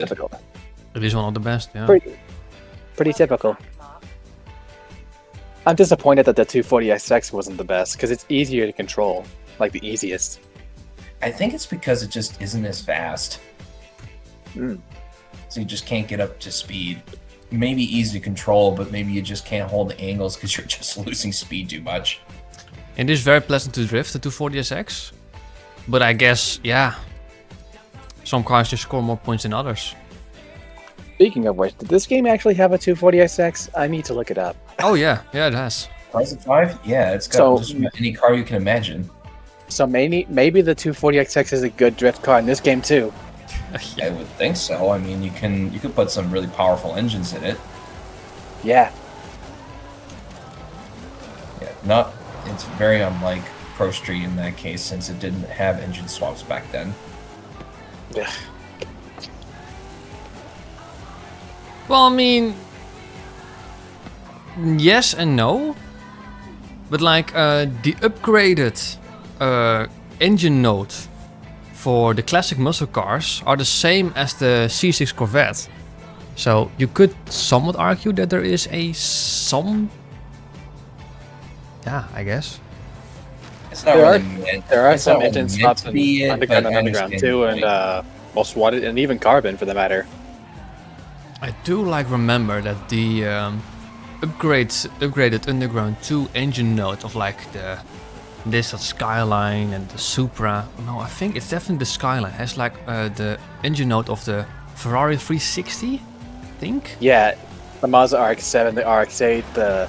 Difficult. It is one of the best, yeah. Pretty typical. I'm disappointed that the 240SX wasn't the best, because it's easier to control. Like, the easiest. I think it's because it just isn't as fast. So you just can't get up to speed. Maybe easy to control, but maybe you just can't hold the angles because you're just losing speed too much. It is very pleasant to drift, the 240SX. But I guess, yeah, some cars just score more points than others. Speaking of which, did this game actually have a 240SX? I need to look it up. Oh yeah, it has. Forza 5? Yeah, it's got just any car you can imagine. So maybe the 240SX is a good drift car in this game too. I would think so. I mean, you could put some really powerful engines in it. Yeah. Yeah, it's very unlike Pro Street in that case, since it didn't have engine swaps back then. Yeah. Well, I mean, yes and no. But like the upgraded engine node for the classic muscle cars are the same as the C6 Corvette. So you could somewhat argue that there is yeah, I guess. It's not there are some engine swaps in Underground 2 and Most Wanted, and even Carbon for the matter. I do remember that the upgraded Underground 2 engine node of like the Skyline and the Supra. No, I think it's definitely the Skyline. It has like the engine node of the Ferrari 360, I think. Yeah, the Mazda RX-7, the RX-8, the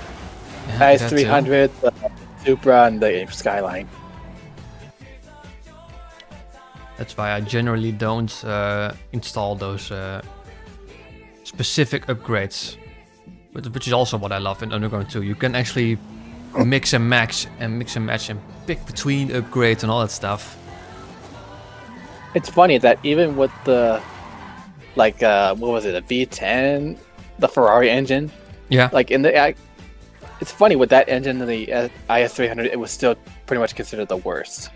IS300, the Supra, and the Skyline. That's why I generally don't install those specific upgrades, which is also what I love in Underground 2. You can actually mix and match and pick between upgrades and all that stuff. It's funny that even with the what was it, a V10, the Ferrari engine? Yeah. Like it's funny with that engine, the IS300, it was still pretty much considered the worst.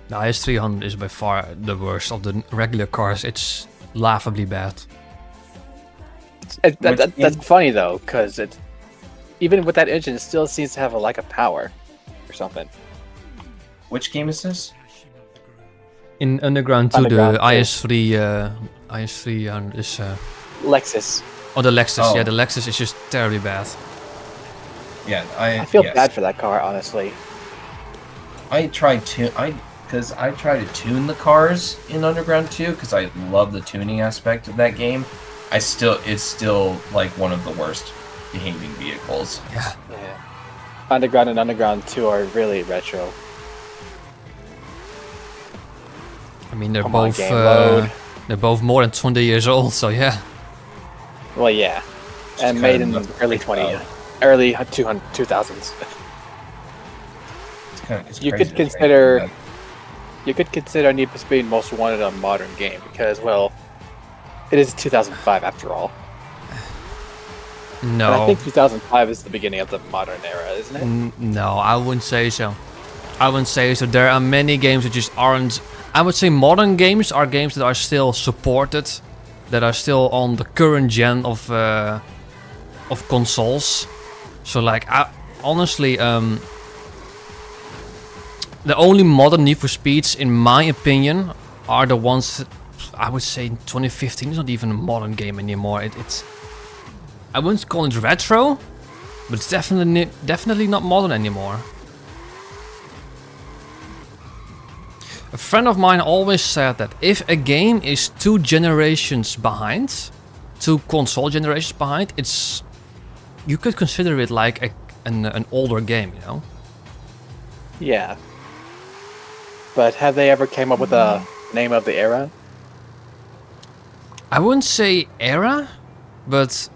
The IS300 is by far the worst of the regular cars. It's laughably bad. That's funny though, because even with that engine, it still seems to have a lack of power or something. Which game is this? In Underground 2, the IS300 is... Lexus. Oh, the Lexus. Yeah, the Lexus is just terribly bad. Yeah, I feel bad for that car, honestly. I tried to tune the cars in Underground 2 because I love the tuning aspect of that game. It's still like one of the worst behaving vehicles. Yeah. Underground and Underground 2 are really retro. I mean, they're both more than 20 years old, so yeah. Well, yeah, and made in the early 2000s. You could consider Need for Speed Most Wanted a modern game because, well, it is 2005 after all. No. And I think 2005 is the beginning of the modern era, isn't it? No, I wouldn't say so. There are many games that just aren't... I would say modern games are games that are still supported, that are still on the current gen of consoles. So like, honestly, the only modern Need for Speeds, in my opinion, are the ones that I would say 2015 is not even a modern game anymore. It's I wouldn't call it retro, but it's definitely not modern anymore. A friend of mine always said that if a game is 2 generations behind, 2 console generations behind, you could consider it like an older game, you know? Yeah. But have they ever came up with a name of the era? I wouldn't say era, but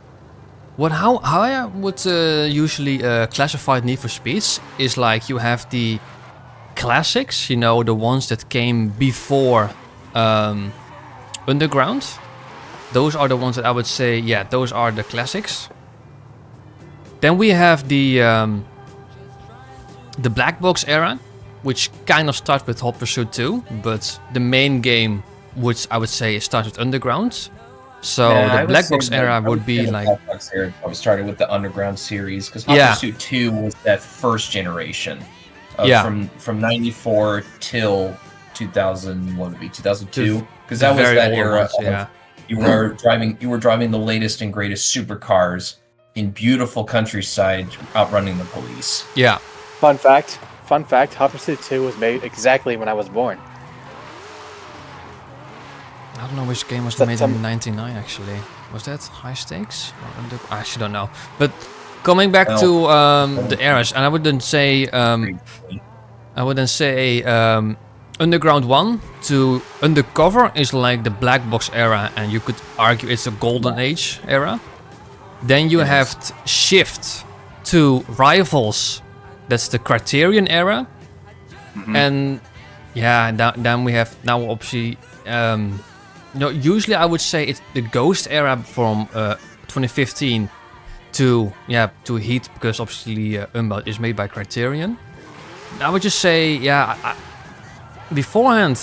how I would usually classify Need for Speeds is like you have the classics, you know, the ones that came before Underground. Those are the ones that I would say, yeah, those are the classics. Then we have the Black Box era, which kind of starts with Hot Pursuit 2, but the main game, which I would say starts with Underground. So Nah, I the would black say box era I would be say the like, Black Box era probably started with the Underground series because Hot Yeah. Pursuit 2 was that first generation. Yeah. From 94 till 2000, what would it be, 2002? Because the that was very that older era ones, of yeah. you were driving the latest and greatest supercars in beautiful countryside outrunning the police. Yeah. Fun fact, Hot Pursuit 2 was made exactly when I was born. I don't know which game was made September. in 99 actually. Was that High Stakes? I actually don't know. But coming back to the eras, and I wouldn't say Underground 1 to Undercover is like the black box era, and you could argue it's a golden age era. Then you have Shift to Rivals, that's the Criterion era. And yeah, then we have now obviously usually I would say it's the Ghost era from 2015 to Heat, because obviously Unbound is made by Criterion. I would just say beforehand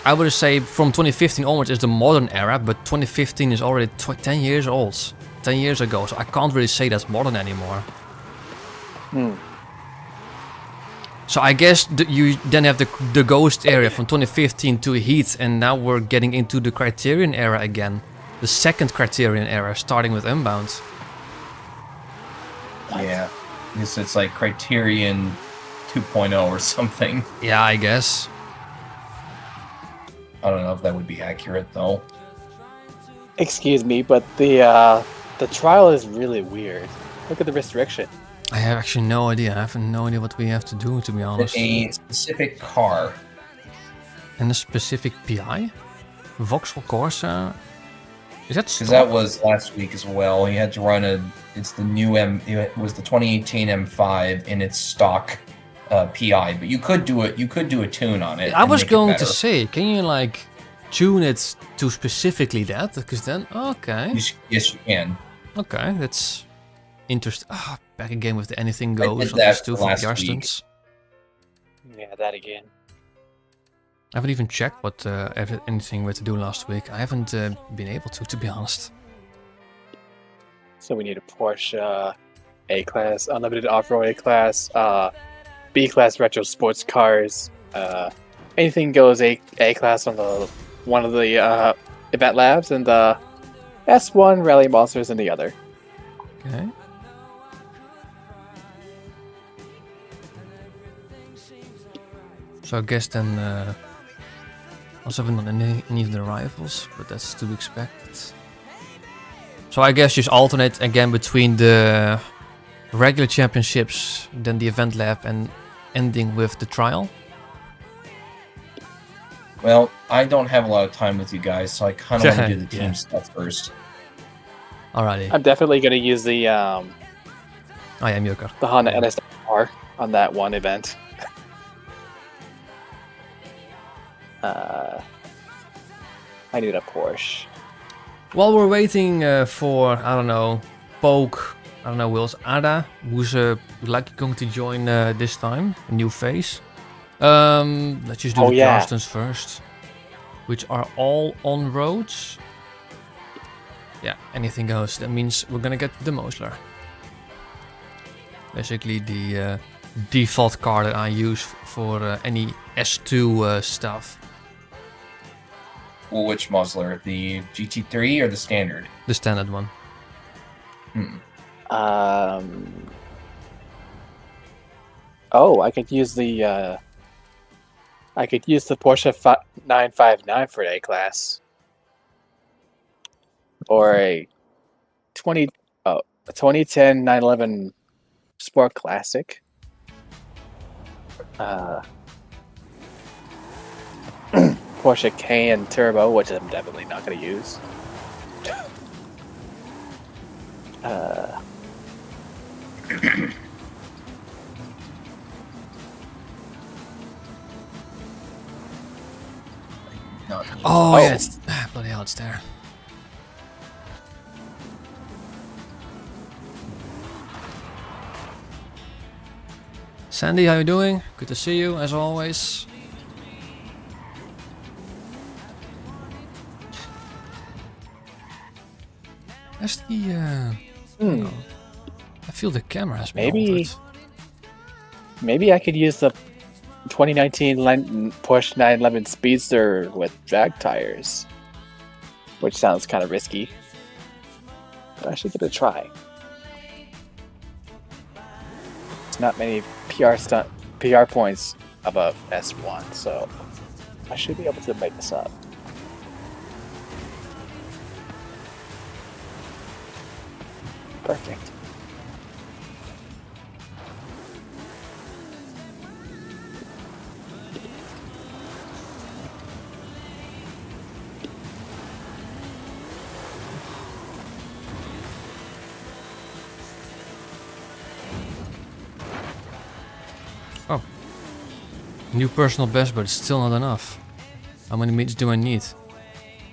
I would say from 2015 onwards is the modern era, but 2015 is already 10 years old, 10 years ago, so I can't really say that's modern anymore. So I guess you then have the Ghost era from 2015 to Heat, and now we're getting into the Criterion era again. The second Criterion era, starting with Unbound. Yeah, I guess it's like Criterion 2.0 or something. Yeah, I guess. I don't know if that would be accurate though. Excuse me, but the trial is really weird. Look at the restriction. I have actually no idea. I have no idea what we have to do, to be honest. A specific car. And a specific PI? Vauxhall Corsa? Is that Because that was last week as well. You had to run it's the new it was the 2018 M5 in its stock PI, but you could do it. You could do a tune on it. I was going to better. say, can you like tune it to specifically that? Because then, okay. Yes, you can. Okay, that's interesting. Back again with the anything I goes did on that these two last for week. Jarstons. Yeah, that again. I haven't even checked what anything we had to do last week. I haven't been able to be honest. So we need a Porsche A-Class, Unlimited Off-Road A-Class, B-Class Retro Sports Cars, anything goes A-Class on one of the event labs, and the S1 Rally Monsters in the other. Okay. So I guess then also haven't done any of the rivals, but that's to be expected. So I guess just alternate again between the regular championships, then the event lab, and ending with the trial. Well, I don't have a lot of time with you guys, so I kind of want to do the team Yeah. stuff first. Alrighty. I'm definitely going to use the I am Joker. Honda NSR on that one event. I need a Porsche. While we're waiting for, I don't know, Poke, I don't know, Wills Ada, who's likely going to join this time, a new face. Let's just do the yeah. Jarstons first, which are all on roads. Yeah, anything goes. That means we're gonna get the Mosler. Basically the default car that I use for any S2 stuff. Well, which Musler? The GT3 or the standard? The standard one. Oh, I could use the Porsche 959 for an A-Class. Or a 2010 911 Sport Classic. Porsche Cayenne Turbo, which I'm definitely not going to use. Oh, yeah, it's, bloody hell, it's there. Sandy, how you doing? Good to see you, as always. Where's the... Hmm. oh, I feel the camera has been Maybe- altered. Maybe I could use the 2019 Porsche 911 Speedster with drag tires, which sounds kind of risky, but I should give it a try. It's not many PR points above S1, so I should be able to make this up. Perfect. New personal best, but it's still not enough. How many meters do I need?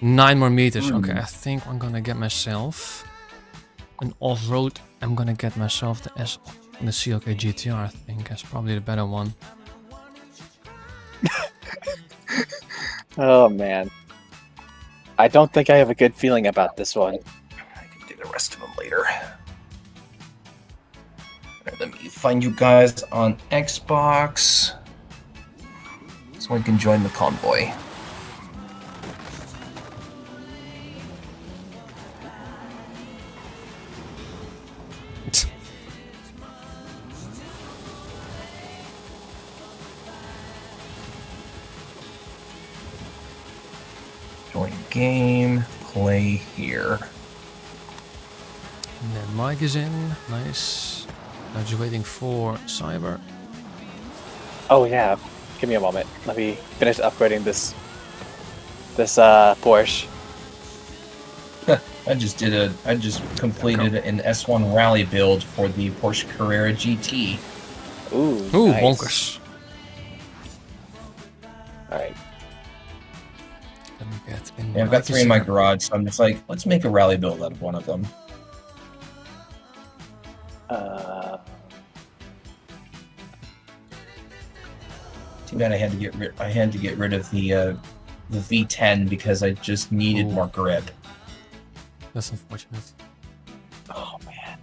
9 more meters. Okay, I think I'm gonna get myself an off-road. I'm gonna get myself the CLK GTR. I think that's probably the better one. Oh man. I don't think I have a good feeling about this one. I can do the rest of them later. Alright, let me find you guys on Xbox so I can join the convoy. Join game, play here. And then Mike is in. Nice. Now just waiting for Cyber. Oh yeah, give me a moment. Let me finish upgrading this Porsche. I just completed an S1 rally build for the Porsche Carrera GT. Ooh, nice. Bonkers. All right. Let me get in. Yeah, I've got 3 in my garage, so I'm just like, let's make a rally build out of one of them. Too bad I had to get rid of the V10 because I just needed more grip. That's unfortunate. Oh man.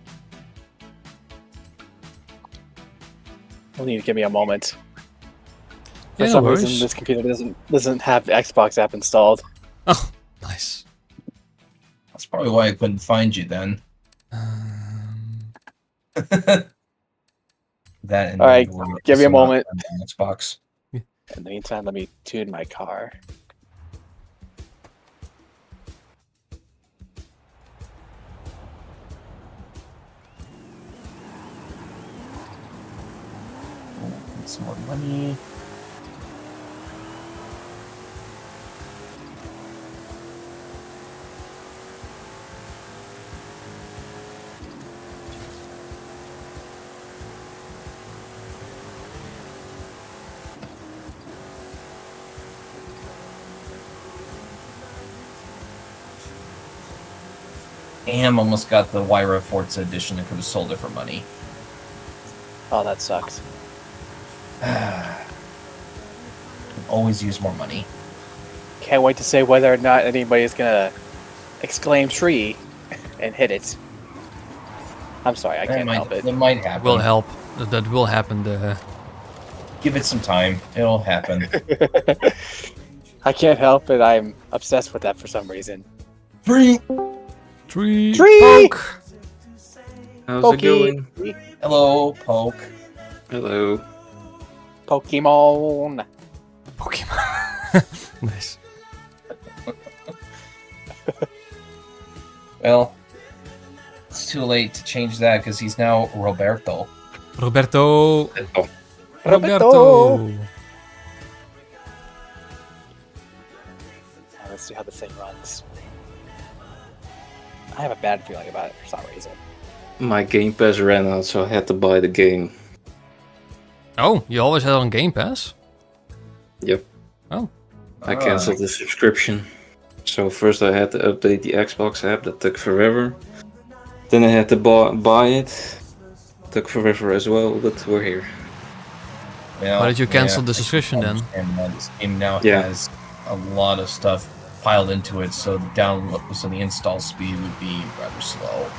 You'll need to give me a moment. For Yeah, some no reason, worries. this computer doesn't have the Xbox app installed. Oh, nice. That's probably why I couldn't find you then. That and All right, then give me a moment. on Xbox. In the meantime, let me tune my car. Get some more money. Damn, almost got the Wyra Forza edition. I could have sold it for money. Oh, that sucks. Always use more money. Can't wait to say whether or not anybody's gonna exclaim tree and hit it. I'm sorry, I can't help it. It might happen. Will help. That will happen. Give it some time. It'll happen. I can't help it. I'm obsessed with that for some reason. Free. Tree. Tree! Poke. How's Pokey. it going? Hello, Poke. Hello. Pokemon. Pokemon. Nice. Well, it's too late to change that because he's now Roberto. Roberto. Oh, Roberto. Let's see how this thing runs. I have a bad feeling about it for some reason. my Game Pass ran out, so I had to buy the game. Oh, you always had it on Game Pass? Yep. Oh. I cancelled the subscription. So first I had to update the Xbox app, that took forever. Then I had to buy it. Took forever as well, but we're here. Well, Why did you cancel the I subscription then? understand that this game now Yeah. has a lot of stuff piled into it, so the install speed would be rather slow.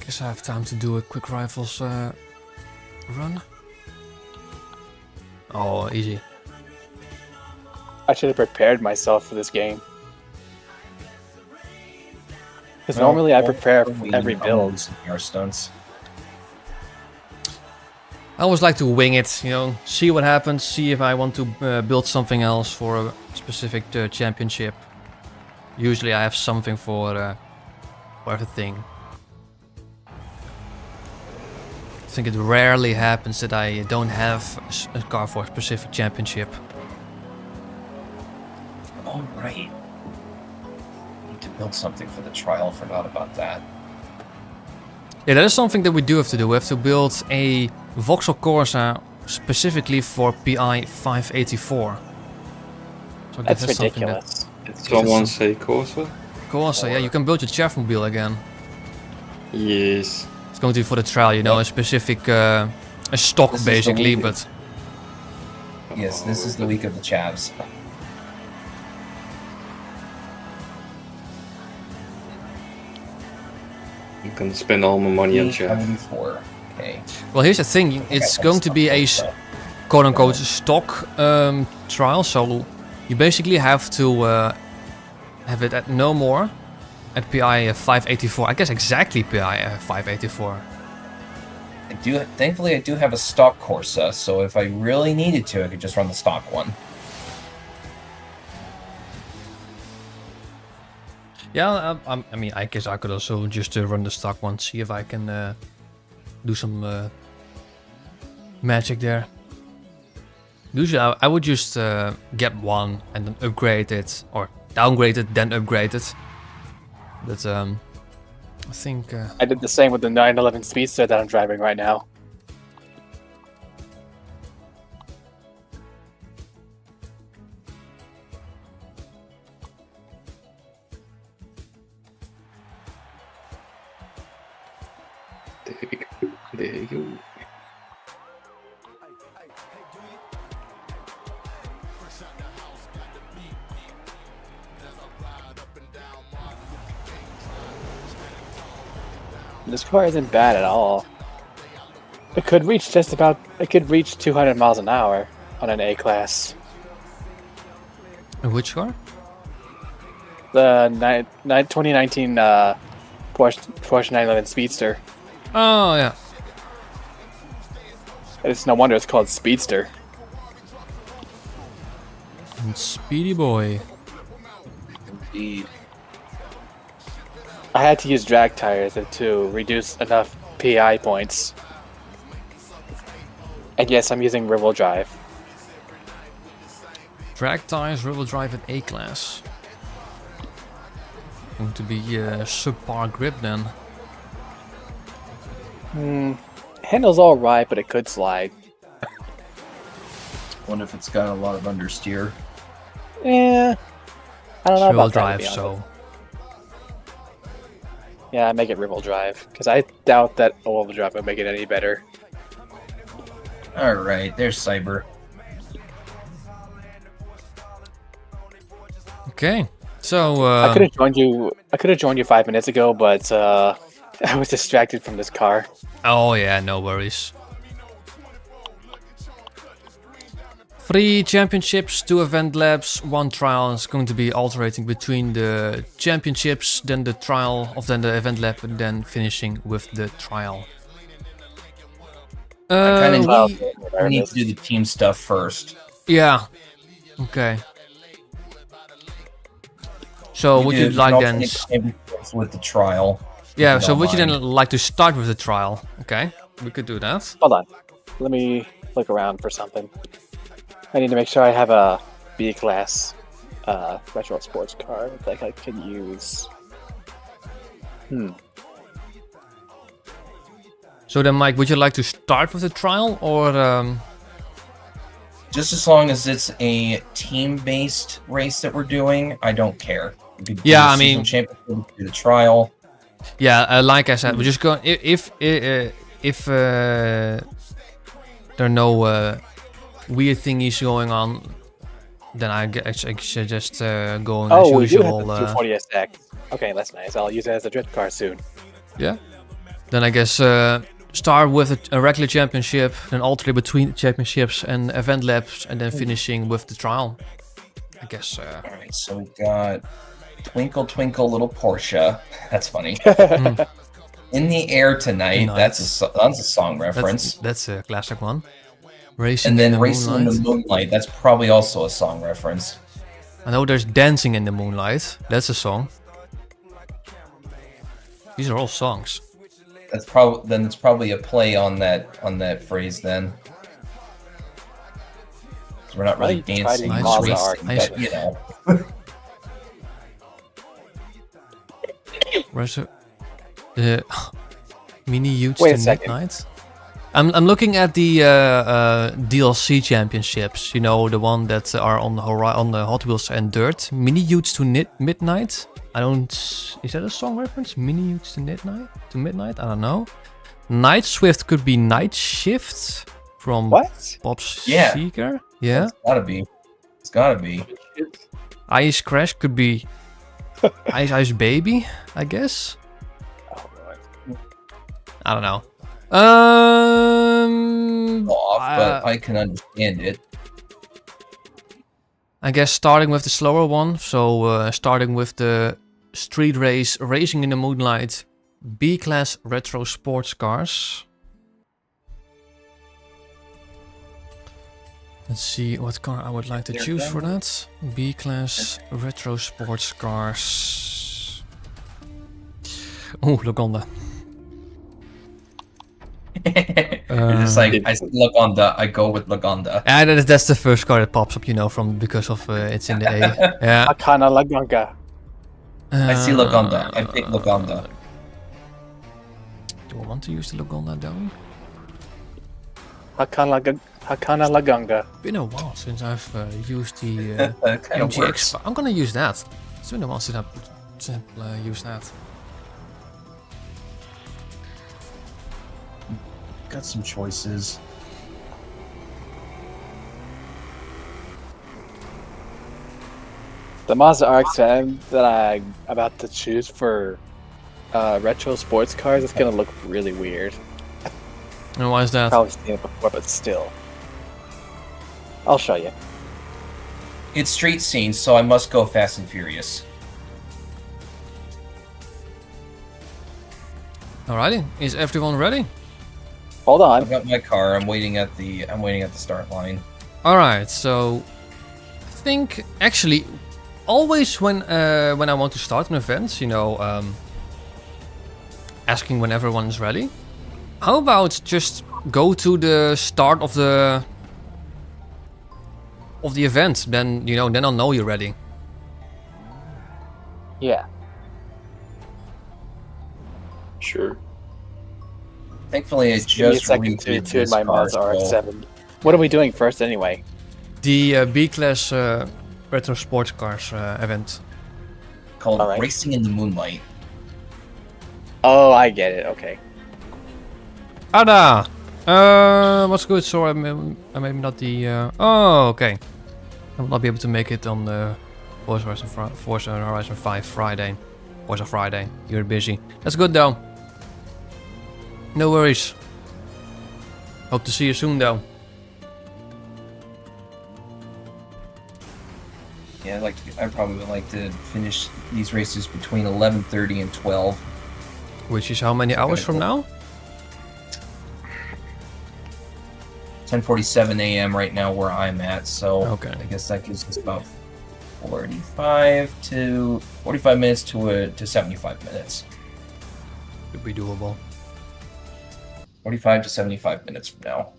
Guess I have time to do a quick rifles run. Oh, easy. I should have prepared myself for this game. Because Well, normally I prepare for every I'm build. using our stunts. I always like to wing it, you know, see what happens, see if I want to build something else for a specific championship. Usually I have something for everything. I think it rarely happens that I don't have a car for a specific championship. Oh, right. Need to build something for the trial. Forgot about that. Yeah, that is something that we do have to do. We have to build a Vauxhall Corsa specifically for PI 584. So That's something ridiculous. Did someone say Corsa? Corsa, yeah, you can build your Chefmobile again. Yes. It's going to be for the trial, you know, a specific, a stock This is the basically, week. but Yes, this is the week of the chavs. I'm gonna spend all my money on chat. 74. Okay. well, here's the thing: it's going to be a quote-unquote stock trial, so you basically have to have it at no more at PI 584. I guess exactly PI 584. Thankfully, I do have a stock Corsa, so if I really needed to, I could just run the stock one. Yeah, I mean, I guess I could also just run the stock one, see if I can do some magic there. Usually, I would just get one and then upgrade it, or downgrade it, then upgrade it. But I think I did the same with the 911 Speedster that I'm driving right now. There you go. There you go. This car isn't bad at all. It could reach just about. It could reach 200 miles an hour on an A class. which car? The 2019 Porsche 911 Speedster. Oh yeah. It's no wonder it's called Speedster. And Speedy Boy. Indeed. I had to use drag tires to reduce enough PI points. And yes, I'm using rear-wheel drive. Drag tires, rear-wheel drive at A class. Going to be subpar grip then. Handle's alright, but it could slide. Wonder if it's got a lot of understeer. Yeah. I don't know Rear-wheel about that, to drive, be honest. so Yeah, make it rear-wheel drive. Because I doubt that all-wheel drive would make it any better. Alright, there's Cyber. okay. So I could have joined you. I could have joined you 5 minutes ago, but I was distracted from this car. oh yeah, no worries. 3 championships, 2 event labs, 1 trial. It's going to be alternating between the championships, then the trial, then the event lab, and then finishing with the trial. I kinda Well, We need to do the team stuff first. Yeah. Okay. So would you like then? With the trial? Yeah. you So don't would you then mind. like to start with the trial? Okay, we could do that. Hold on. Let me look around for something. I need to make sure I have a B-class retro sports car that I can use. So then, Mike, would you like to start with the trial, or Just as long as it's a team-based race that we're doing, I don't care. We could do Yeah, the I season mean- championship, we could do the trial. Yeah, like I said, we're just going. If there are no weird thingies going on, then I suggest going as Oh, we do have usual. the 240SX. Okay, that's nice. I'll use it as a drift car soon. Yeah. Then I guess start with a regular championship, then alternate between championships and event laps, and then finishing with the trial. I guess. All right, so we got Twinkle Twinkle Little Portia. That's funny. In the Air Tonight. Tonight. That's a song reference. That's a classic one. Racing And then in the Racing Moonlight. in the Moonlight. That's probably also a song reference. I know there's Dancing in the Moonlight. That's a song. These are all songs. It's probably a play on that phrase then. 'Cause we're not really Right, try dancing, to we're Mazda racing, Art. but, you know. Where's the Mini Utes Wait a to second. Midnight? I'm looking at the DLC championships. You know, the one that are on the Hot Wheels and Dirt. Mini Utes to Midnight. I don't. Is that a song reference? Mini Utes to Midnight? To Midnight? I don't know. Night Swift could be Night Shift from What? Bob Yeah. Seger. Yeah. It's gotta be. Ice Crash could be Ice Baby, I guess. Oh, Lord. I don't know. Off, but I can understand it. I guess starting with the slower one. So starting with the street race, Racing in the Moonlight, B-Class Retro Sports Cars. Let's see what car I would like to choose for that. B-Class Retro Sports Cars. Oh, Lagonda. You're just like, I see Lagonda, I go with Lagonda. That's the first car that pops up, you know, because of it's in the A. Yeah. Akana Lagonga. I see Lagonda. I pick Lagonda. Do I want to use the Lagonda though? Hakana Lagonga. Been a while since I've used the That kind of works. MGX. I'm gonna use that. It's been a while since I've used that. Got some choices. The Mazda RX-7 that I'm about to choose for retro sports cars is gonna look really weird. And why is that? Probably seen it before, but still. I'll show you. It's street scene, so I must go Fast and Furious. Alrighty, is everyone ready? Hold on. I've got my car. I'm waiting at the start line. Alright, so I think actually always when I want to start an event, you know, asking when everyone is ready. How about just go to the start of the event? Then you know, then I'll know you're ready. Yeah. Sure. Thankfully, I Give me a just second to reviewed tune this my car, Mazda so- RX-7. What are we doing first anyway? The B-Class Retro Sports Cars event. called Alright. Racing in the Moonlight. Oh, I get it. Okay. Ada! What's good? So I maybe not the... oh, okay. I will not be able to make it on the Forza Horizon 5 Friday. Forza Friday. You're busy. That's good though. No worries. Hope to see you soon though. Yeah, I probably would like to finish these races between 11:30 and 12. Which is how many hours from now? 10:47 a.m. right now where I'm at, so Okay. I guess that gives us about 45 minutes to 75 minutes. Could be doable. 45 to 75 minutes from now.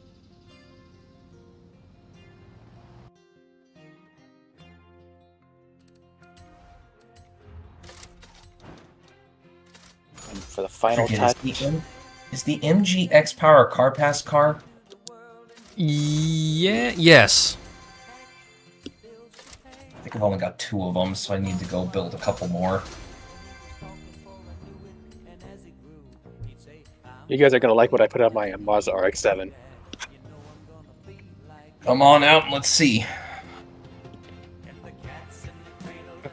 And for the final Forget, touch. is the MG X Power Car Pass car? Yeah. Yes. I think I've only got 2 of them, so I need to go build a couple more. You guys are gonna like what I put on my Mazda RX-7. Come on out and let's see.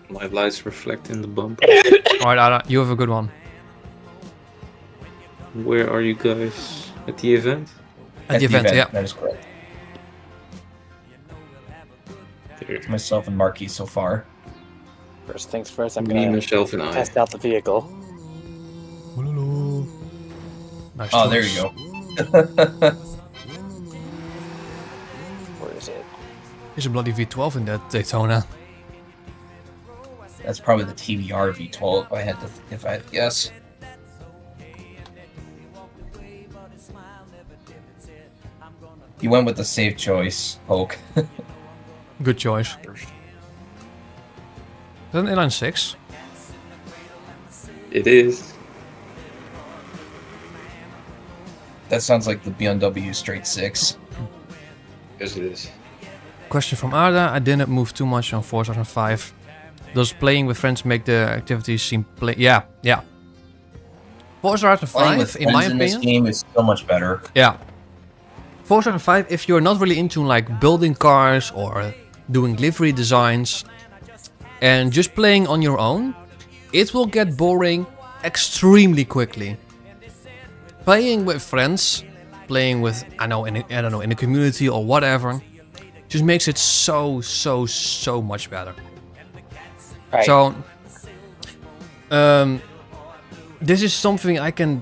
My lights reflect in the bump. Alright, Ada, you have a good one. Where are you guys? At the event? At the event, yeah. That is correct. There. It's myself and Marquis so far. First things first, I'm Me, gonna myself, and I. test out the vehicle. Nice Oh, there choice. you go. Where is it? There's a bloody V12 in that Daytona. That's probably the TVR V12 if I had to guess. You went with the safe choice, Poke. Good choice. Is that an inline 6? It is. That sounds like the BMW straight 6. Yes, it is. Question from Arda. I didn't move too much on Forza 5. Does playing with friends make the activities seem Yeah. Forza Playing 5, with in my friends in this opinion. game is so much better. Yeah. Forza 5, if you're not really into like building cars or doing livery designs and just playing on your own, it will get boring extremely quickly. Playing with friends, playing with I don't know in the community or whatever, just makes it so much better. Right. So, this is something I can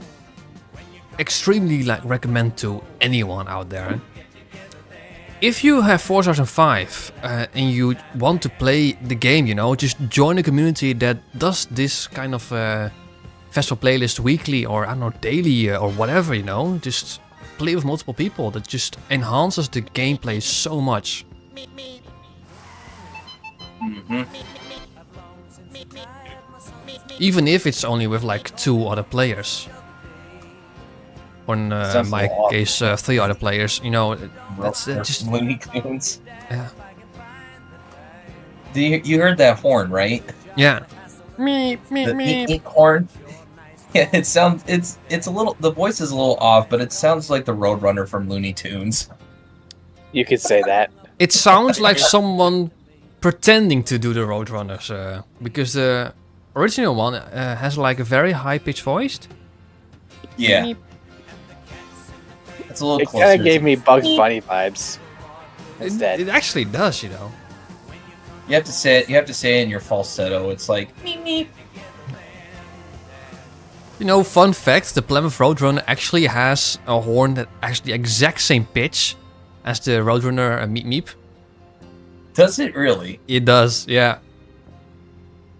extremely like recommend to anyone out there. If you have Forza 5 and you want to play the game, you know, just join a community that does this kind of festival playlist weekly or I don't know daily or whatever, you know. Just play with multiple people. That just enhances the gameplay so much. Mm-hmm. Even if it's only with like 2 other players. Or in Sounds my a lot. case, 3 other players. You know, that's just Looney Tunes. yeah. You heard that horn, right? Yeah. Me. The eek horn. Yeah, it sounds it's a little the voice is a little off, but it sounds like the Roadrunner from Looney Tunes. You could say that. It sounds like someone pretending to do the Roadrunners, because the original one has like a very high-pitched voice. Yeah. It's a little It closer. kind of gave me Bugs Bunny vibes. Instead. It actually does, you know. You have to say it. You have to say it in your falsetto. It's like meep meep. You know, fun fact: the Plymouth Roadrunner actually has a horn that actually the exact same pitch as the Roadrunner Meep Meep. Does it really? It does, yeah.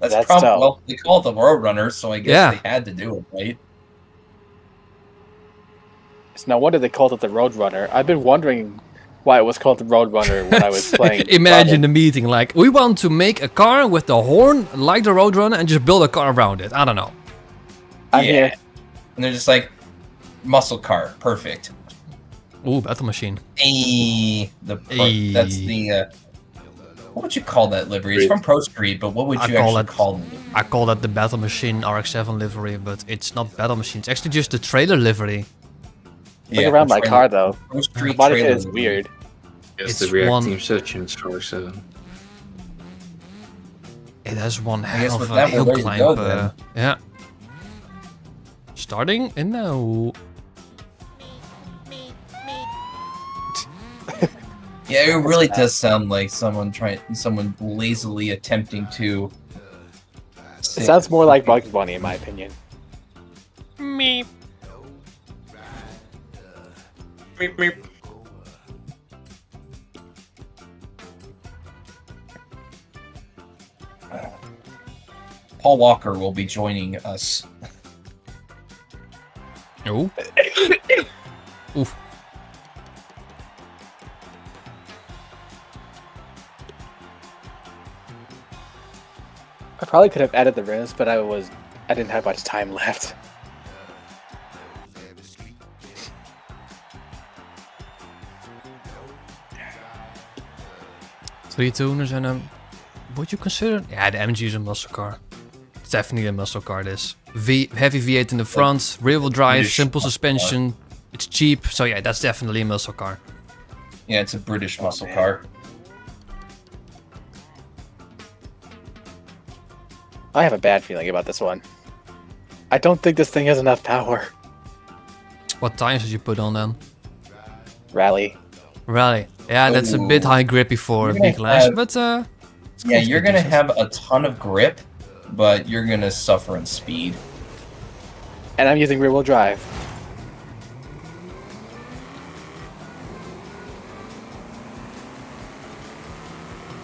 That's probably dope. well. They call it the Roadrunner, so I guess Yeah. they had to do it, right? It's no wonder they called it the Roadrunner. I've been wondering why it was called the Roadrunner when I was playing. Imagine the meeting like, we want to make a car with the horn like the Roadrunner and just build a car around it. I don't know. I'm Yeah. here. And they're just like muscle car, perfect. Ooh, battle machine. That's the what would you call that livery? It's from Pro Street, but what would I you call actually it- call it? I call that the battle machine RX-7 livery, but it's not battle machine. It's actually just the trailer livery. Look around my car though. Pro The Street body kit trailer is livery. weird. Yes, It's the React one- Team Sessions for 7. It has one guess hell of with a that, hill we're ready to climb. go then. Yeah. Starting and now. Yeah, it really does sound like someone lazily attempting to. It sounds more like Bugs Bunny in my opinion. Meep. Meep, meep. Paul Walker will be joining us. Oh. Oof. I probably could have added the rims, but I didn't have much time left. 3 tuners and a... Would you consider... Yeah, the MG is a muscle car. It's definitely a muscle car, this. Heavy V8 in the front, rear-wheel drive, British simple muscle suspension. It's cheap, so yeah, that's definitely a muscle car. Yeah, it's a British muscle man. car. I have a bad feeling about this one. I don't think this thing has enough power. What tires did you put on then? Rally. Rally. Yeah, that's a bit Ooh. high grippy for a You're big gonna class, have- but it's Yeah, cool to you're be gonna decent. have a ton of grip, but you're gonna suffer in speed. And I'm using rear-wheel drive.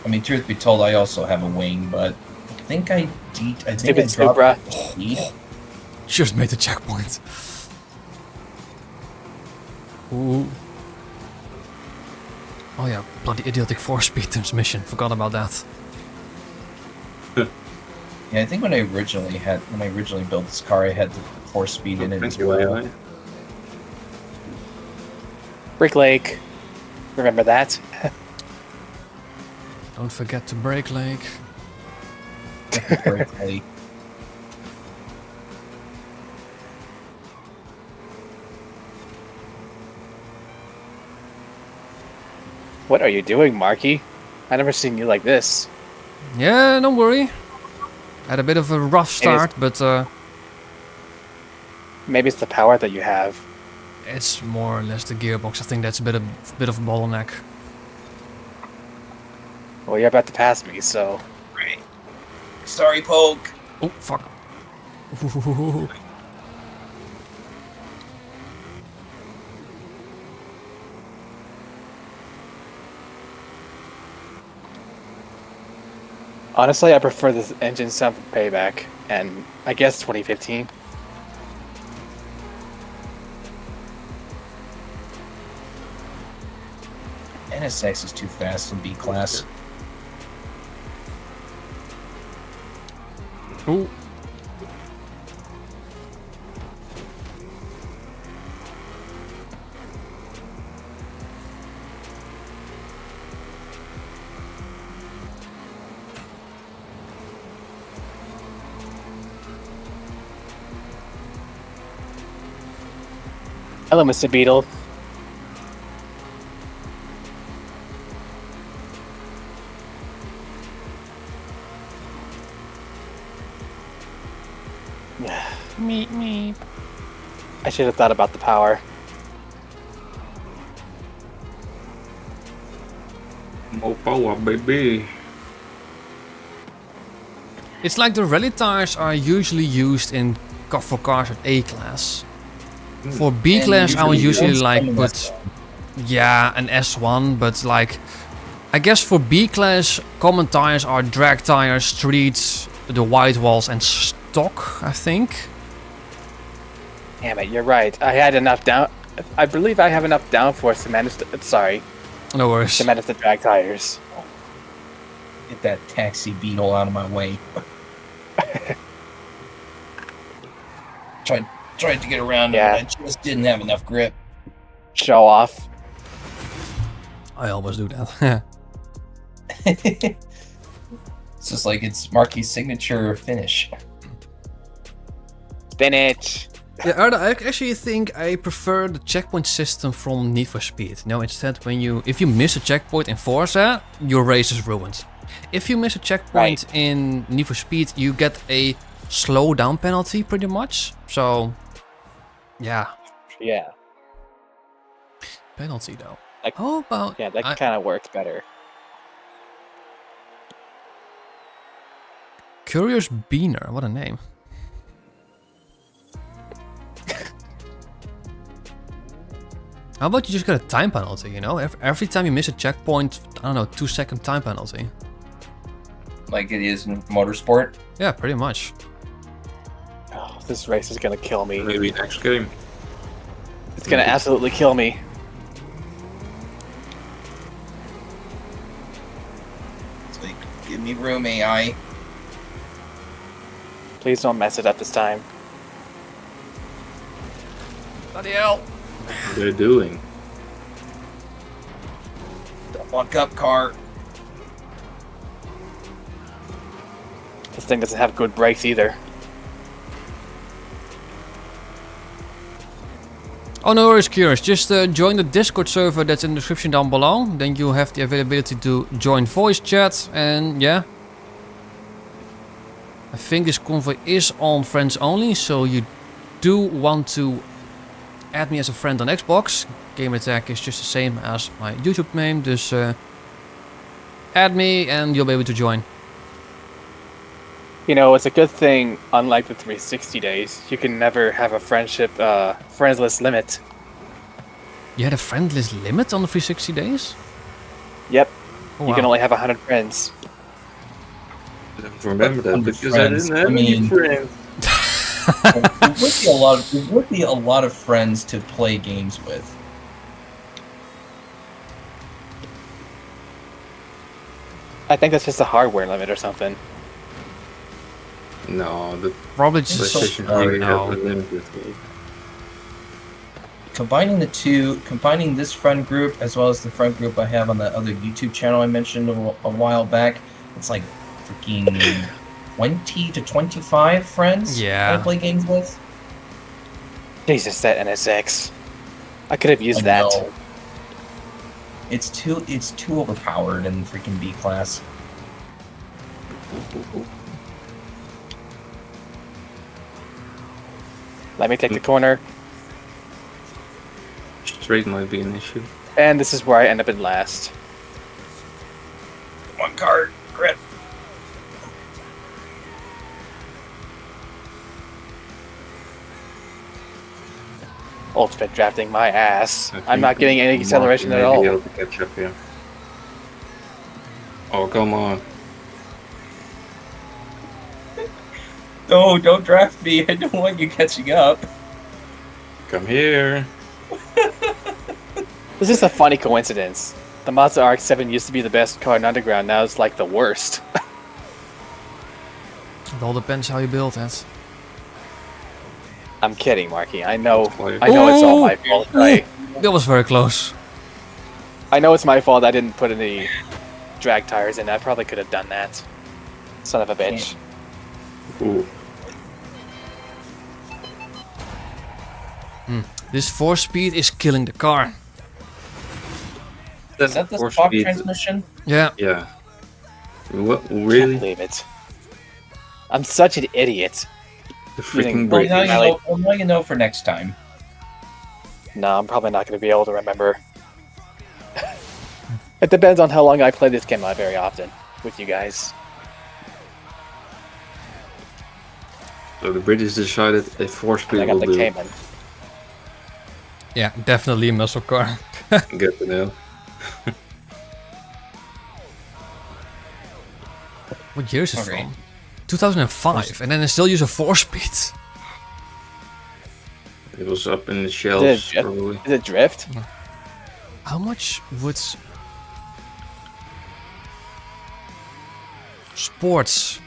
I mean, truth be told, I also have a wing, but I think I Stupid dropped Supra. speed. Just made the checkpoint. Ooh. Oh yeah, bloody idiotic 4-speed transmission. Forgot about that. Yeah, I think when I originally built this car, I had the 4-speed in it as Thank you, well. AI. Brick Lake. Remember that? Don't forget to brake, Lake. Correctly. What are you doing, Marky? I never seen you like this. Yeah, don't worry. Had a bit of a rough start, but Maybe it's the power that you have. it's more or less the gearbox. I think that's a bit of a bottleneck. Well, you're about to pass me, so... Right. Sorry, Poke. Oh, fuck. Honestly, I prefer this engine sound from Payback, and I guess 2015. NSX is too fast in B class. Ooh. Hello, Mr. Beetle. Meep meep. I should have thought about the power. More power, baby. It's like the rally tires are usually used in for cars at A class. For B And class, I would usually most like common put S1. yeah an S1, but like I guess for B class, common tires are drag tires, streets, the white walls, and stock. I think. Damn it, you're right. I had enough down... I believe I have enough downforce to manage the... Sorry, No worries. to manage the drag tires. Get that taxi beetle out of my way. Tried to get around Yeah. it, but I just didn't have enough grip. Show off. I always do that. It's just like it's Marky's signature finish. Spinach. Yeah, Arda, I actually think I prefer the checkpoint system from Need for Speed. No, instead, if you miss a checkpoint in Forza, your race is ruined. If you miss a checkpoint in Need for Speed, you get a slow down penalty, pretty much. So, yeah, Yeah. penalty though. Like- How about Yeah, that kind of worked better. Curious Beaner? What a name. How about you just get a time penalty, you know? Every time you miss a checkpoint, I don't know, 2-second time penalty. Like it is in motorsport. Yeah, pretty much. Oh, this race is gonna kill me. Maybe next game. It's gonna absolutely kill me. It's like, give me room, AI. Please don't mess it up this time. Bloody hell! What they're doing. Don't walk up, car. This thing doesn't have good brakes either. Oh, no worries, curious. Just join the Discord server that's in the description down below. Then you have the availability to join voice chat. And yeah. I think this convoy is on friends only. So you do want to add me as a friend on Xbox. Game attack is just the same as my YouTube name. Dus add me and you'll be able to join. You know, it's a good thing, unlike the 360 days, you can never have a friendship, friends list limit. You had a friend list limit on the 360 days? Yep. Oh, You can only have 100 friends. I don't remember that 100 because friends. I didn't have any friends. It would be a lot of friends to play games with. I think that's just a hardware limit or something. No, the Probably just PlayStation so already no. has a limited. Combining this friend group as well as the friend group I have on that other YouTube channel I mentioned a while back, it's like freaking 20 to 25 friends Yeah. I play games with. Jesus, that NSX. I could have used I that. know. It's too overpowered in freaking B class. Let me take the corner. Straight might be an issue. And this is where I end up in last. One card, grip. Ultimate drafting my ass. I I'm think not getting any Mark acceleration at may be all. able to catch up here. Oh, come on. No, don't draft me. I don't want you catching up. Come here. This is a funny coincidence. The Mazda RX-7 used to be the best car in Underground, now it's like the worst. It all depends how you build it. I'm kidding, Marky. I know it's Oh! all my fault. That was very close. I know it's my fault I didn't put any drag tires in. I probably could have done that. Son of a bitch. Ooh. This 4-speed is killing the car. Is that the Four Spock speed. transmission? Yeah. Yeah. What? Can't Really? believe it. I'm such an idiot. The freaking Using- Well, brake. now you know for next time. No, I'm probably not going to be able to remember. It depends on how long I play this game not very often with you guys. So the British decided a And 4-speed I got will the do. Cayman. Yeah, definitely a muscle car. Good to know. What year is it Okay. from? 2005, and then they still use a 4-speed. It was up in the shelves, Did- probably. Is it drift? How much would sports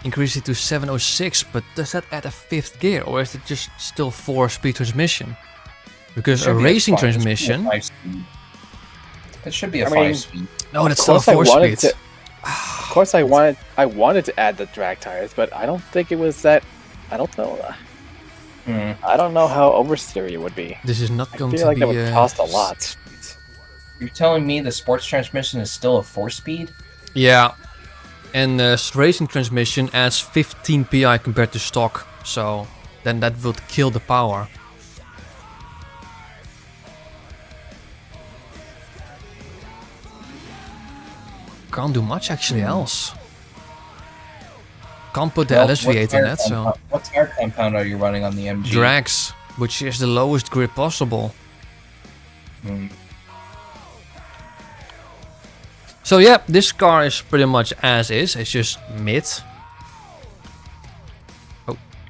increase it to 706? But does that add a 5th gear, or is it just still 4-speed transmission? Because a Should be racing 5 transmission. It should be a I mean, 5-speed. No, that's Of still a course I wanted 4-speed. to. Of course, I wanted to add the drag tires, but I don't think it was that. I don't know. I don't know how oversteery it would be. This is not I going feel to like be that would cost a lot. You're telling me the sports transmission is still a 4-speed? Yeah, and racing transmission adds 15 PI compared to stock, so then that would kill the power. Can't do much actually else. Can't put the Well, LS-V8 in it, so what tire compound are you running on the MG? drags, which is the lowest grip possible. Hmm. So yeah, this car is pretty much as is. It's just mid.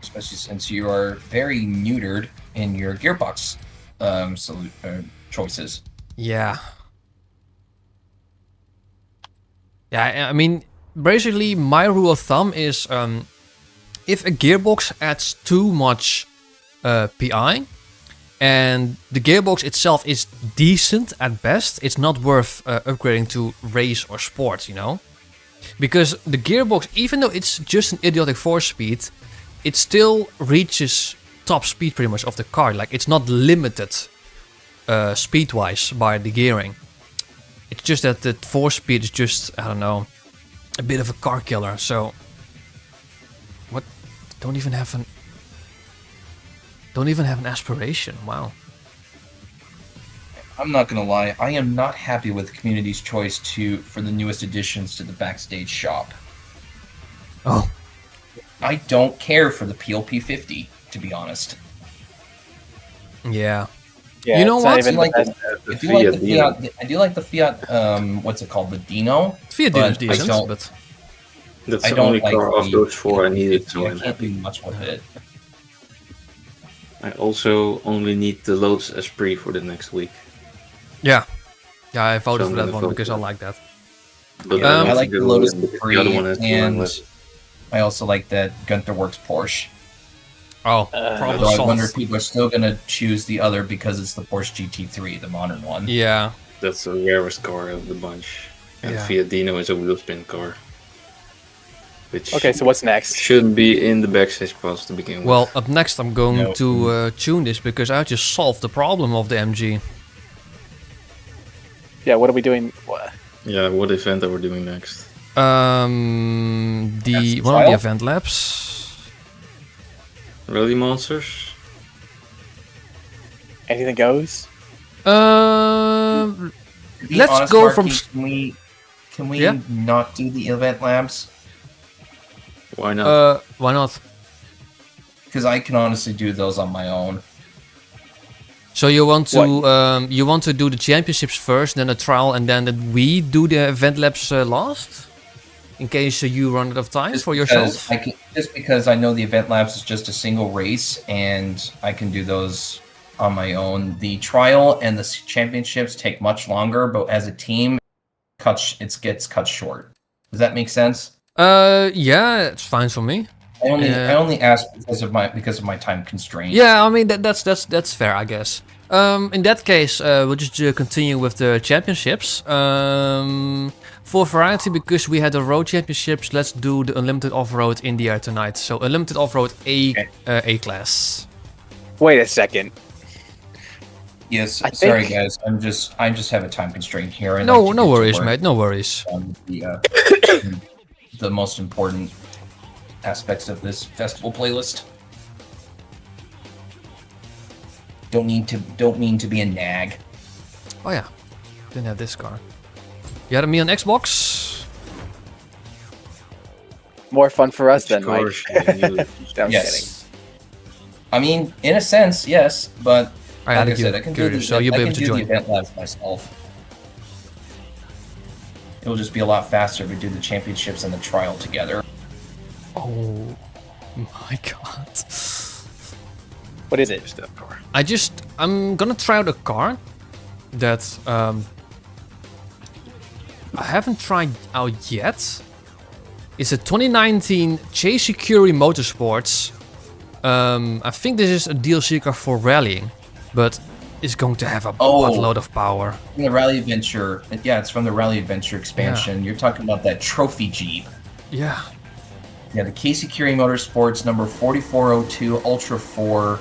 Especially since you are very neutered in your gearbox choices. Yeah. Yeah, I mean, basically my rule of thumb is if a gearbox adds too much PI and the gearbox itself is decent at best, it's not worth upgrading to race or sport, you know? Because the gearbox, even though it's just an idiotic 4-speed, it still reaches top speed pretty much of the car. Like, it's not limited speed-wise by the gearing. It's just that the 4-speed is just, I don't know, a bit of a car killer. So, what? Don't even have an aspiration. Wow. I'm not gonna lie, I am not happy with the community's choice for the newest additions to the backstage shop. Oh. I don't care for the PLP50, to be honest. Yeah. Yeah, You know it's not what? even Like the best. I do like the Fiat. I do like the Fiat. What's it called? The Dino. Fiat but is decent, I don't- but That's I the don't only like car of the- those four I needed, so I I'm can't do happy. much with it. I also only need the Lotus Esprit for the next week. yeah. Yeah, I voted So for I'm that gonna one vote because for I that. like that. But Yeah, Um, I like the Lotus the Free, other one has to run and less. I also like that Gunther Works Porsche. Oh, Uh, problem Though I solved. wonder if people are still gonna choose the other because it's the Porsche GT3, the modern one. Yeah. That's the rarest car of the bunch. And Yeah. Fiat Dino is a wheel spin car. Which Okay, so what's next? shouldn't be in the backstage pass to begin Well, with. up next I'm going No. to tune this because I just solved the problem of the MG. Yeah, what are we doing? What? Yeah, what event are we doing next? That's The the one of the trial? event labs. Rally Monsters? Anything goes? Um, To be Let's honest, go Marky, from Can we Yeah? not do the event labs? Why not? why not? Because I can honestly do those on my own. So you want to do the championships first, then a trial, and then we do the event labs last, in case you run out of time for yourself. Just because I know the event labs is just a single race, and I can do those on my own. The trial and the championships take much longer, but as a team, it gets cut short. Does that make sense? Yeah, it's fine for me. I only ask because of my time constraint. Yeah, I mean that's fair, I guess. In that case, we'll just continue with the championships. For variety, because we had the road championships, let's do the unlimited off-road in the air tonight. So unlimited off-road A class. Wait a second. Yes. I Sorry, think- guys. I just have a time constraint here. I No, like to no get to worries, work mate. No worries. on the most important aspects of this festival playlist. Don't mean to be a nag. Oh yeah, didn't have this car. You had me on Xbox. More fun for us Which than Mike. car should we use? No, I'm kidding. Yes. I mean, in a sense, yes, but I like had I to said, give I can do the, curious, so you'll I be can able to do join. the event labs myself. It'll just be a lot faster if we do the championships and the trial together. Oh my god. What is it? Use that car. I'm gonna try out a car that I haven't tried out yet. It's a 2019 Chasey Curie Motorsports. I think this is a DLC car for rallying, but it's going to have a buttload of power. From the Rally Adventure, yeah, it's from the Rally Adventure expansion. You're talking about that trophy Jeep. Yeah. Yeah, the Casey Curie Motorsports number 4402 Ultra 4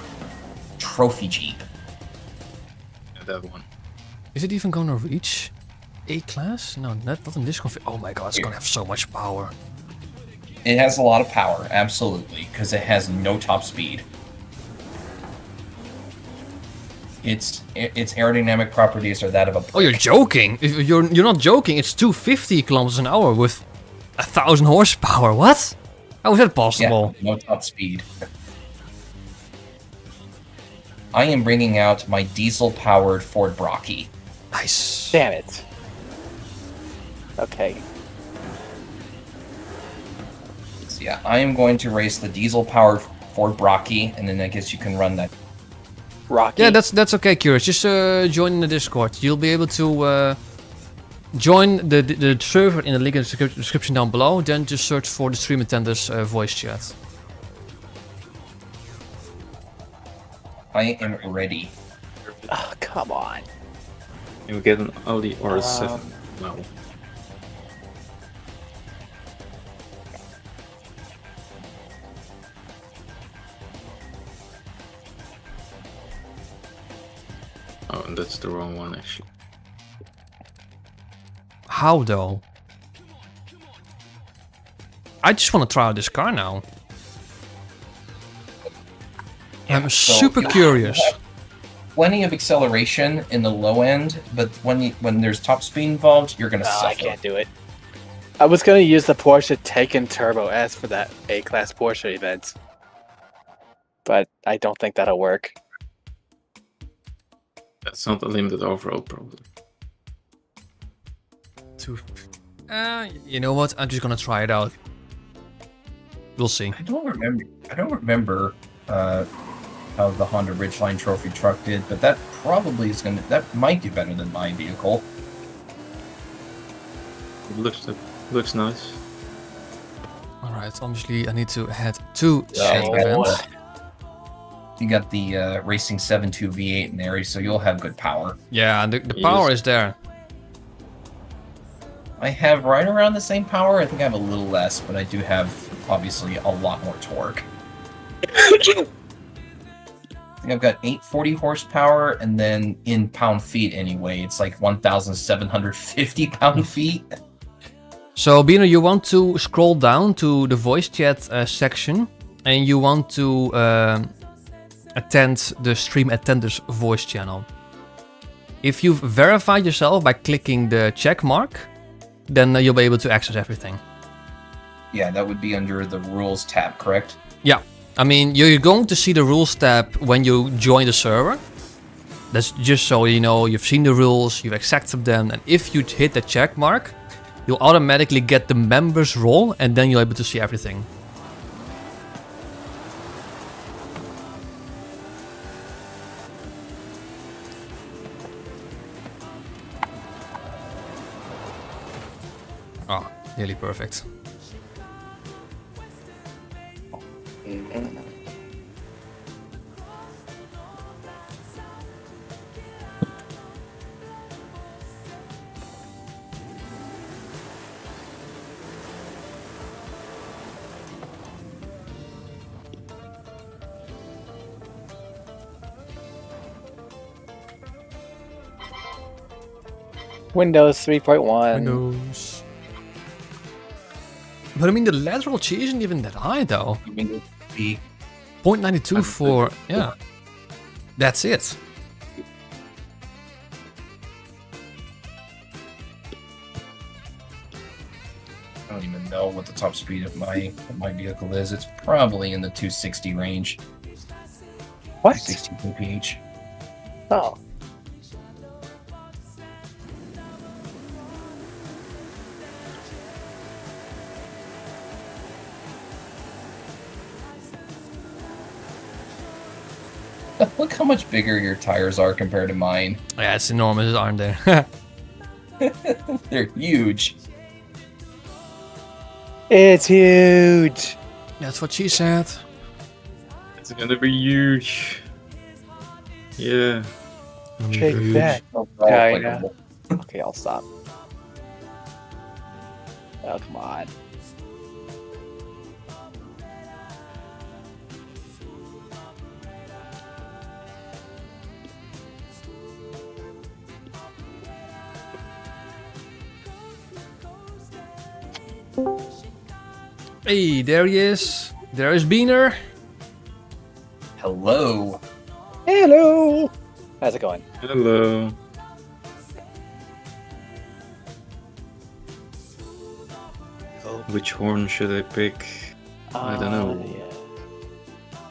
trophy Jeep. Yeah, that one. Is it even gonna reach A class? No, not in this config. Oh my god, it's gonna have so much power. It has a lot of power, absolutely, because it has no top speed. Its aerodynamic properties are that of a Oh, you're joking? You're not joking. It's 250 kilometers an hour with 1,000 horsepower. What? How is that possible? no top speed. I am bringing out my diesel-powered Ford Brocky. Nice. Damn it. Okay. So yeah, I am going to race the diesel-powered Ford Brocky, and then I guess you can run that. Rocky. Yeah, that's okay, Curious. Just join the Discord. You'll be able to join the server in the link in the description down below. Then just search for the Stream Attenders voice chat. I am ready. Oh, come on. You get an Audi R7 now. Oh, and that's the wrong one actually. How though? I just want to try out this car now. I'm so super you'll curious. have plenty of acceleration in the low end, but when there's top speed involved, you're gonna No, suffer. I can't do it. I was gonna use the Porsche Taycan Turbo S for that A-Class Porsche event, but I don't think that'll work. That's not a limited overall probably. You know what? I'm just gonna try it out. We'll see. I don't remember how the Honda Ridgeline Trophy truck did, but that probably is gonna. That might do better than my vehicle. It looks nice. Alright, obviously I need to head to the Oh, event. boy. You got the Racing 7.2 V8 in there, so you'll have good power. Yeah, the Yes. power is there. I have right around the same power. I think I have a little less, but I do have obviously a lot more torque. I think I've got 840 horsepower, and then in pound-feet anyway, it's like 1,750 pound-feet. So, Bino, you want to scroll down to the voice chat section, and you want to attend the stream attenders voice channel. If you've verified yourself by clicking the check mark, then you'll be able to access everything. Yeah, that would be under the rules tab, correct? Yeah, I mean, you're going to see the rules tab when you join the server. That's just so you know you've seen the rules, you've accepted them, and if you hit the check mark, you'll automatically get the members role, and then you're able to see everything. Oh, nearly perfect. Windows 3.1. Windows. But I mean, the lateral G isn't even that high though. Windows P. 0.92 for, yeah. That's it. I don't even know what the top speed of my vehicle is. It's probably in the 260 range. What? 60 mph. Oh. Look how much bigger your tires are compared to mine. Yeah, it's enormous, aren't they? They're huge. It's huge. That's what she said. It's gonna be huge. Yeah. Take that. Oh, China. Okay, I'll stop. Oh, come on. Hey, there he is. There is Beaner. Hello. Hello. How's it going? Hello. Which horn should I pick? I don't know. Yeah.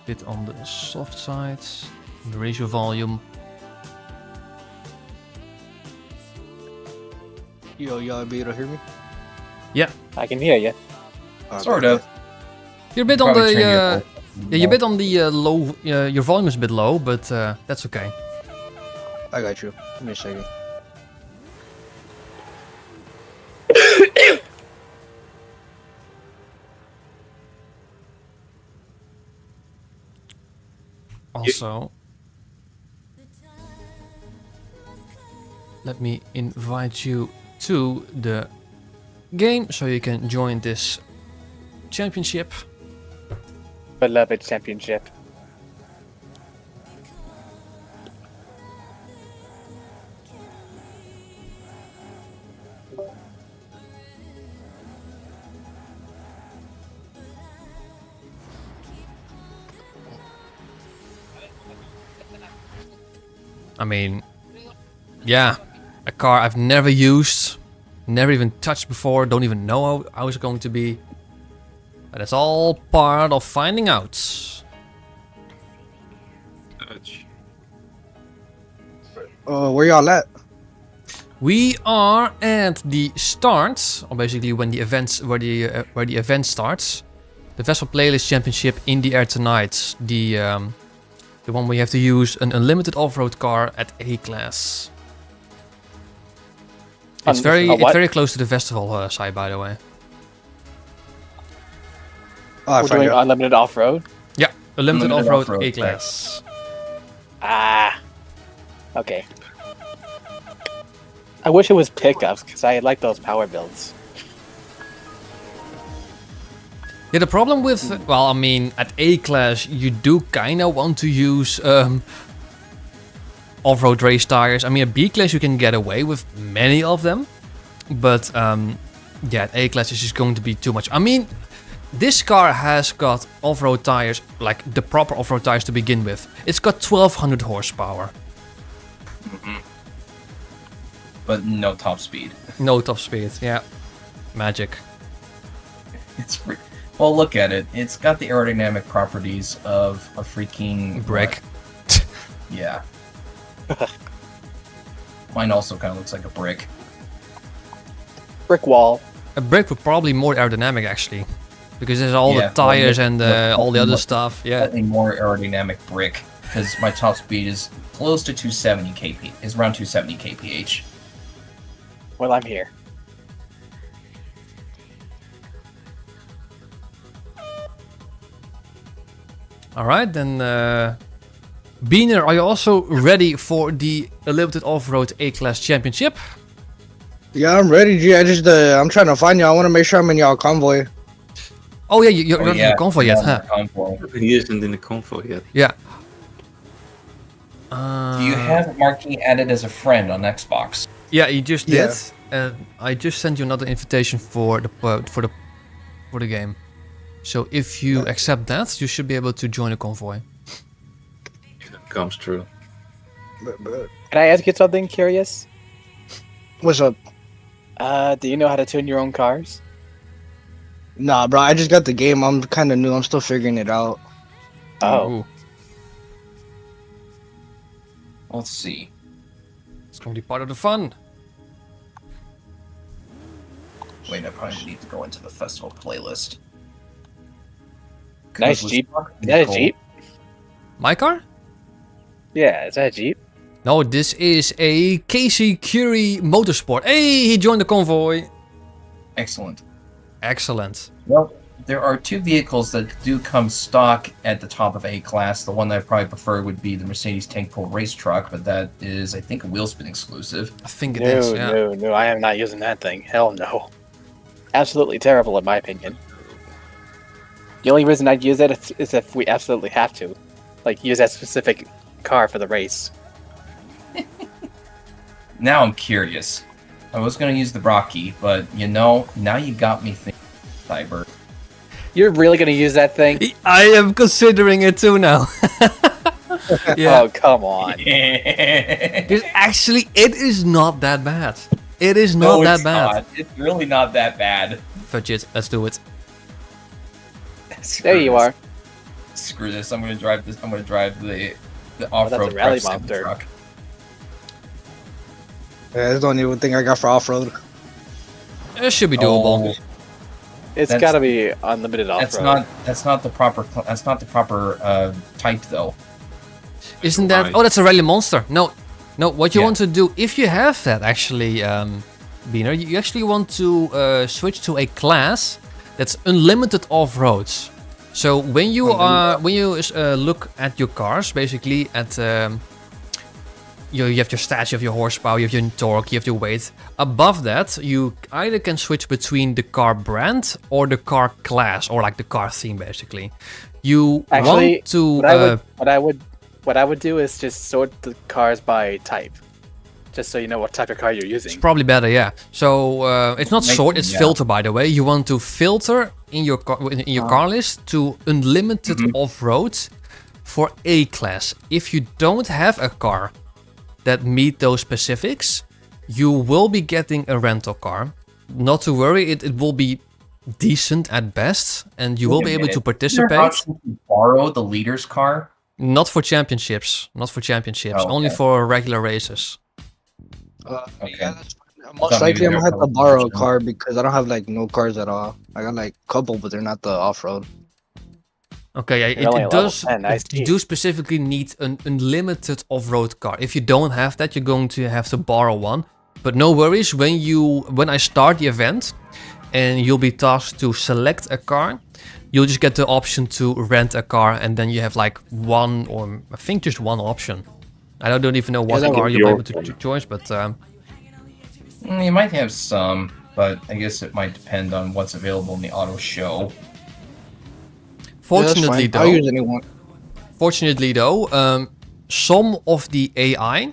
Bit on the soft side. Raise your volume. Y'all be able to hear me? Yeah, I can hear you. Sort of. you're a bit on Probably the. turn your Yeah, volume you're a up. bit on the low. Your volume is a bit low, but that's okay. I got you. Give me a second. Also, let me invite you to the game so you can join this championship. Beloved championship. I mean, yeah, a car I've never used, never even touched before, don't even know how it's going to be. But it's all part of finding out. Touch. Where y'all at? We are at the start, or basically when the events, where the event starts. The Vessel Playlist Championship in the air tonight. The one where you have to use an unlimited off-road car at A class. It's very close to the festival site, by the way. Oh, I We're found doing you. unlimited off-road? Yeah, unlimited Unlimited off-road off-road, A class. Ah. Okay. I wish it was pickups, because I like those power builds. Yeah, the problem with, well, I mean, at A class, you do kind of want to use off-road race tires. I mean, at B class, you can get away with many of them. But, yeah, at A class, it's just going to be too much. I mean, this car has got off-road tires, like the proper off-road tires to begin with. It's got 1200 horsepower. But no top speed. No top speed, yeah. Magic. Well, look at it. It's got the aerodynamic properties of a freaking Brick. Yeah. Mine also kind of looks like a brick. Brick wall. A brick would probably more aerodynamic, actually. Because there's all the tires and all the other stuff, yeah. Slightly more aerodynamic brick, because my top speed is close to 270 kp. Is around 270 kph. Well, I'm here. Alright, then Beaner, are you also ready for the Unlimited Off-Road A-Class Championship? Yeah, I'm ready, G. I'm trying to find y'all. I want to make sure I'm in y'all convoy. Oh yeah, you're not in the convoy yet, huh? He isn't in the convoy yet. Yeah. Do you have Marquis added as a friend on Xbox? Yeah, you just did. Yeah. And I just sent you another invitation for the game. So if you accept that, you should be able to join the convoy. If it comes true. Can I ask you something curious? What's up? Do you know how to tune your own cars? Nah, bro. I just got the game. I'm kind of new. I'm still figuring it out. Oh. Ooh, Let's see. it's going to be part of the fun. Wait, I probably need to go into the festival playlist. Nice Jeep. Is that a Jeep? My car? Yeah, is that a Jeep? No, this is a Casey Curie Motorsport. Hey, he joined the convoy. Excellent. Excellent. Well, there are two vehicles that do come stock at the top of A class. The one that I probably prefer would be the Mercedes Tank Pull race truck, but that is, I think, a wheelspin exclusive. I think it is, No, yeah. no, I am not using that thing. Hell no. Absolutely terrible in my opinion. The only reason I'd use it is if we absolutely have to. Like, use that specific car for the race. Now I'm curious. I was going to use the Brocky, but, you know, now you got me thinking Cyber. You're really gonna use that thing? I am considering it too now. Yeah. Oh, come on. Because actually, it is not that bad. It is not No, that it's bad. not. It's really not that bad. Fudge it, let's do it. Screw There you this. are. Screw this. I'm going to drive this. I'm going to drive the that's off-road a rally prep monster. truck. Yeah, that's the only thing I got for off-road. It should be doable. Oh, It's That's- gotta be unlimited off-road. that's not the proper type though. Isn't that? Right. Oh, that's a rally monster. No, no. What you Yeah. want to do, if you have that, actually, Beaner, you actually want to switch to a class that's unlimited off-roads. So when you look at your cars, basically at you have your stats, you have your horsepower, you have your torque, you have your weight. Above that, you either can switch between the car brand or the car class, or like the car theme, basically. You Actually, want to what I would do is just sort the cars by type, just so you know what type of car you're It's using. probably better, yeah. So it's not Make- sort, it's yeah. filter, by the way. You want to filter in your car list to unlimited off-road for A class. If you don't have a car that meet those specifics, you will be getting a rental car. Not to worry, it will be decent at best, and you will be able to Is there an participate. option to borrow the leader's car? Not for championships. Not for championships. Oh, Only okay. for regular races. Okay. Yeah, that's fine. thought Most maybe likely I'm there gonna have to was an borrow a option. car because I don't have like no cars at all. I got like a couple, but they're not the off-road. Okay, yeah, You're only it level does. 10, I You see. do specifically need an unlimited off-road car. If you don't have that, you're going to have to borrow one. But no worries. When I start the event, and you'll be tasked to select a car, you'll just get the option to rent a car, and then you have like one, or I think just one option. I don't even know what that car would be you'll be able to awesome. choose, but You might have some, but I guess it might depend on what's available in the auto show. fortunately I'll though, use anyone. some of the AI,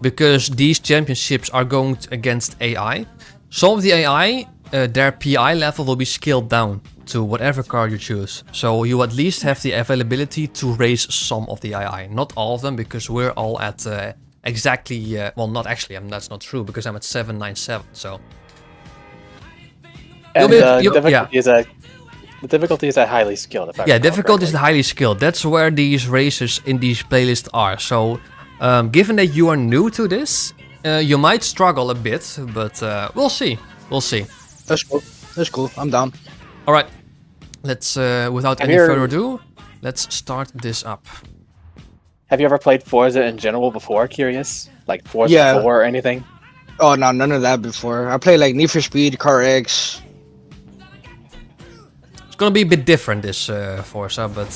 because these championships are going against AI, some of the AI, their PI level will be scaled down to whatever car you choose. So you at least have the availability to raise some of the AI. Not all of them, because we're all at exactly, well, not actually, that's not true, because I'm at 797, so... And you'll- the difficulty is at highly skilled. If I Yeah, recall difficult is correctly. highly skilled. That's where these races in these playlists are. So, given that you are new to this, you might struggle a bit, but we'll see. We'll see. That's cool. That's cool. I'm down. All right, let's, without Have any you- further ado, let's start this up. Have you ever played Forza in general before? Curious, like Forza Yeah. 4 or anything? Oh no, none of that before. I played like Need for Speed, Car X. It's gonna be a bit different this Forza, but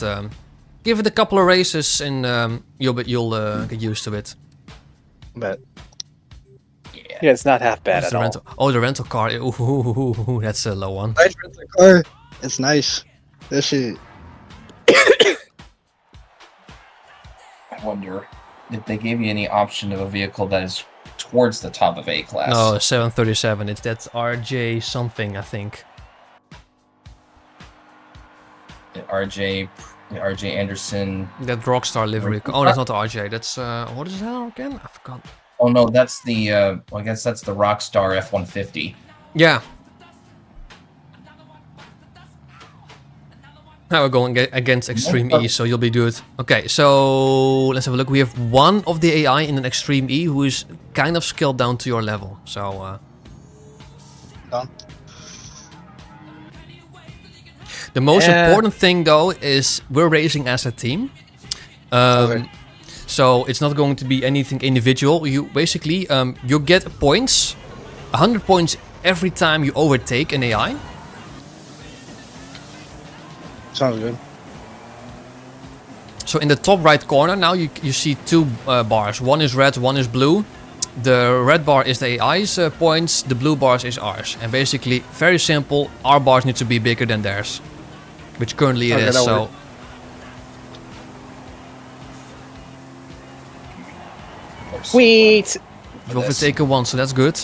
give it a couple of races and you'll get used to it. But Yeah, it's not half bad What's at the all. rental? Oh, the rental car. Ooh, that's a low one. nice rental car. It's nice. That shit. I wonder if they gave you any option of a vehicle that is towards the top of A class. No, 737. That's RJ something, I think. The RJ Anderson. That Rockstar livery. Oh, that's not the RJ. That's what is that again? I forgot. Oh no, that's the. Well, I guess that's the Rockstar F-150. Yeah. Now we're going against Extreme E, so you'll be good. Okay, so let's have a look. We have one of the AI in an Extreme E who is kind of scaled down to your level. So. Done. The most Yeah. important thing though is we're racing as a team. Okay. So it's not going to be anything individual. You basically you get points, 100 points every time you overtake an AI. Sounds good. So in the top right corner now you see two bars. One is red, one is blue. The red bar is the AI's points, the blue bars is ours. And basically, very simple, our bars need to be bigger than theirs. Which currently it Okay, is, that so... works. Sweet. You've overtaken one, so that's good.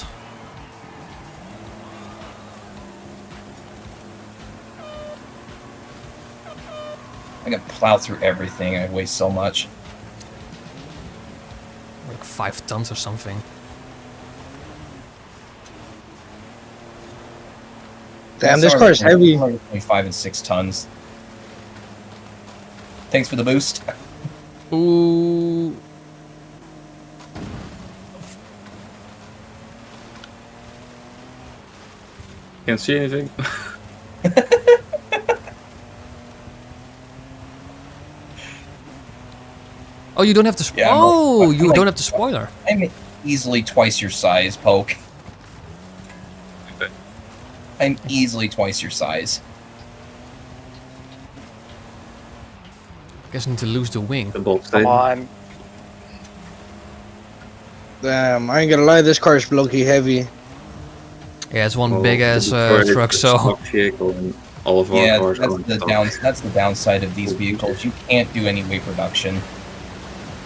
I can plow through everything. I waste so much. Like 5 tons or something. Damn, this car is heavy. 5 and 6 tons. Thanks for the boost. Ooh. Can't see anything. Oh, you don't have to. Yeah, I'm oh, like- you I'm don't like- have the spoiler. I'm easily twice your size, Poke. I'm easily twice your size. Guess I need to lose the wing. The bolt Come state. on. Damn, I ain't gonna lie, this car is low-key heavy. Yeah, it's one Well, big ass before it's truck. a So stock vehicle and all of our Yeah, cars that's going the stock. that's the downside of these vehicles. You can't do any weight reduction.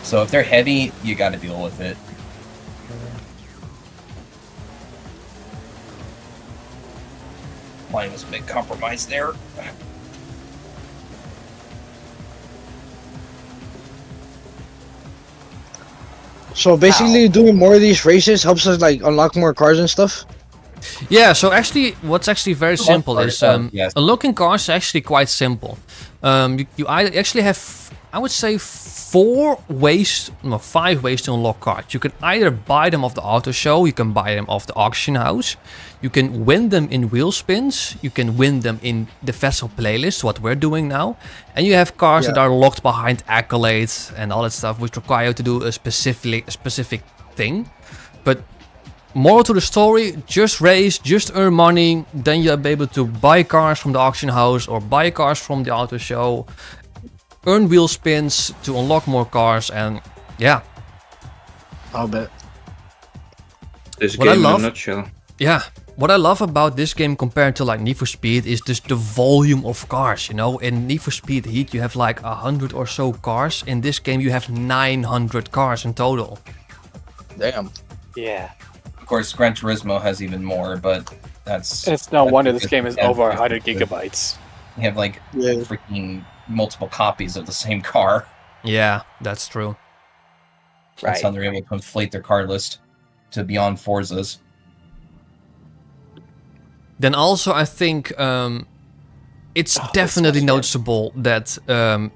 So if they're heavy, you got to deal with it. Mine was a big compromise there. So basically, doing more of these races helps us like unlock more cars and stuff. Yeah, so actually, what's actually very For the most simple part, is yes. unlocking cars is actually quite simple. You actually have, I would say, 5 ways to unlock cars. You can either buy them off the auto show, you can buy them off the auction house, you can win them in wheel spins, you can win them in the vessel playlist, what we're doing now, and you have cars that are locked behind accolades and all that stuff, which require you to do a specific thing. But moral to the story, just race, just earn money, then you'll be able to buy cars from the auction house or buy cars from the auto show, earn wheel spins to unlock more cars, and yeah. I'll bet. This What I game in love- a nutshell. Yeah, what I love about this game compared to like Need for Speed is just the volume of cars, you know. In Need for Speed Heat you have like 100 or so cars. In this game you have 900 cars in total. Damn. Yeah. Of course, Gran Turismo has even more, but that's... It's no that's wonder this because game is we have over 100 different- gigabytes. We have like Yeah. freaking multiple copies of the same car. Yeah, that's true. That's how they're able to inflate their card list to beyond Forza's. Then also I think it's that's definitely much noticeable that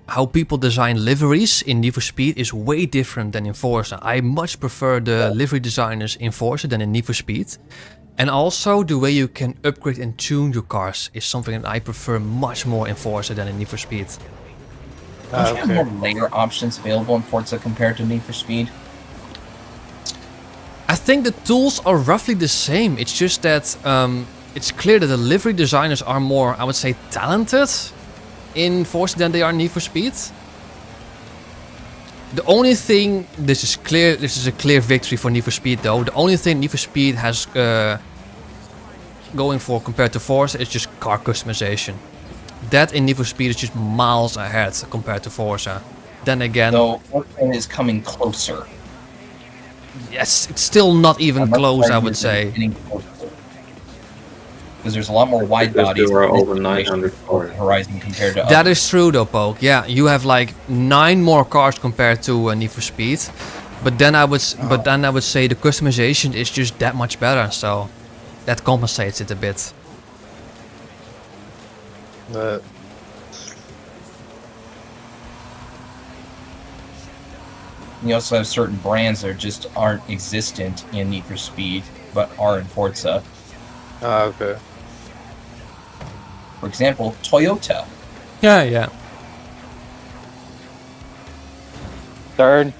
how people design liveries in Need for Speed is way different than in Forza. I much prefer the livery designers in Forza than in Need for Speed. And also the way you can upgrade and tune your cars is something that I prefer much more in Forza than in Need for Speed. Don't you have more layer options available in Forza compared to Need for Speed? I think the tools are roughly the same. It's just that it's clear that the livery designers are more, I would say, talented in Forza than they are in Need for Speed. The only thing, this is a clear victory for Need for Speed though. The only thing Need for Speed has going for compared to Forza is just car customization. That in Need for Speed is just miles ahead compared to Forza. Then again, Though Forza is coming closer. yes, it's still not even close, I would say. Because there's a lot more wide Because bodies there are in over this 900 over cars. Horizon compared to That others. is true though, Poke. Yeah, you have like 9 more cars compared to Need for Speed. But then I would say the customization is just that much better, so that compensates it a bit. You also have certain brands that just aren't existent in Need for Speed, but are in Forza. Okay. For example, Toyota. Yeah. Third.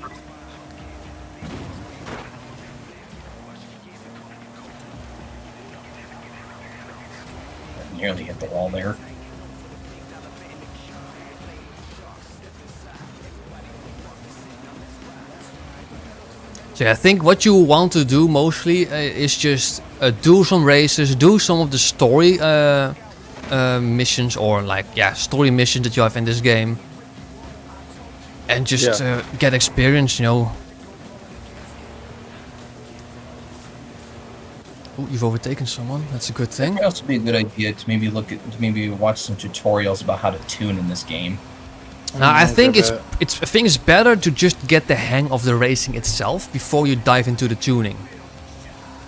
Nearly hit the wall there. So yeah, I think what you want to do mostly is just do some races, do some of the story missions or like story missions that you have in this game, and just get experience, you know. Ooh, you've overtaken someone. That's a good It thing. might also be a good idea to maybe watch some tutorials about how to tune in this game. Now, I think it's better to just get the hang of the racing itself before you dive into the tuning.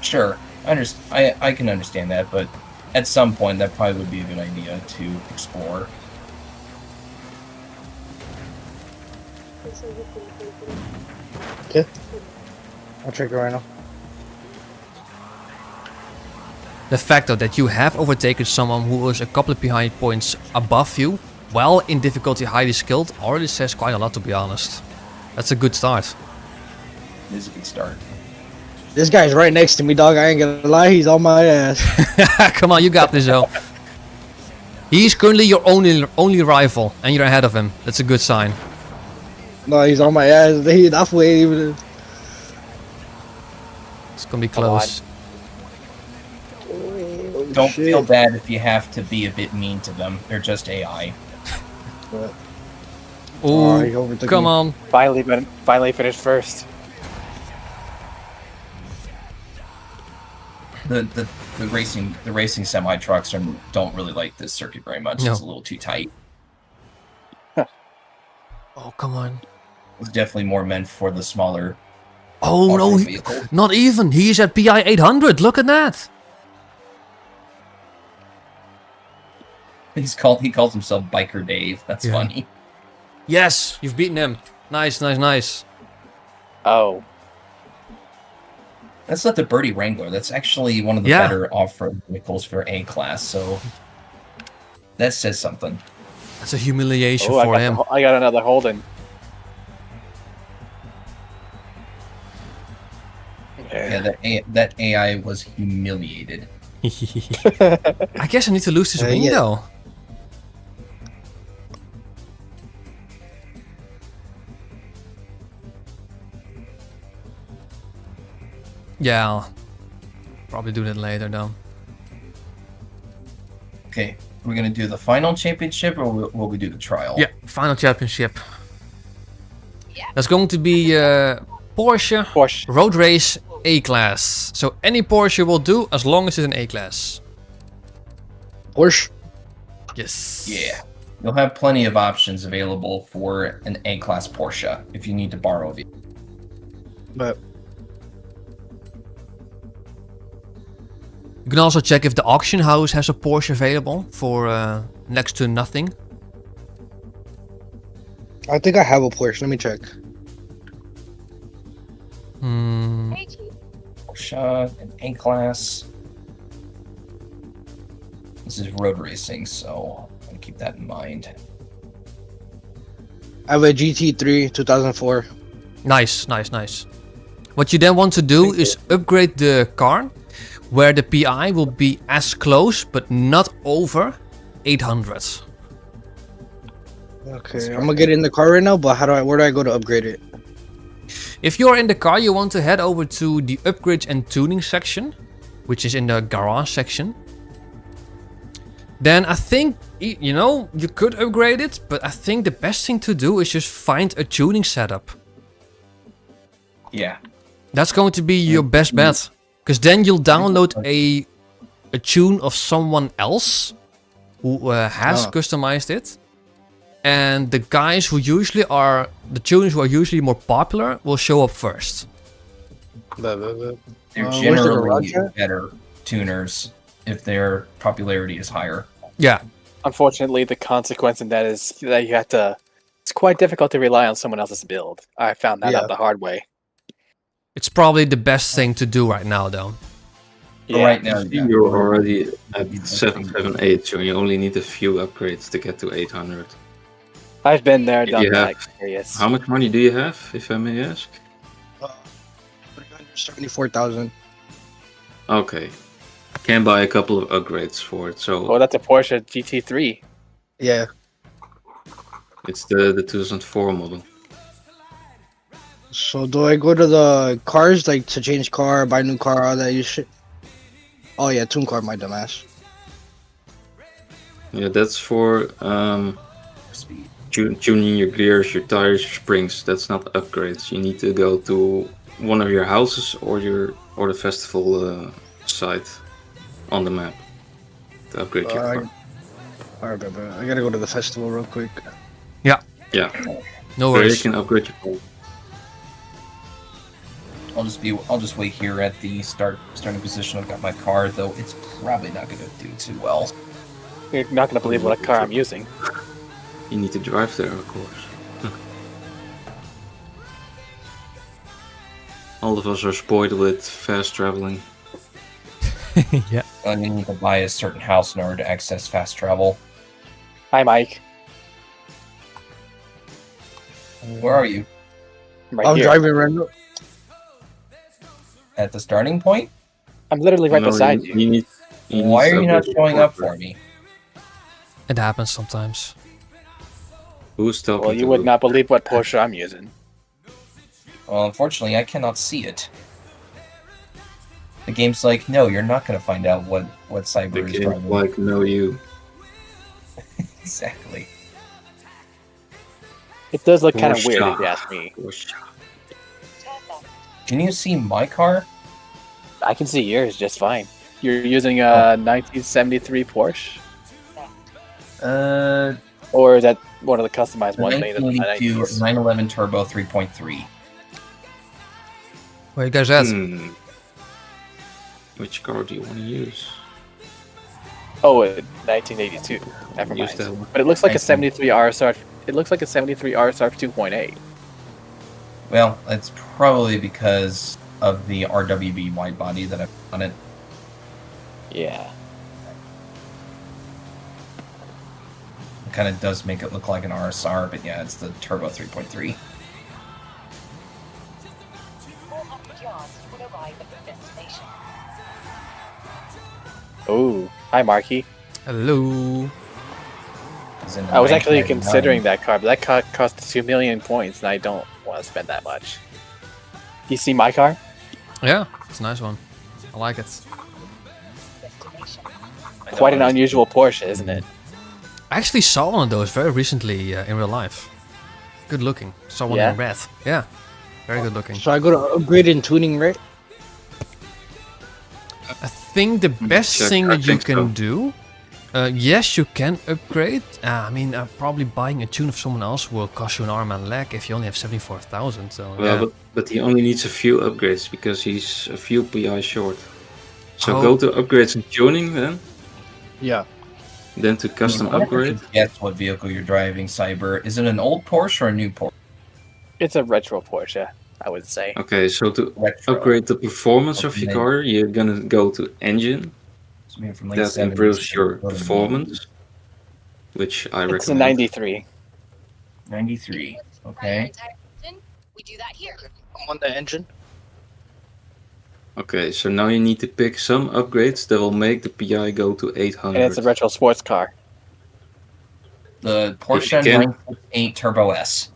Sure, I can understand that, but at some point that probably would be a good idea to explore. Okay. I'll check it right now. The fact though that you have overtaken someone who was a couple of behind points above you, while in difficulty highly skilled, already says quite a lot, to be honest. That's a good start. It is a good start. This guy's right next to me, dog. I ain't gonna lie, he's on my ass. Come on, you got this though. He's currently your only rival, and you're ahead of him. That's a good sign. No, he's on my ass. That way even. It's gonna be close. Don't feel bad if you have to be a bit mean to them. They're just AI. Ooh, he overtook come me. on. Finally finished first. The racing semi trucks don't really like this circuit very much. No. It's a little too tight. Oh, come on. It's definitely more meant for the smaller Oh no, off-road he, vehicle. not even. He's at PI 800. Look at that. He calls himself Biker Dave. That's Yeah. funny. Yes, you've beaten him. Nice, nice, nice. Oh, That's not the Birdie Wrangler. That's actually one of the Yeah. better off-road vehicles for A class. So that says something. That's a humiliation oh, for him. I got another Holden. Yeah, that AI was humiliated. I guess I need to lose this wing yeah. though. Yeah, I'll probably do that later though. Okay, we're gonna do the final championship, or will we do the trial? Yeah, final championship. That's going to be Porsche Porsche. Road Race A-Class. So any Porsche will do as long as it's an A-Class. Porsche. Yes. Yeah. You'll have plenty of options available for an A-class Porsche if you need to borrow a vehicle. But You can also check if the auction house has a Porsche available for next to nothing. I think I have a Porsche. Let me check. Hmm. Porsche, an A-class. This is road racing, so I'm gonna keep that in mind. I have a GT3 2004. Nice, nice, nice. What you then want to do is upgrade the car, where the PI will be as close but not over 800. Okay, I'm gonna get in the car right now. But where do I go to upgrade it? If you're in the car, you want to head over to the upgrades and tuning section, which is in the garage section. Then I think, you know, you could upgrade it, but I think the best thing to do is just find a tuning setup. Yeah. That's going to be your best bet. Because then you'll download a tune of someone else who has customized it. And the guys who usually are, the tuners who are usually more popular will show up first. They're where's the generally garage at? better tuners if their popularity is higher. Yeah. Unfortunately, the consequence in that is that you have to. It's quite difficult to rely on someone else's build. I found that out the hard way. It's probably the best thing to do right now, though. But right now, You're already at 778, so you only need a few upgrades to get to 800. I've been there, done You that. have- Curious. How much money do you have, if I may ask? 374,000. Okay. Can buy a couple of upgrades for it, so Oh, that's a Porsche GT3. Yeah. it's the 2004 model. So do I go to the cars, like to change car, buy new car, all that you shit? Oh yeah, tune car, my dumbass. Yeah, that's for tuning your gears, your tires, your springs. That's not upgrades. You need to go to one of your houses or the festival site on the map to upgrade your car. Alright, baby. I gotta go to the festival real quick. Yeah. Yeah, No so you worries. can upgrade your car. I'll just wait here at the starting position. I've got my car, though it's probably not going to do too well. You're not going to believe what a car I'm using. You need to drive there, of course. All of us are spoiled with fast traveling. Yeah. And you need to buy a certain house in order to access fast travel. Hi, Mike. Where are you? I'm right I'm here. driving right now. At the starting point? I'm literally right No, beside you. need Why to are you not upgrade your showing car up first. for me? It happens sometimes. Who's talking Well, you to would who? not believe what Porsche I'm using. Well, unfortunately, I cannot see it. The game's like, no, you're not going to find out what The Cyber is game driving. like know you. Exactly. It does look kind of Porsche. weird if you ask me. Can you see my car? I can see yours just fine. You're using a 1973 Porsche? Or is that one of the customized ones made in the 1982 1990s? 911 Turbo 3.3. Where you guys at? Which car do you want to use? Oh, 1982. Never Use mind. that one. But it looks like a 19. 73 RSR. It looks like a 73 RSR 2.8. Well, it's probably because of the RWB wide body that I've on it. Yeah. It kind of does make it look like an RSR, but yeah, it's the Turbo 3.3. 400 yards will arrive at the destination. Oh, hi, Marky. Hello. It's in the I was actually 1999. considering that car, but that car cost 2 million points, and I don't want to spend that much. You see my car? Yeah, it's a nice one. I like it. Destination. I know Quite an it was- unusual Porsche, isn't it? I actually saw one of those very recently in real life. Good looking. Saw one Yeah? in red. Yeah. Very good looking. So I go to upgrade in tuning, right? I think the best check, thing I that you think can so. do, yes, you can upgrade. I mean, probably buying a tune of someone else will cost you an arm and leg if you only have 74,000. So Well, yeah. but he only needs a few upgrades because he's a few PI short. So Oh. go to upgrades and tuning Yeah. then to custom I wonder if you upgrade. can guess what vehicle you're driving, Cyber. Is it an old Porsche or a new Porsche? It's a retro Porsche, I would say. Okay, so to Retro. upgrade the performance of your Okay. car, you're gonna go to engine. So maybe from late That 70s improves to your early performance, which I It's a recommend. 93. 93. Okay. We do that here. I'm on the engine. Okay, so now you need to pick some upgrades that will make the PI go to And 800. it's a retro sports car. The Porsche Again. 968 Turbo S.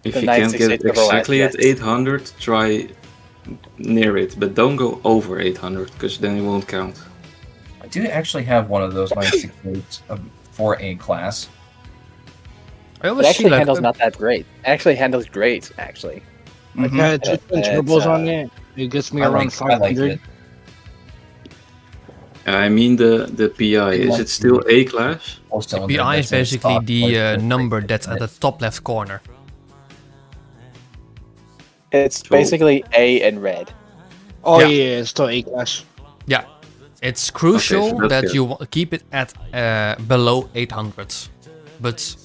If the you can't get 968 Turbo S, exactly at yes. 800, try near it, but don't go over 800 because then it won't count. I do actually have one of those 968s for A class. I It always see actually like handles not that great. It actually handles great, actually. Like Mhm. I had two twin It's, turbos on it. It gets me I around like, I like 500. it. I mean the PI, is it still A class? Full cylinder, PI is that's in basically stock, the like, number that's at the top left corner. It's Cool. basically A in red. Oh Yeah. yeah, it's still A class. Yeah. It's crucial that's that good. you keep it at below 800. But,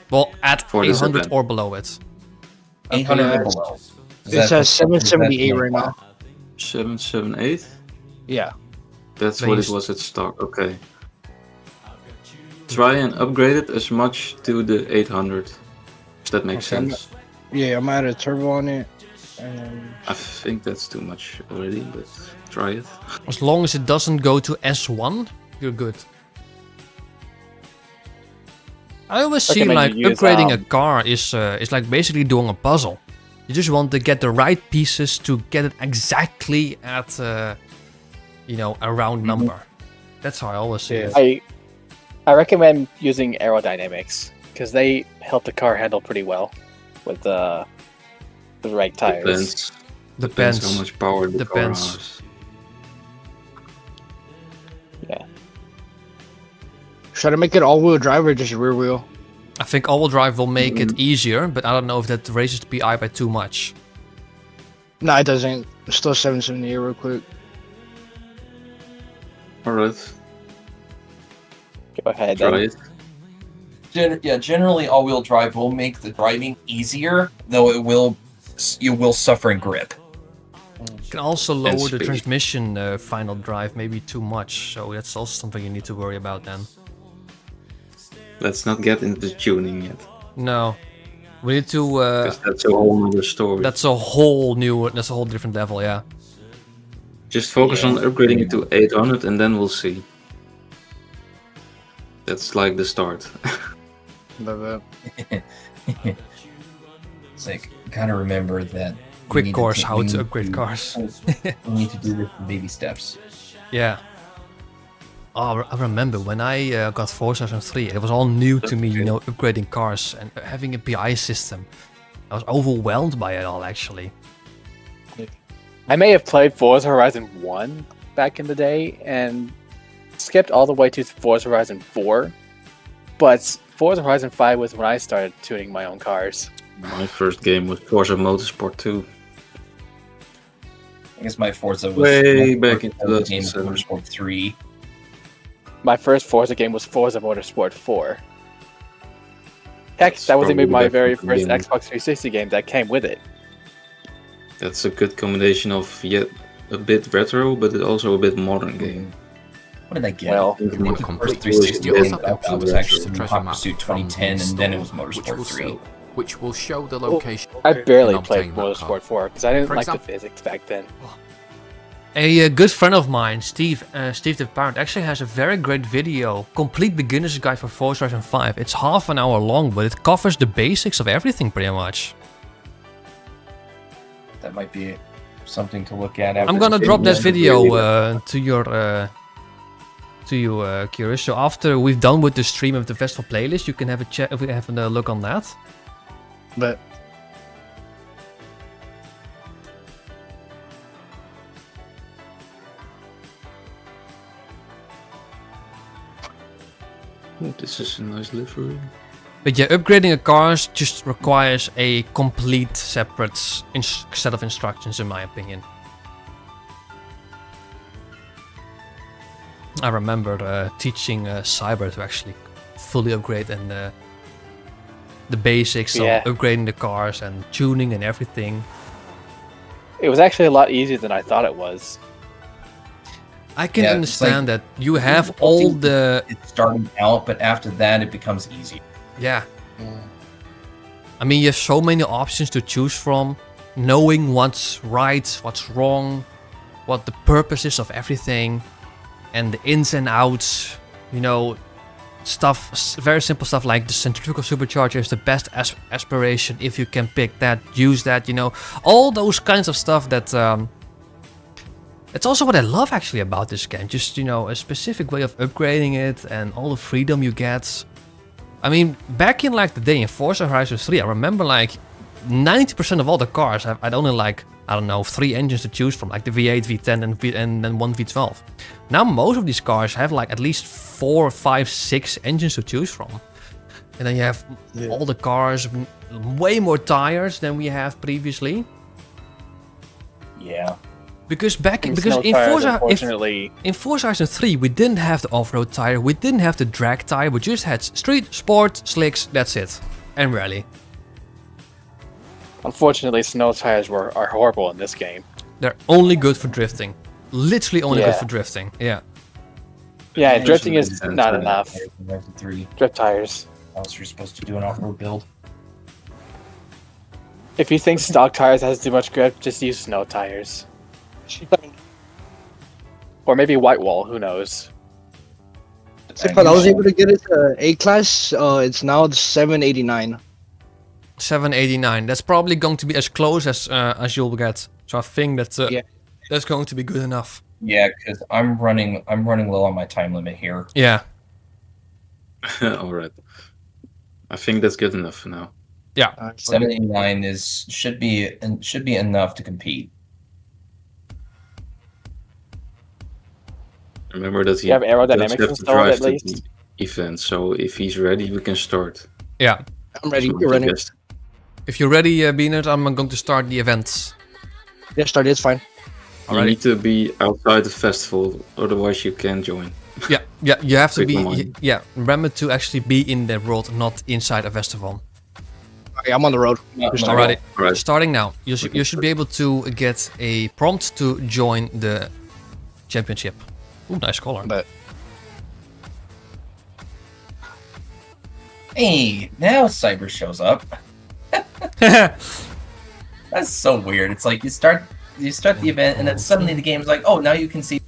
well, at For this 800 event. or below it. 800 Okay, or below. Is It that- says 778 right now. 778? Yeah. That's what it Please. was at stock, okay. Try and upgrade it as much to the 800, if that makes Okay, sense. Yeah, I'm add a turbo on it. And I think that's too much already, but try it. As long as it doesn't go to S1, you're good. I always see Recommend like you use, upgrading a car is like basically doing a puzzle. You just want to get the right pieces to get it exactly at a round number. That's how I always see it. I recommend using aerodynamics because they help the car handle pretty well with the right tires. Depends. Depends Depends. how much power the car Depends. has. Yeah. should I make it all-wheel drive or just rear wheel? I think all-wheel drive will make Mm-hmm. it easier, but I don't know if that raises the PI by too much. No, it doesn't. It's still 778 real quick. Alright, Go ahead. try Then. it. Generally all-wheel drive will make the driving easier, though you will suffer in grip. You can also lower the speed. transmission final drive maybe too much, so that's also something you need to worry about then. Let's not get into tuning yet, No, we need to. because that's a whole other story. That's a whole different level, yeah. Just focus on upgrading it to 800 and then we'll see. That's like the start. Love it. It's like, you gotta remember that. you Quick need course ta- how you to need upgrade cars. You need to do this in baby steps. Yeah. Oh, I remember when I got Forza 3, it was all new to me, you know, upgrading cars and having a PI system. I was overwhelmed by it all, actually. I may have played Forza Horizon 1 back in the day and skipped all the way to Forza Horizon 4. But Forza Horizon 5 was when I started tuning my own cars. My first game was Forza Motorsport 2. I guess my Forza was Way my back first in Forza game was 2007. Motorsport 3. My first Forza game was Forza Motorsport 4. Heck, That's that was even probably my back very in the first beginning. Xbox 360 game that came with it. That's a good combination of yet a bit retro, but also a bit modern game. What did I get? Well, I If you want to think the complete first 360 the game set I option thought was purchase actually the treasure Hot map Pursuit from 2010, the and then it store, was which Motorsport will 3. show- which will show the Well, location. I barely and played obtain that Motorsport car. 4 because I didn't For like the example- physics back then. A good friend of mine, Steve the Parent, actually has a very great video, complete beginner's guide for Forza Horizon 5. It's half an hour long, but it covers the basics of everything pretty much. That might be something to look at. I'm after gonna the drop that video. video to you, Curious. So after we've done with the stream of the festival playlist, you can have a check, if we have a look on that. But This is a nice livery. But yeah, upgrading a car just requires a complete separate set of instructions, in my opinion. I remember teaching Cyber to actually fully upgrade and the basics Yeah. of upgrading the cars and tuning and everything. It was actually a lot easier than I thought it was. I can Yeah, it's understand like- that you have all the It's starting out, but after that, it becomes easy. yeah. I mean, you have so many options to choose from. Knowing what's right, what's wrong, what the purpose is of everything, and the ins and outs. You know, stuff, very simple stuff like the centrifugal supercharger is the best aspiration. If you can pick that, use that. You know, all those kinds of stuff that. It's also what I love actually about this game. Just, you know, a specific way of upgrading it and all the freedom you get. I mean, back in like the day in Forza Horizon 3, I remember like 90% of all the cars had only like, I don't know, 3 engines to choose from, like the V8, V10 and then one V12. Now most of these cars have like at least 4, 5, 6 engines to choose from. And then you have all the cars, way more tires than we have previously. Yeah. Because And because snow in tires, Forza, unfortunately, in Forza Horizon 3, we didn't have the off-road tire, we didn't have the drag tire, we just had street, sport, slicks, that's it. And rally. unfortunately, snow tires are horrible in this game. They're only good for drifting. Literally only good Yeah. for drifting, yeah. Yeah, drifting is usually not turn enough. Horizon 3. Drift tires. Else you're supposed to do an off-road build. If you think stock tires has too much grip, just use snow tires. Or maybe white wall, who knows? if I was able to get it to A class, it's now 789. 789, that's probably going to be as close as you'll get. So I think that Yeah. that's going to be good enough. Yeah, because I'm running low on my time limit here. Yeah, Alright. I think that's good enough for now. 79 should be enough to compete. Remember that he You have does aerodynamics have to installed drive at to least? the event, so if he's ready, we can start. yeah. I'm ready. That's my You're running. suggestion. If you're ready, Beanert, I'm going to start the event. Yeah, start. It's fine. You Alrighty. need to be outside the festival, otherwise you can't join. Yeah, you have to Quick be. reminder. Yeah, remember to actually be in the world, not inside a festival. Okay, I'm on the road. Not Just my Alrighty, Alright. starting now. You should be able to get a prompt to join the championship. Ooh, nice color. But Hey, now Cyber shows up. That's so weird. It's like you start the event and then suddenly the game's like, oh, now you can see.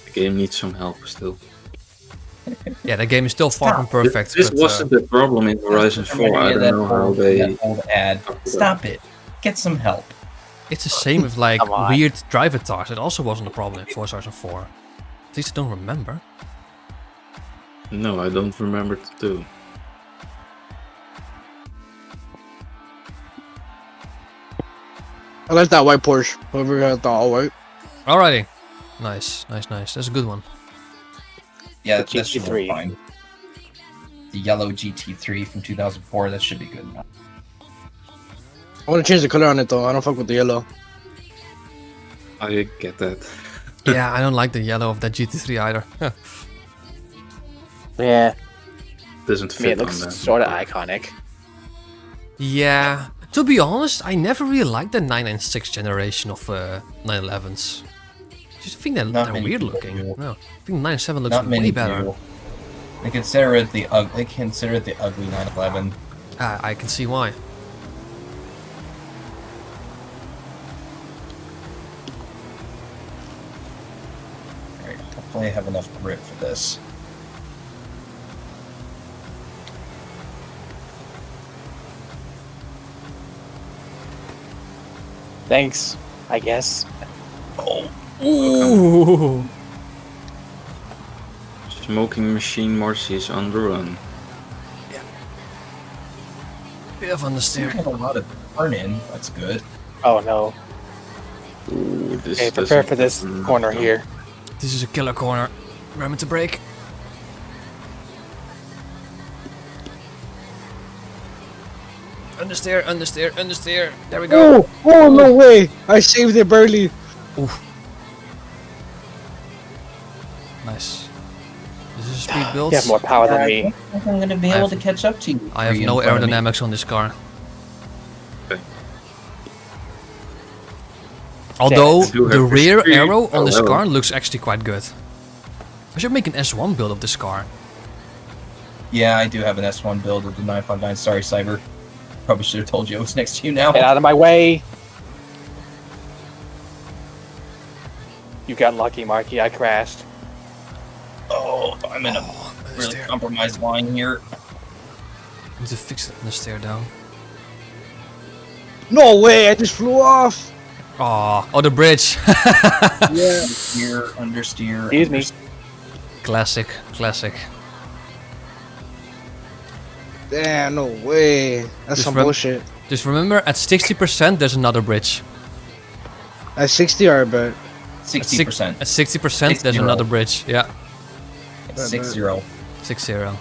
The game needs some help still. Yeah, the game is still far from perfect. This but, wasn't the problem in Horizon 4. I don't know how they... that old ad. Stop it. Get some help. it's the same with like Come on. weird drive avatars. It also wasn't a problem in Forza Horizon 4. At least I don't remember. No, I don't remember to do. I like that white Porsche. Whoever had the all white. Alrighty, nice. That's a good one. Yeah, The that should work GT3. fine. The yellow GT3 from 2004. That should be good enough. I want to change the color on it though. I don't fuck with the yellow. I get that. Yeah, I don't like the yellow of that GT3 either. Yeah, Doesn't I mean, fit it looks on that. sort of iconic. Yeah, to be honest, I never really liked the 996 generation of 911s. I just think Not they're many weird people looking. do. No, I think 97 looks Not many way better. do. They consider it the ugly 911. I can see why. Alright, hopefully I have enough grip for this. Thanks, I guess. Oh, Ooh. Smoking machine Marcy is on the run. Bit of I understeer. have a lot of turn in. That's good. Oh no. Ooh, this Okay, prepare doesn't for this happen. corner here. This is a killer corner. Remember to brake. Understeer, understeer, understeer. There we go. Oh no way! I saved it barely. Oof. Nice. This is a speed build. You have more power than me. I don't think I'm gonna be I able have- to catch up to you. I have three no in front of me. aerodynamics on this car. Okay. Although I do the have rear this arrow on this hello. car looks actually quite good. I should make an S1 build of this car. Yeah, I do have an S1 build with the 959. Sorry, Cyber. Probably should have told you I was next to you now. Get out of my way. You got lucky, Marky. I crashed. Oh, I'm in a really Understeer. compromised line here. Need to fix it on the stair down. No way! I just flew off. Oh, the bridge. Yeah. Steer, understeer. Excuse me. Classic, classic. Damn, no way. That's Just some rem- bullshit. Just remember, at 60% there's another bridge. At 60, I bet. 60%. At 60% there's 60. another bridge. Yeah, 6-0. 6-0.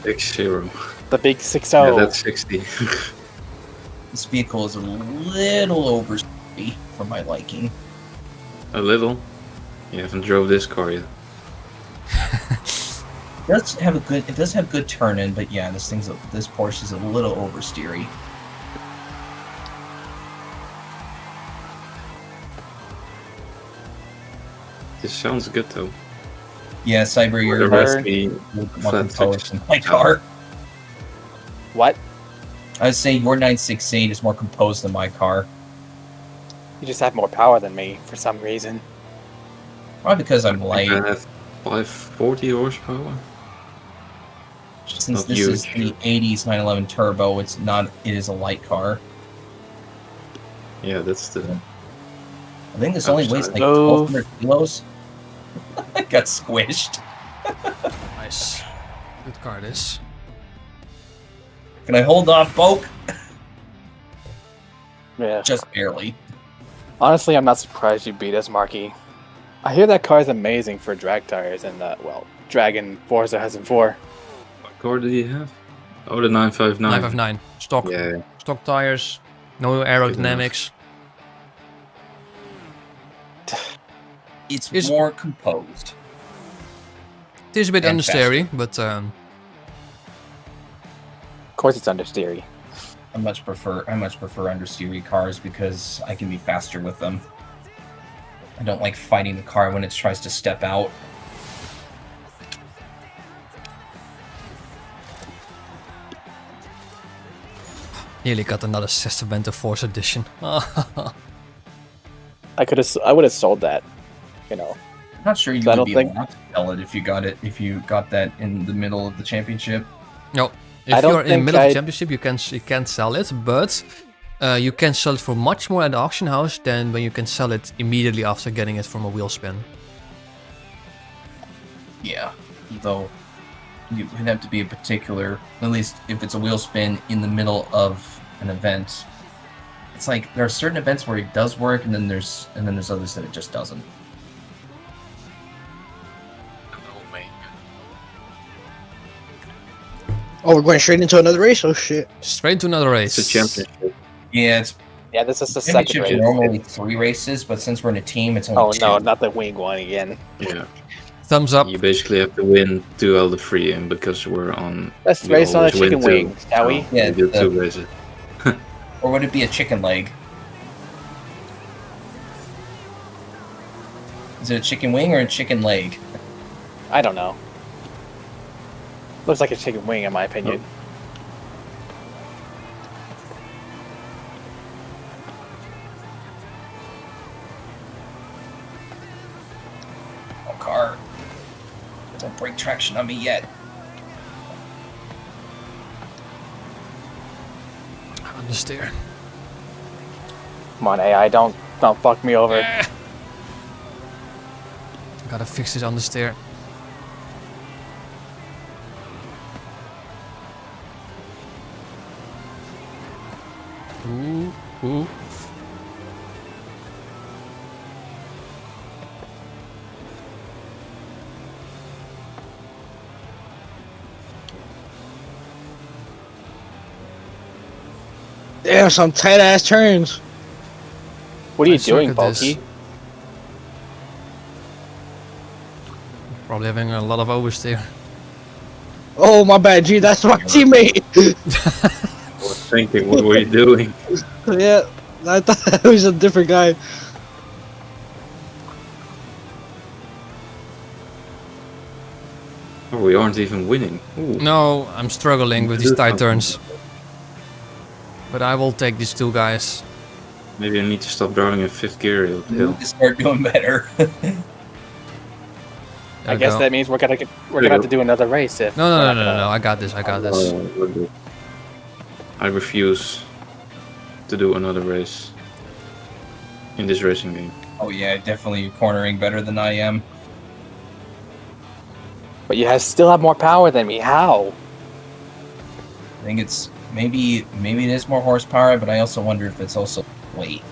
6-0. The big 6-0. Yeah, that's 60. This vehicle is a little over speedy for my liking. A little. You haven't drove this car yet. It does have good turn in, but yeah, this Porsche is a little oversteery. This sounds good though. Yeah, Cyber, you're The rest rest be more flat composed six. than my car. What? I would say your 968 is more composed than my car. You just have more power than me for some reason. Probably because I'm I light. have 540 horsepower. It's Since not this huge. is the 80s 911 Turbo, it is a light car. Yeah, that's the. I think this only weighs like Oh. 1,200 kilos. I got squished. Nice. Good car this. Can I hold off, Boke? Yeah. Just barely. Honestly, I'm not surprised you beat us, Marky. I hear that car is amazing for drag tires, and Dragon Forza has 4. What car do you have? Oh, the 959. 959. Stock. Yeah. Stock tires. No aerodynamics. It's Is- more composed. It is a bit And understeery, but Of course, it's understeery. I much prefer understeery cars because I can be faster with them. I don't like fighting the car when it tries to step out. nearly got another Sestamento Force edition. I would have sold that. You know. I'm not sure you I would don't be think- allowed to sell it if you got that in the middle of the championship. No, I if don't you're in the think middle of I- the championship, you can't sell it, but you can sell it for much more at the auction house than when you can sell it immediately after getting it from a wheel spin. Yeah, though you would have to be a particular, at least if it's a wheel spin in the middle of an event. It's like there are certain events where it does work, and then there's others that it just doesn't. Oh, we're going straight into another race? Oh, shit. Straight to another race. It's a championship. Yeah, it's Yeah, this is the Championship second is race. normally 3 races, but since we're in a team, it's only Oh 2. no, not the wing one again. Yeah. Thumbs up. You basically have to win 2 out of the 3, and because we're on, Let's we race on a always win chicken 2, wing, shall we? so Yeah, do the- 2 races. Or would it be a chicken leg? Is it a chicken wing or a chicken leg? I don't know. Looks like a chicken wing in my opinion. Oh, car. Don't break traction on me yet. Understeer. Come on, AI, don't fuck me over. Gotta fix this understeer. Ooh. Damn, some tight ass turns. What are you I suck doing, at this. Bulky? Probably having a lot of oversteer. Oh my bad, G. That's my teammate. I was thinking, what were you doing? Yeah, I thought it was a different guy. Oh, we aren't even winning. Ooh. No, I'm struggling with these tight turns. But I will take these 2 guys. Maybe I need to stop driving in 5th gear We uphill. need to start doing better. I guess that means we're gonna have to do another race if. No, we're no, not no, no, gonna- no. I got this. I got this. Oh, we're good. I refuse to do another race in this racing game. Oh yeah, definitely cornering better than I am. But you still have more power than me. How? I think it's maybe it is more horsepower, but I also wonder if it's also weight.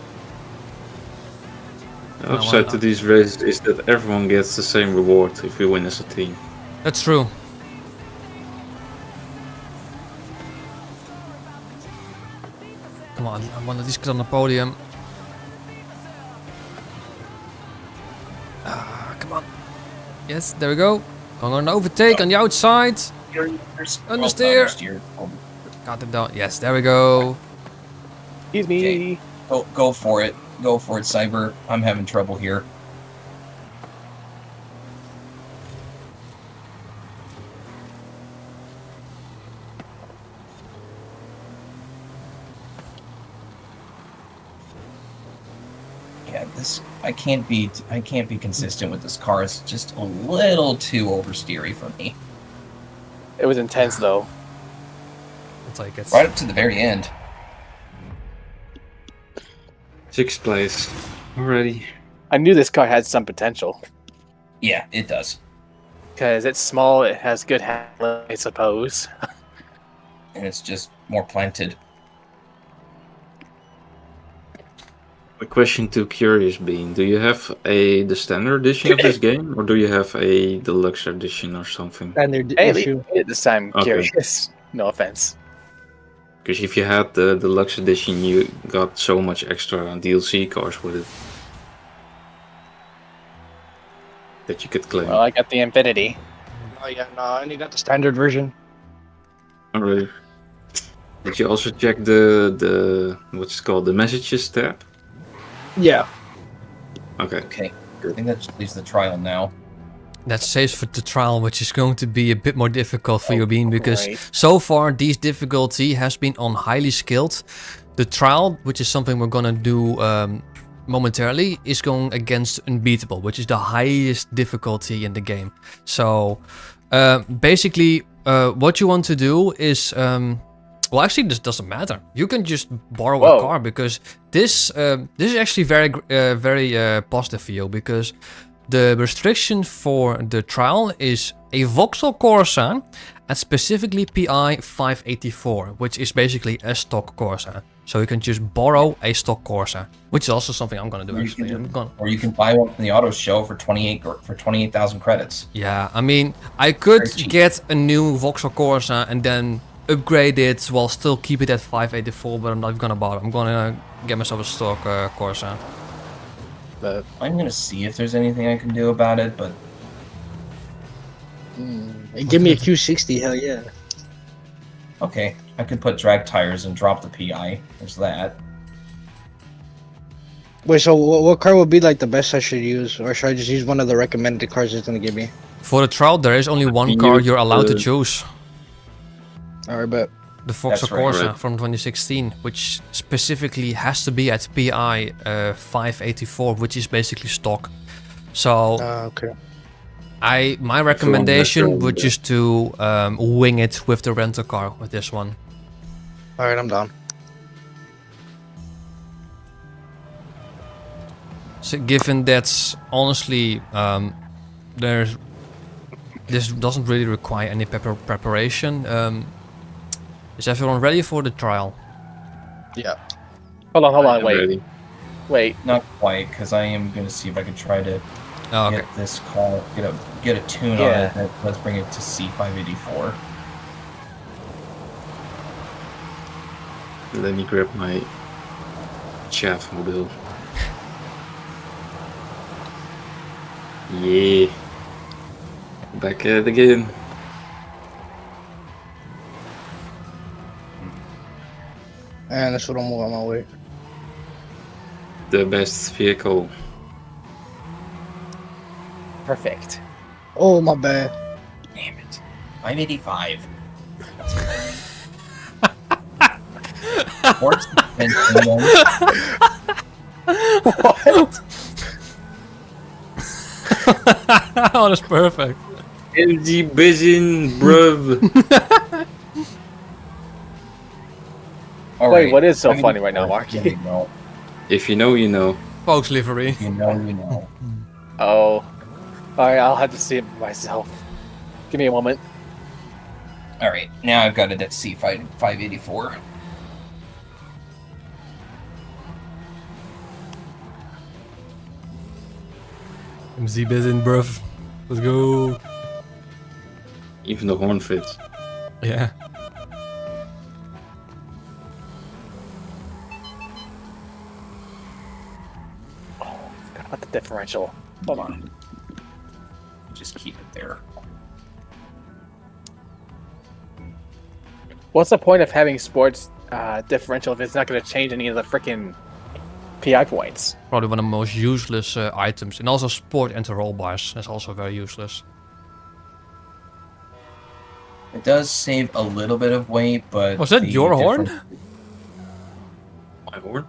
The why upside to not? these races is that everyone gets the same reward if we win as a team. That's true. Come on, one of these kids on the podium. Come on. Yes, there we go. Going on an overtake on the outside. Understeer. Oh, Got it down. Yes, there we go. Excuse me. Okay. Go for it. Go for it, Cyber. I'm having trouble here. Yeah, this I can't be consistent with this car. It's just a little too oversteery for me. It was intense though. I'll take it. Right up to the very end. 6th place already. I knew this car had some potential Yeah, it does. because it's small. It has good handling, I suppose. And it's just more planted. A question to Curious Bean: do you have the standard edition of this game, or do you have a deluxe edition or something? Standard Hey, issue. this time, Okay. curious. No offense. Because if you had the deluxe edition, you got so much extra DLC cars with it that you could claim. Well, I got the Infinity. Oh yeah, no, I only got the standard version. Oh, really? Did you also check the what's it called, the messages tab? Yeah. Okay. Okay. I think that just leaves the trial now. That saves for the trial, which is going to be a bit more difficult for you, Bean, because great. so far this difficulty has been on highly skilled. The trial, which is something we're gonna do momentarily, is going against unbeatable, which is the highest difficulty in the game. So basically, what you want to do is, well, actually, this doesn't matter. You can just borrow a Whoa. car because this is actually very positive for you, because the restriction for the trial is a Vauxhall Corsa and specifically PI 584, which is basically a stock Corsa. So you can just borrow a stock Corsa, which is also something I'm gonna do Or you actually. can I'm gonna, Or you can buy one from the auto show for 28,000 credits. yeah, I mean, I could Very cheap. get a new Vauxhall Corsa and then upgrade it while still keep it at 584, but I'm not gonna bother. I'm gonna get myself a stock Corsa. But I'm gonna see if there's anything I can do about it, but Give me a Q60, hell yeah. okay. I could put drag tires and drop the PI. There's that. Wait, so what car would be like the best I should use, or should I just use one of the recommended cars it's gonna give me? For the trial, there is only one You car use you're allowed to the- choose. Alright, bet. The Forza That's right, Corsa right. from 2016, which specifically has to be at PI 584, which is basically stock. So Okay. my recommendation one, would just to wing it with the rental car with this one. Alright, I'm down. So given that honestly, this doesn't really require any preparation. Is everyone ready for the trial? Yeah. hold on, I'm wait, ready. wait. Not quite, because I am gonna see if I can try to Oh, okay. get this car, get a tune Yeah. on it. That let's bring it to C584. Let me grab my chaff mobile. Yeah. Back at it again. And that's what I'm on my way. The best vehicle. Perfect. Oh, my bad. Damn it. 585. Sports suspension, What? Oh, that's perfect. MG Vision, bruv. All Wait, right. what is so 584, funny right now, Marky? there you go. If you know, you know. Folks livery. You know, you know. Oh. Alright, I'll have to see it myself. Give me a moment. All right, now I've got it at C584. MC Bizin, bruv. Let's go. Even the horn fits. Yeah. Forgot about the differential. Hold on. Just keep it there. What's the point of having sports differential if it's not going to change any of the freaking PI points? Probably one of the most useless items. And also sport anti-roll bars. That's also very useless. It does save a little bit of weight, but Was that the your horn? different- My horn?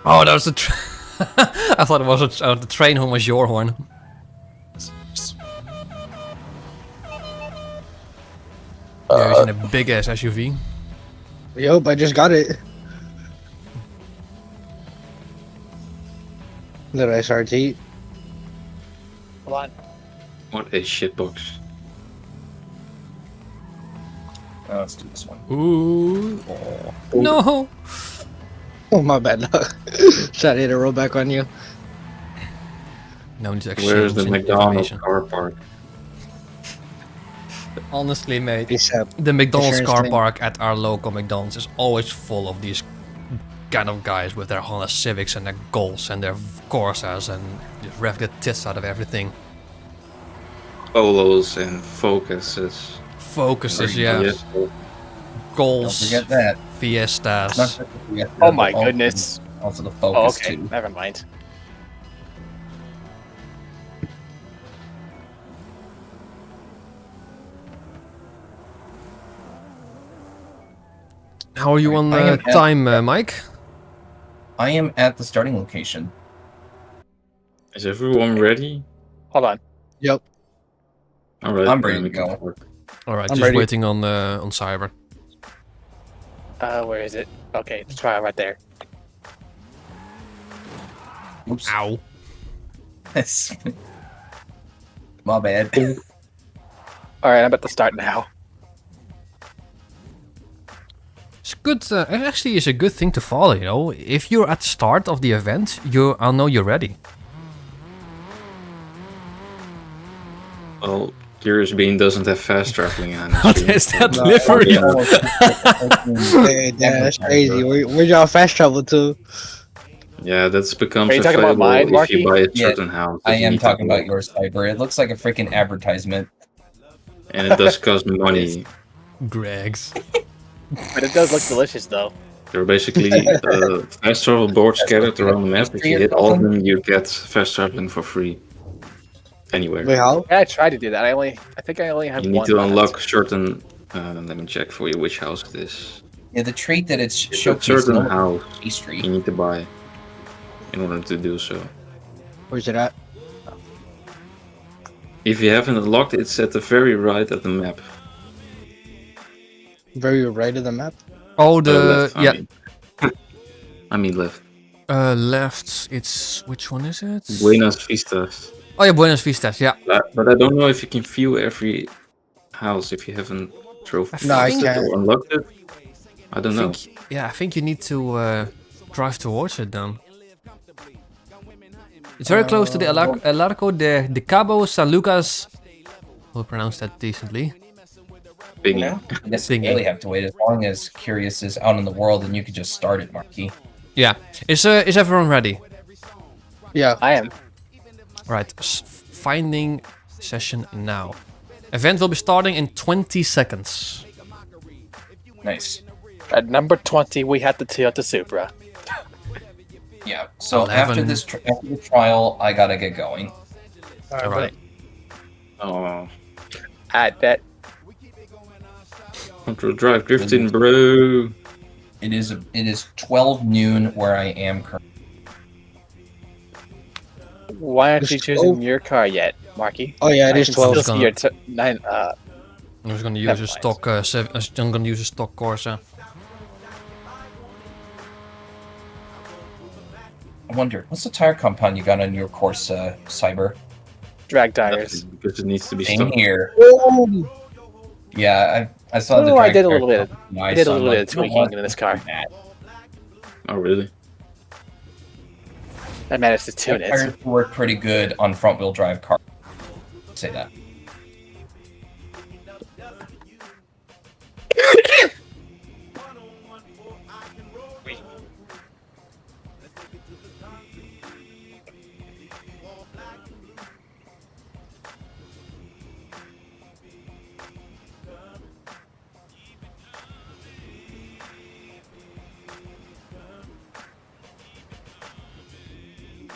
Oh, that was the. I thought it was the train horn was your horn. Yeah, he's in a big ass SUV. Yup, I just got it. Little SRT. Hold on. What a shitbox. Let's do this one. Ooh. No. Oh, my bad. Should I hit a rollback on you? No need to exchange Where's the McDonald's information. car park? Honestly, mate, ASAP. the McDonald's Insurance car claim. park at our local McDonald's is always full of these kind of guys with their Honda Civics and their Golfs and their Corsas and just rev the tits out of everything. Polos and Focuses. Focuses, yeah. Yes. Don't Golfs, forget that. Fiestas. Not just the Fiesta, Oh my but goodness. Also the Oh, Focus okay. too. Never mind. How are you on I am at- time, Mike? I am at the starting location. Is everyone ready? Hold on. Yep. Alright, I'm ready then we to can go. start. Alright, I'm just ready. waiting on Cyber. Where is it? Okay, let's try it right there. Oops. Ow. My bad. Alright, I'm about to start now. It's good. It actually is a good thing to follow. You know, if you're at the start of the event, I'll know you're ready. Well, Curious Bean doesn't have fast traveling, I What assume. is that No, livery? Hey, damn, that's crazy. Where'd y'all fast travel to? Yeah, that becomes Are you talking about available mine, if Marky? you buy a Yeah, certain house. I that you am need to talking about buy. your cyber. It looks like a freaking advertisement. And it does cost money. Greg's. But it does look delicious, though. There are basically fast travel boards That's scattered what around the map. If pastry you or hit all of something? them, you get fast traveling for free. Anywhere. Wait, how? Yeah, I tried to do that. I think I only have You need one to left. unlock certain. Let me check for you which house it is. Yeah, the treat that it's It's a showcasing certain all house over pastry. you need to buy in order to do so. Where's it at? If you haven't unlocked it, it's at the very right of the map. Very right of the map. Oh, the Left, yeah. I mean left. Left. It's which one is it? Buenas Vistas. Oh yeah, Buenas Vistas. Yeah. But I don't know if you can view every house if you haven't drove I No, I think- can't. or unlocked it. I don't know. I think you need to drive towards it then. It's very close to the El Arco de Cabo San Lucas. I'll pronounce that decently. Biggie. You don't necessarily have to wait as long as Curious is out in the world, and you could just start it, Marky. Yeah. Is everyone ready? Yeah. I am. Right. Finding session now. Event will be starting in 20 seconds. Nice. At number 20, we had the Toyota Supra. Yeah. So I'll have after an- after the trial, I gotta get going. All right. Oh, At that. control drive drifting, bro. It is 12 noon where I am currently. Why aren't you It's choosing 12. your car yet, Marky? Oh yeah, it I is can 12. still see your nine. I'm just gonna use Never a mind. stock. I'm gonna use a stock Corsa. I wonder, what's the tire compound you got on your course, Cyber? drag tires. Because it needs to be Same stopped. here. Oh, Yeah, I saw the. Oh, I drag did a tire little bit. compound. I did a saw, little bit of you know tweaking what? in this car. Oh, really? I managed to tune Tires it. work pretty good on front-wheel drive cars. Say that.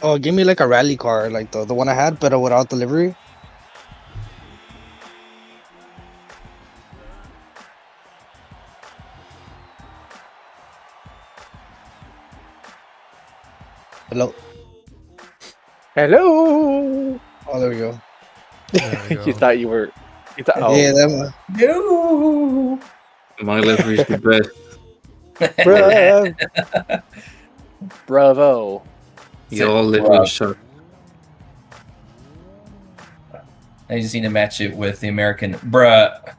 oh, give me like a rally car, like the one I had, but without the livery. Hello. Hello. Oh, there we go. There we you go. thought you were. You thought. Oh, Yeah, that. No. My livery is the best. Bruh. Bravo. Your livery suck. I just need to match it with the American bruh.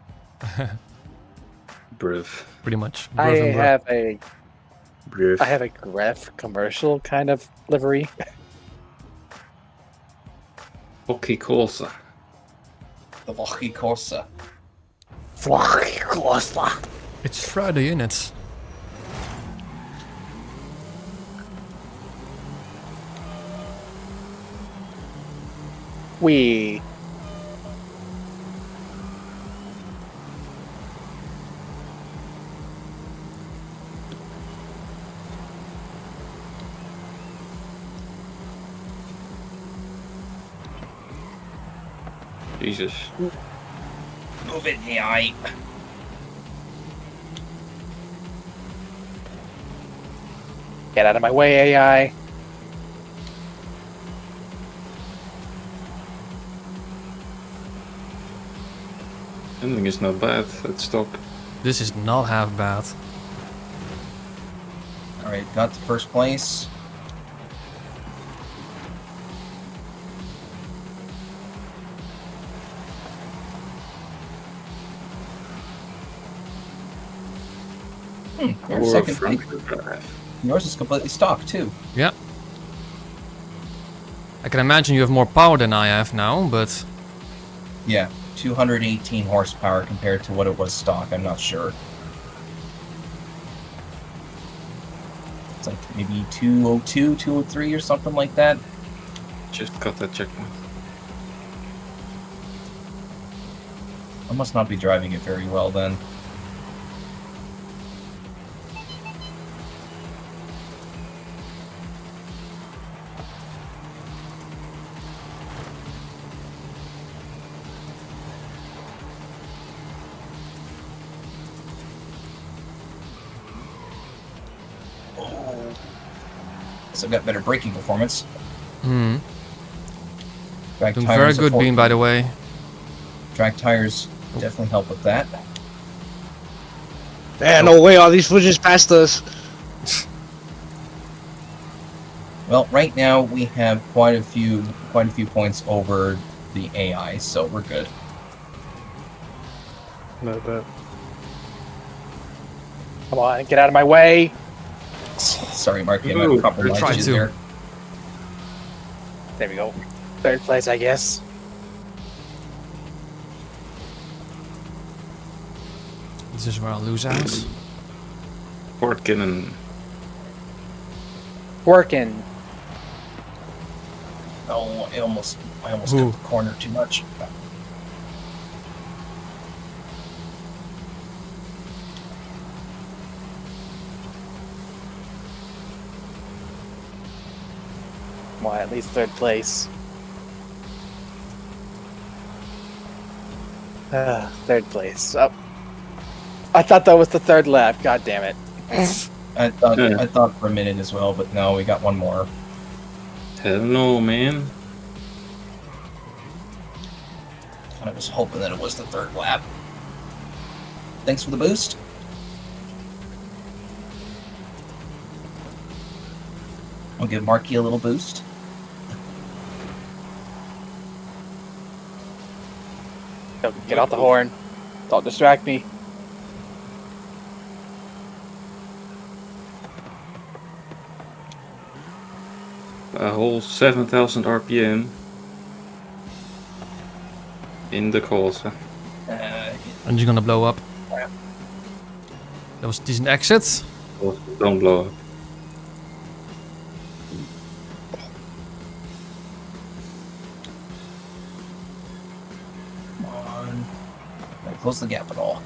Bruv. Pretty much. I Bruv and bruh. have a. Bruv. I have a Gref commercial kind of livery. Hockey Corsa. The Vochi Corsa. It's Friday, isn't it? We. Jesus. Move it, AI. Get out of my way, AI. Ending is not bad. Let's stock. This is not half bad. Alright, got to first place. You're in Or second front place. wheel drive. Yours is completely stock too. Yeah. I can imagine you have more power than I have now, but Yeah, 218 horsepower compared to what it was stock. I'm not sure. It's like maybe 202, 203 or something like that. Just got that checkpoint. I must not be driving it very well then. I've got better braking performance. Hmm. Drag Doing tires very are good, Bean, by the way. Drag tires definitely help with that. Man, no way, all these footages passed us. Well, right now we have quite a few points over the AI, so we're good. No, but... Come on, get out of my way! Sorry, Marky, I might Ooh, have compromised try you to. there. There we go. Third place, I guess. This is where I'll lose out. Fort Kinnan. Working. Oh, I almost Ooh. cut the corner too much. Well, at least third place. Third place. Oh. I thought that was the third lap. God damn it. I thought for a minute as well, but no, we got one more. Hell no, man. I was hoping that it was the third lap. Thanks for the boost. I'll give Marky a little boost. Get out the horn. Don't distract me. A whole 7,000 RPM in the calls. And you're gonna blow up. That was a decent exit. Don't blow up. Come on. Don't close the gap at all.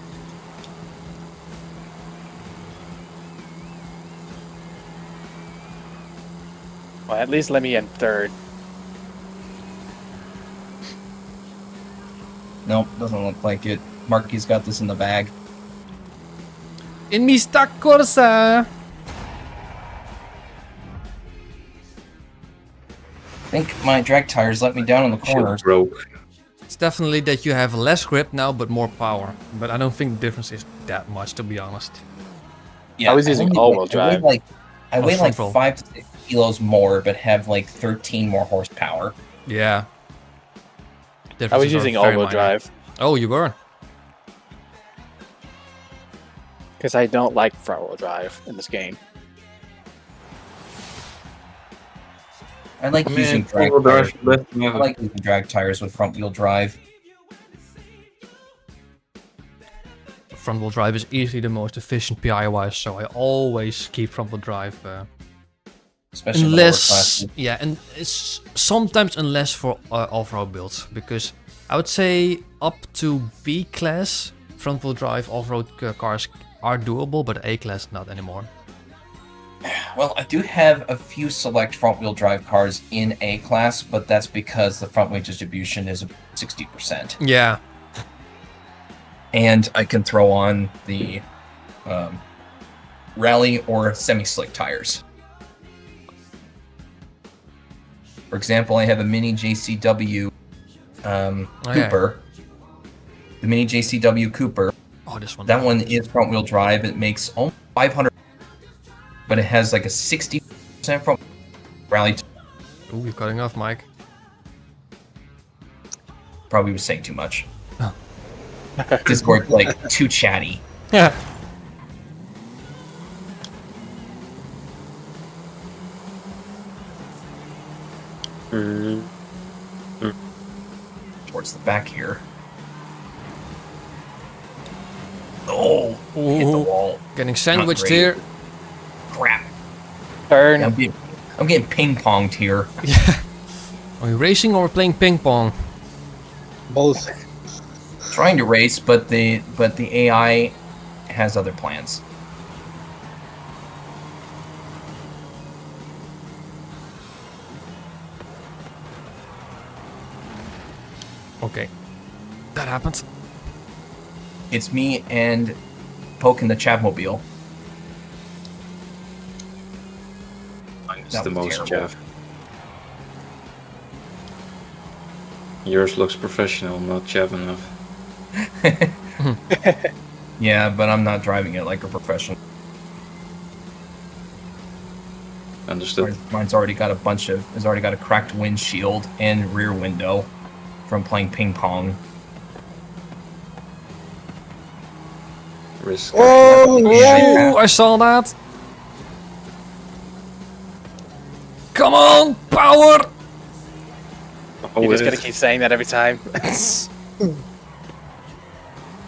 Well, at least let me in third. Nope, doesn't look like it. Marky's got this in the bag. In Mista Corsa! I think my drag tires let me down in the corners. Shit broke. It's definitely that you have less grip now, but more power. But I don't think the difference is that much, to be honest. Yeah, I was using only all-wheel I drive. weigh like front roll. 5 to 6 kilos more, but have like 13 more horsepower. Yeah. I was Differences are using very all-wheel minor. drive. Oh, you were? Because I don't like front-wheel drive in this game. I like using drag four-wheel tires. drive, left and I ever. like using drag tires with front wheel drive. Front wheel drive is easily the most efficient PI wise, so I always keep front wheel drive. Especially in the lower Unless, classes. yeah, and it's sometimes unless for off-road builds, because I would say up to B class front wheel drive off-road cars are doable, but A class not anymore. Well, I do have a few select front wheel drive cars in A class, but that's because the front wheel distribution is 60%. Yeah, And I can throw on the rally or semi-slick tires. For example, I have a mini JCW yeah. Cooper. The mini JCW Cooper. Oh, this one. That one is front wheel drive. It makes almost 500, but it has like a 60% front rally. Ooh, you're cutting off, Mike. Probably was saying too much. Oh. Discord's like too chatty. Yeah. Towards the back here. Oh, hit the Ooh. wall. Getting sandwiched great. here. Crap. Turn. I'm getting ping-ponged here. Are we racing or playing ping pong? Both. Trying to race, but the AI has other plans. Okay. That happened. It's me and poking the Chavmobile. Mine's That the was most terrible. chav. Yours looks professional, not chav enough. Yeah, but I'm not driving it like a professional. Understood. Mine's already got has already got a cracked windshield and rear window from playing ping pong. Risk. Oh, Oh, I saw that. Come on, power! Oh, You're just it- gonna keep saying that every time.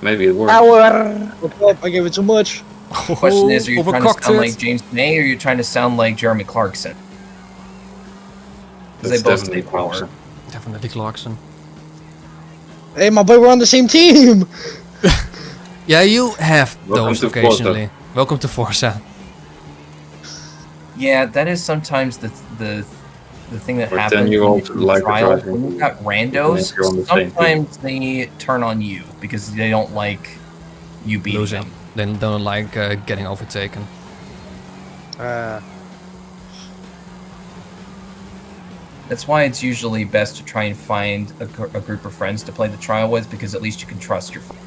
Maybe it worked. Power. I gave it too much. The question is, are you trying to Overcooked sound it. like James May or are you trying to sound like Jeremy Clarkson? Because That's they both say definitely power. Clarkson. Definitely Clarkson. Hey, my boy, we're on the same team. Yeah, you have Welcome those to Forza. occasionally. Welcome to Forza. Yeah, that is sometimes the thing that Or happens 10-year-olds when you like trial. driving. When you've got Even randos, if you're on the same team. sometimes they turn on you because they don't like you beating Losing. them. They don't like getting overtaken. That's why it's usually best to try and find a group of friends to play the trial with because at least you can trust your friends.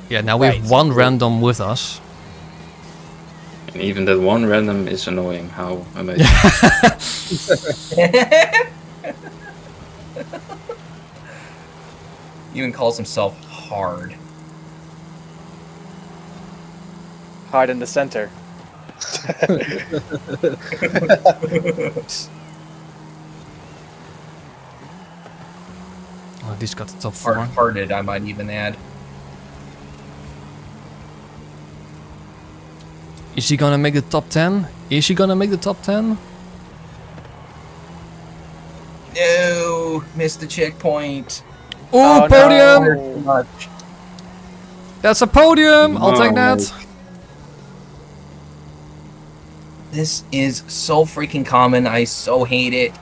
Yeah, now we Right. have one random with us. And even that one random is annoying. How amazing. Even calls himself hard. Hard in the center. Oh, at least got the top 4. Hard-hearted, I might even add. Is he gonna make the top 10? Is he gonna make the top 10? No, missed the checkpoint. Oh, Oh, podium! no. That's a podium! I'll take that. Nice. This is so freaking common. I so hate it.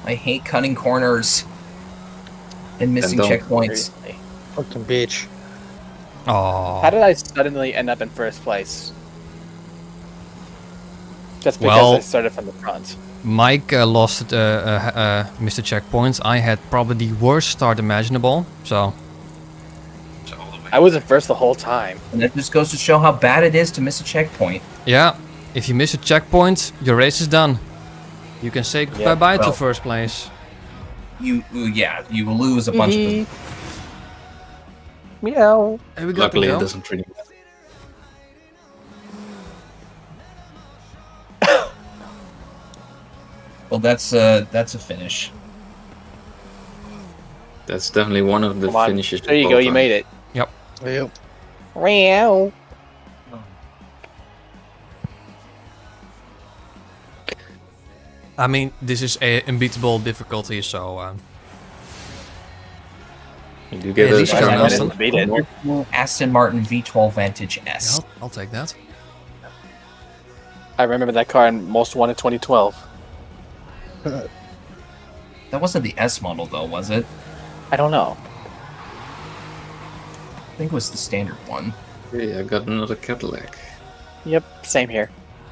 I hate cutting corners and missing don't. checkpoints. Seriously. Fucking bitch. Oh. How did I suddenly end up in first place? Just because Well- I started from the front. Mike lost Mr. Checkpoints. I had probably the worst start imaginable. So, I was in first the whole time. And that just goes to show how bad it is to miss a checkpoint. yeah. If you miss a checkpoint, your race is done. You can say Yeah, bye-bye to well. first place. You lose a bunch of Meow. And we got Luckily, the it go. doesn't really matter. Well, that's a finish. That's definitely one of the Come on. finishes. There you of go, all you time. made it. Yep. Meow. I mean, this is a unbeatable difficulty, so You do get Yeah, a these I are didn't Austin. beat it. Aston Martin V12 Vantage yeah, S. I'll take that. I remember that car in Most Wanted 2012. That wasn't the S model though, was it? I don't know. I think it was the standard one. Hey, I got another Cadillac. Yep, same here.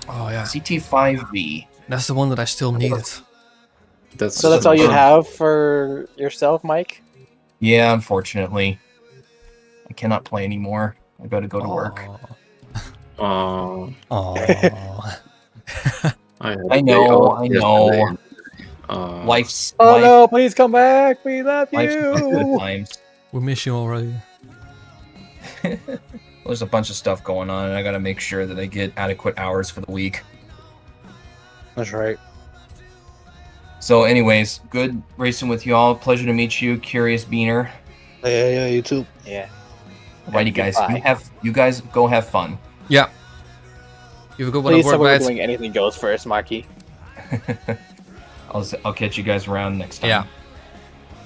Oh yeah, CT5V. that's the one that I still needed. That's So that's all you have for yourself, Mike? Yeah, unfortunately. I cannot play anymore. I gotta go to work. Oh, Oh. I, had I a day know, off I yesterday know. and, Life's Oh life, no, please come back. We love life's good you. times. We miss you already. There's a bunch of stuff going on, and I gotta make sure that I get adequate hours for the week. That's right. So, anyways, good racing with y'all. Pleasure to meet you, Curious Beaner. Yeah, you too. Yeah. Alrighty, guys. goodbye. You guys go have fun. Yeah. You have a good one Please aboard, tell me we're Matt. doing anything goes first, Marky. I'll catch you guys around next time. Yeah.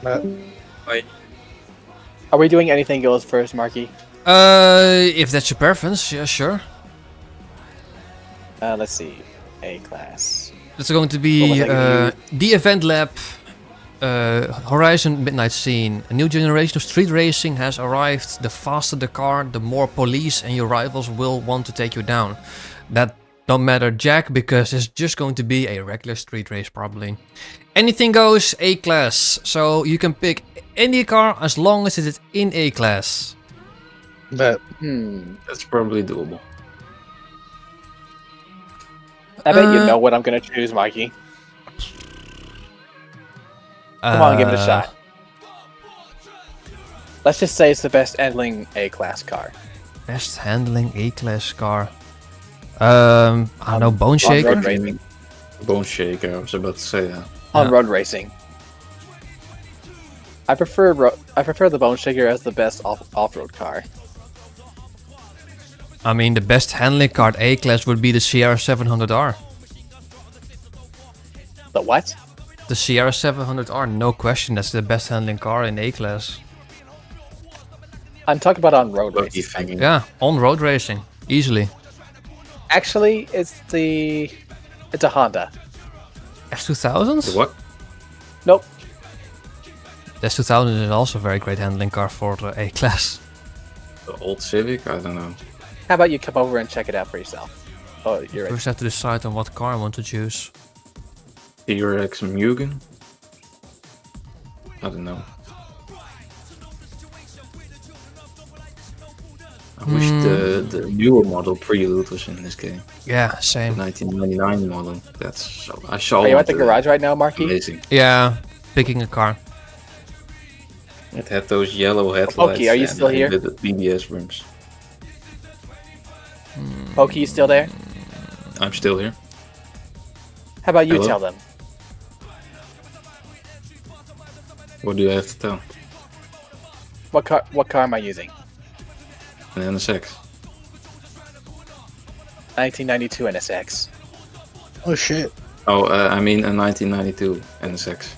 But Are we doing anything goes first, Marky? If that's your preference, yeah, sure. Let's see. A class. It's going to What be was I gonna the event lab, Horizon Midnight Scene. A new generation of street racing has arrived. The faster the car, the more police and your rivals will want to take you down. That don't matter jack, because it's just going to be a regular street race probably. Anything goes A class, so you can pick any car as long as it is in A class. but That's probably doable. I bet you know what I'm gonna choose, Mikey. Come on, give it a shot. Let's just say it's the best handling A-class car. Best handling A-class car. I don't know, Bone On Shaker? road racing. Bone Shaker, I was about to say that. On Yeah. road racing. I prefer the Bone Shaker as the best off-road car. I mean, the best handling car A-class would be the Sierra 700R. The what? The Sierra 700R, no question, that's the best handling car in A-class. I'm talking about on road What are you racing. thinking? Yeah, on road racing, easily. Actually, it's a Honda. S2000s? The what? Nope. The S2000 is also a very great handling car for A-class. The old Civic? I don't know. How about you come over and check it out for yourself? Oh, you're right. First I have to decide on what car I want to choose. T-Rex Mugen? I don't know. I wish the newer model Prelude was in this game. Yeah, The same. 1999 model. That's so. I saw Are you at the it, garage right now, Marky? Amazing. Yeah, picking a car. It had those yellow headlights. Okay, are you and still here? The BBS rims. Pokey, you still there? I'm still here. How about you Hello? tell them? What do you have to tell? What car am I using? An NSX. 1992 NSX. oh shit. Oh, I mean a 1992 NSX.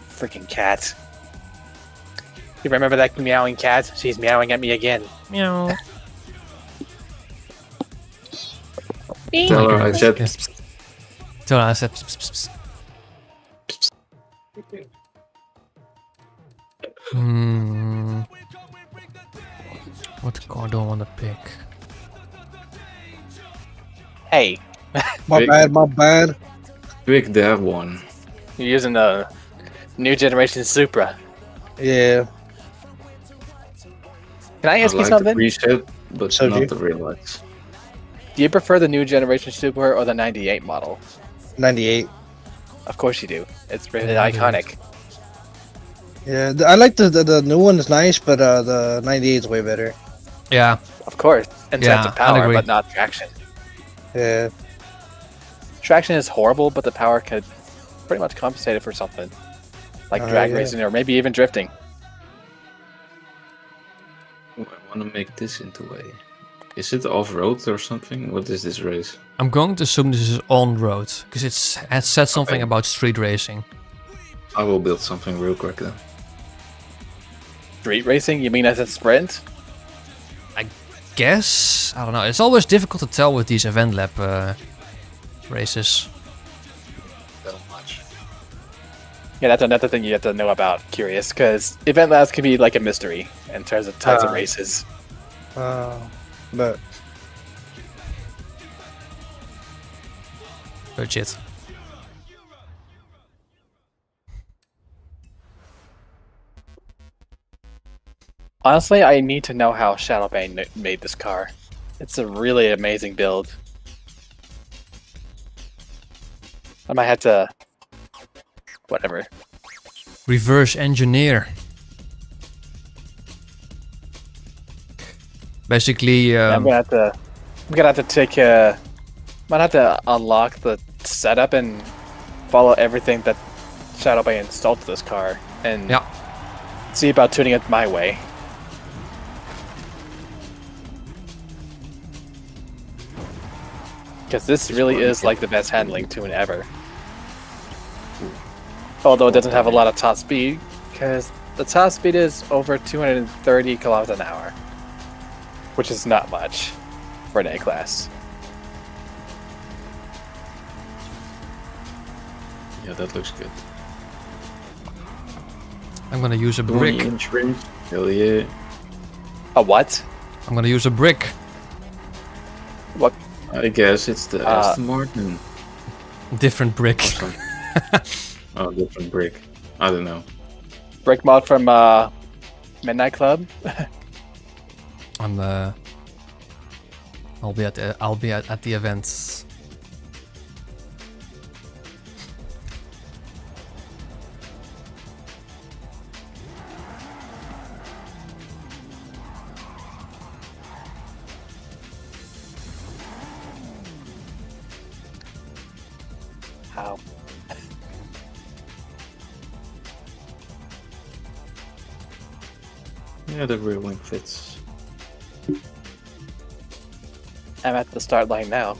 Freaking cat. You remember that meowing cat? She's meowing at me again. Meow. Tell her I said. Okay. So I said, pss, pss, pss. What car do I want to pick? Hey, My bad. Pick that one. you're using the new generation Supra. Yeah. Can I ask I you like something? the preset, but So do you? not the real lights. Do you prefer the new generation Supra or the 98 model? 98. Of course you do. It's really Yeah, iconic. Yeah, I like the new one is nice, but the 98 is way better. Yeah, Of course. In Yeah, terms of I'd power, agree. but not traction. Yeah. Traction is horrible, but the power could pretty much compensate it for something. Like drag yeah. racing or maybe even drifting. I want to make this into a. Is it off-road or something? What is this race? I'm going to assume this is on-road, because it said something Okay. about street racing. I will build something real quick then. Street racing? You mean as a sprint? Guess? I don't know, it's always difficult to tell with these event lab races. So much. Yeah, that's another thing you have to know about Curious, because event labs can be like a mystery in terms of types of races. But Legit. Honestly, I need to know how Shadowbane made this car. It's a really amazing build. I might have to... Whatever. Reverse engineer. Basically, I'm gonna have to... I'm gonna have to take might have to unlock the setup and follow everything that Shadowbane installed to this car. And Yeah. See about tuning it my way. Because this really is like the best handling tune ever. Although it doesn't have a lot of top speed, because the top speed is over 230 kilometers an hour, which is not much for an A-Class. Yeah, that looks good. I'm gonna use a brick. 20-inch rims. Hell yeah. A what? I'm gonna use a brick. What? I guess it's the Aston Martin. Different brick. Or something. Oh, different brick. I don't know. Brick mod from Midnight Club? I'll be at the events. How? Yeah, the rear wing fits. I'm at the start line now.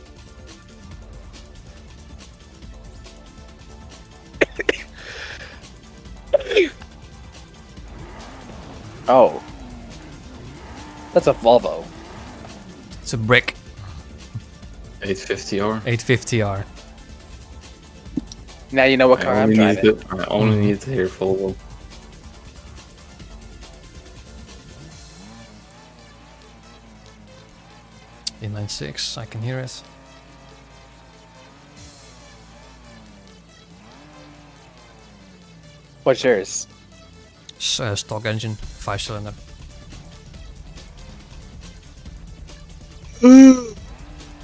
Oh. That's a Volvo. It's a brick. 850R. 850R. Now you know what car I'm driving. I only need to hear Volvo. A96, I can hear it. What's yours? Stock engine, 5-cylinder.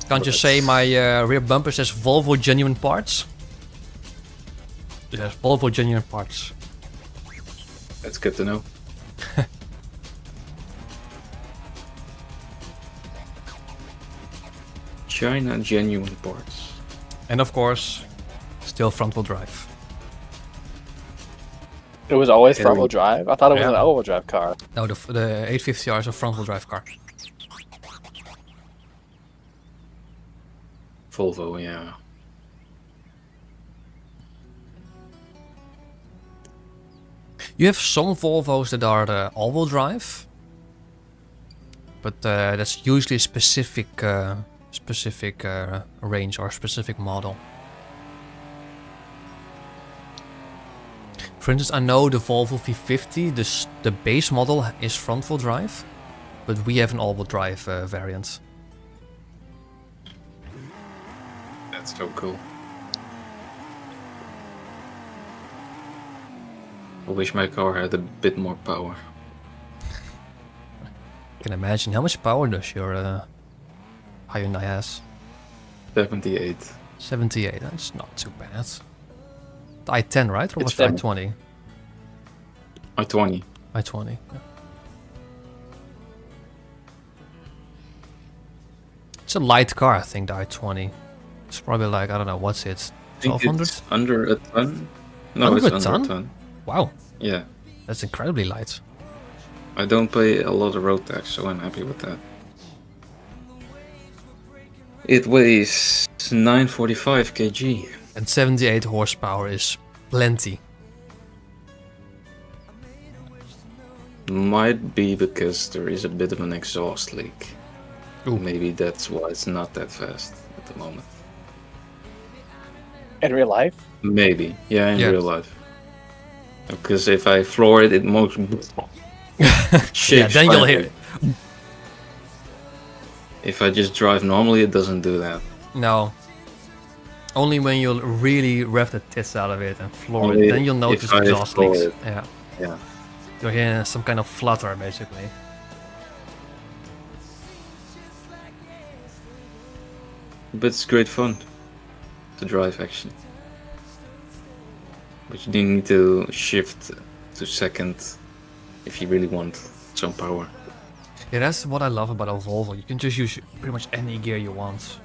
Can't you say my rear bumper says Volvo genuine parts? Yes, Volvo genuine parts. That's good to know. China genuine parts. And of course, still front-wheel drive. It was always Yeah, front-wheel drive? I thought it was Yeah. an all-wheel drive car. No, the 850R is a front-wheel drive car. Volvo, yeah. You have some Volvos that are all-wheel drive, but that's usually a specific range or specific model. For instance, I know the Volvo V50, the base model is front-wheel drive, but we have an all-wheel drive variant. That's so cool. I wish my car had a bit more power. You can imagine how much power does your Hyundai has? 78. 78, that's not too bad. The i10, right? Or It's was it fun. i20? I-20. i20, yeah. It's a light car, I think, the i20. It's probably like, I don't know, what's it? I think 1200? it's under a ton. No, Under it's a under ton? a ton. Wow, Yeah. that's incredibly light. I don't pay a lot of road tax, so I'm happy with that. It weighs 945 kg. And 78 horsepower is plenty. Might be because there is a bit of an exhaust leak. Ooh. Maybe that's why it's not that fast at the moment. In real life? Maybe, yeah, in Yeah. real life. Because if I floor it, it most shakes. Yeah, then you'll hear violently. it. If I just drive normally, it doesn't do that. No. Only when you'll really rev the tits out of it and floor Only it, then you'll notice if I exhaust floor leaks. it. Yeah. Yeah. You're hearing some kind of flutter, basically. But it's great fun to drive, actually. But you do need to shift to second if you really want some power. Yeah, that's what I love about a Volvo. You can just use pretty much any gear you want.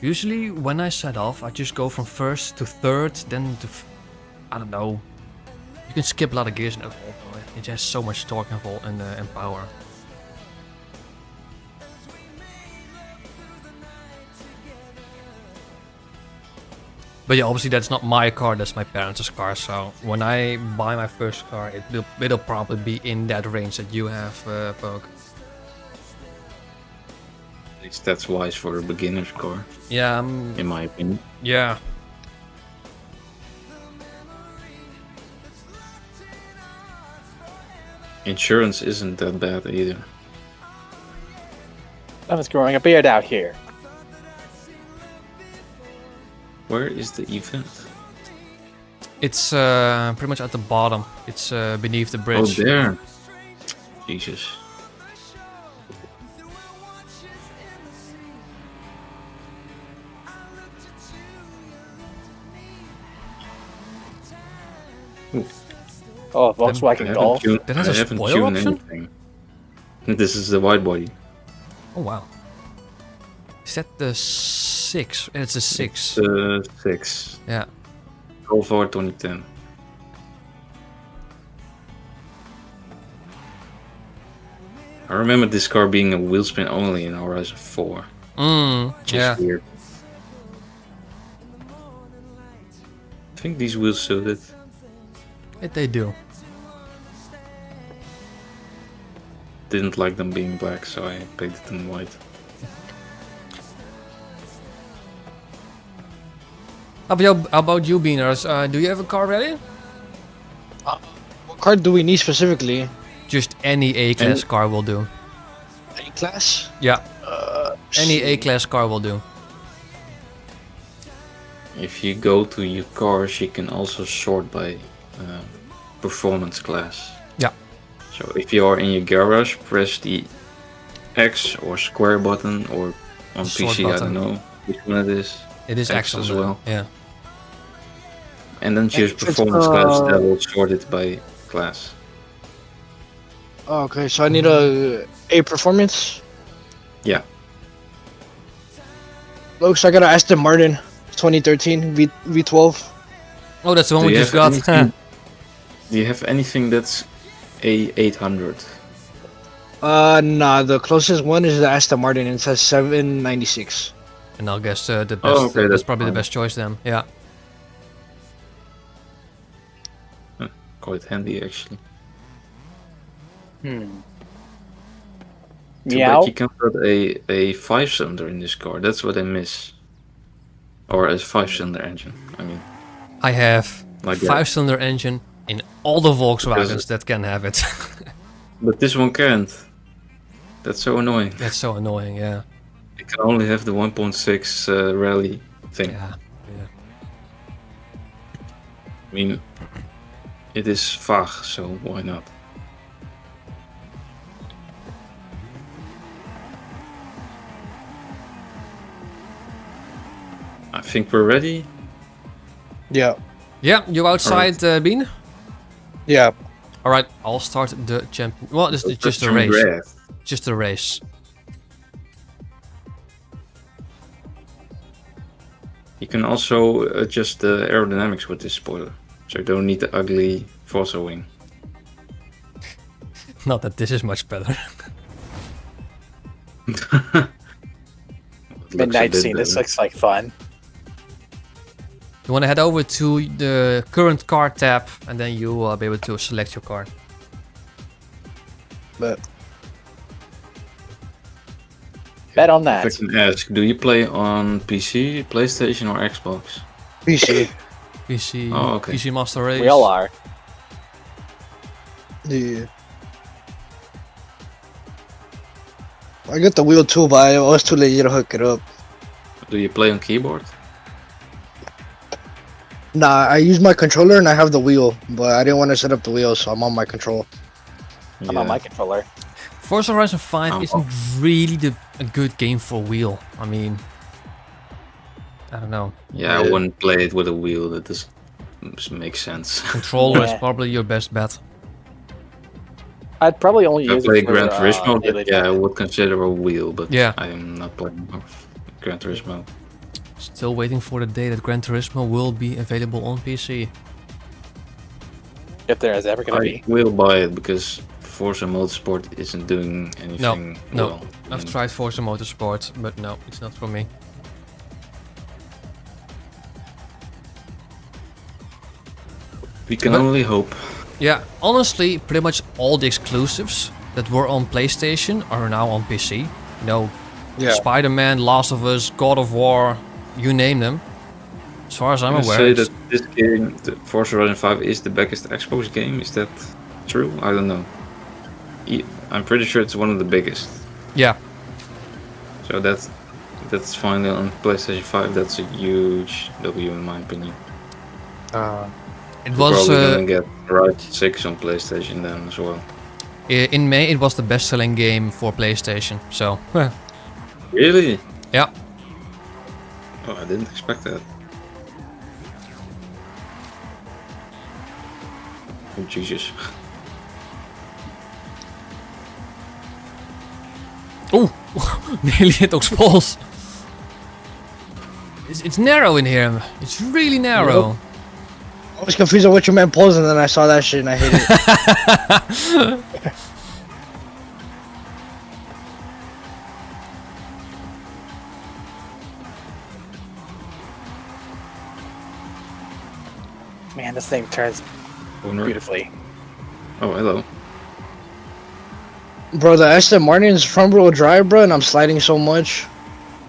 Usually, when I set off, I just go from first to third, then to I don't know. You can skip a lot of gears in Evolve. It has so much torque involved and power. But yeah, obviously that's not my car, that's my parents' car. So when I buy my first car, it'll probably be in that range that you have, Poke. At least that's wise for a beginner's car, Yeah, in my opinion. yeah. Insurance isn't that bad either. I was growing a beard out here. Where is the event? It's pretty much at the bottom. It's beneath the Oh, bridge. there. Jesus. Oh, I Volkswagen haven't Golf. tuned- That has I a haven't spoiler tuned option? anything. This is the wide body. Oh wow. Is that the 6? It's the 6. 6. Yeah. Golf R 2010. I remember this car being a wheel spin only in Horizon 4. Which Yeah. is weird. I think these wheels suited. They do. Didn't like them being black, so I painted them white. How about you, Beaners? Do you have a car ready? What car do we need specifically? Just any A-class car will do. A class? Yeah. Any A-class car will do. If you go to your cars, you can also sort by performance class. Yeah. So if you are in your garage, press the X or square button, or on Sort PC, I button. don't know which one it is. It is X as excellent. well. Yeah. And then choose It's, performance class that will sort it by class. Oh, okay, so I need a performance. Yeah. Looks like I got an Aston Martin 2013 V12. Oh, that's the one Do we you just have got. anything- Do you have anything that's a 800? Nah, the closest one is the Aston Martin. It says 796. And I'll guess the best. Oh, okay, that's that's probably fine. the best choice then. Yeah. Quite handy actually. Hmm. Too Meow. bad you can't put a 5-cylinder in this car. That's what I miss. Or a 5-cylinder engine. I mean, I have like that. 5-cylinder engine in all the Volkswagens Because- that can have it. But this one can't. That's so annoying. That's so annoying. Yeah. You can only have the 1.6 rally thing. Yeah. Yeah. I mean, it is vague, so why not? I think we're ready. Yeah. Yeah. You outside, Bean? Yeah. All right. I'll start the champion. Well, this is just a Turn race. red. Just a race. You can also adjust the aerodynamics with this spoiler, so you don't need the ugly Forza wing. Not that this is much better. It looks a Midnight bit scene. This better. looks like fun. You want to head over to the current car tab, and then you will be able to select your car. But Bet on If I that. can ask, do you play on PC, PlayStation, or Xbox? PC. PC, Oh, okay. PC Master Race. We all are. Yeah. I got the wheel too, but I was too lazy to hook it up. Do you play on keyboard? Nah, I use my controller and I have the wheel, but I didn't want to set up the wheel, so I'm on my control. I'm on my controller. Forza Horizon 5 Oh. isn't really a good game for wheel. I mean, I don't know. Yeah, I wouldn't play it with a wheel. That doesn't make sense. Controller is Yeah. probably your best bet. I'd probably only If I use play it for Gran Turismo, daily yeah, I driving. would consider a wheel, but Yeah. I am not playing Gran Turismo. Still waiting for the day that Gran Turismo will be available on PC. if there is ever going to I be. will buy it because Forza Motorsport isn't doing anything no. well. I've tried Forza Motorsport, but no, it's not for me. We can But- only hope. Yeah, honestly, pretty much all the exclusives that were on PlayStation are now on PC. You know, Yeah. Spider-Man, Last of Us, God of War, you name them. As far as I'm I aware, say it's- that this game, the Forza Horizon 5, is the biggest Xbox game. Is that true? I don't know. I'm pretty sure it's one of the biggest. yeah, So that's finally on PlayStation 5. That's a huge W in my opinion. it We're was probably gonna get Horizon 6 on PlayStation then as well. in May. It was the best-selling game for PlayStation. So, Really? yeah. Oh, I didn't expect that. Oh, Jesus. Oeh, nearly hit Oak's balls. It's narrow in here. It's really narrow. I was confused on what you meant pulls, and then I saw that shit and I hate it. Man, this thing turns Owner. beautifully. Oh, hello. Bro, the Aston Martin's front wheel drive, bro, and I'm sliding so much.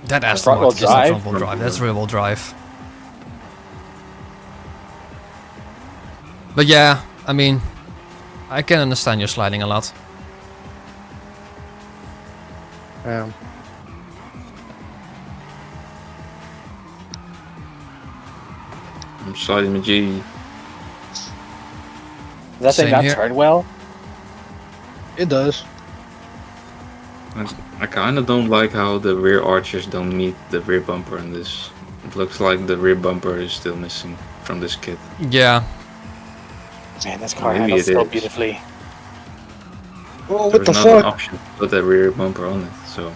That Aston front-wheel Martin is not drive? front-wheel drive. That's rear-wheel drive. But yeah, I mean, I can understand you're sliding a lot. Yeah. I'm sliding my G. Does that thing Same not here. turn well? It does. I kind of don't like how the rear arches don't meet the rear bumper in this. It looks like the rear bumper is still missing from this kit. Yeah, Man, this car Maybe handles it so is. beautifully. Oh, what There's the not an fuck? option to put that rear bumper on it, so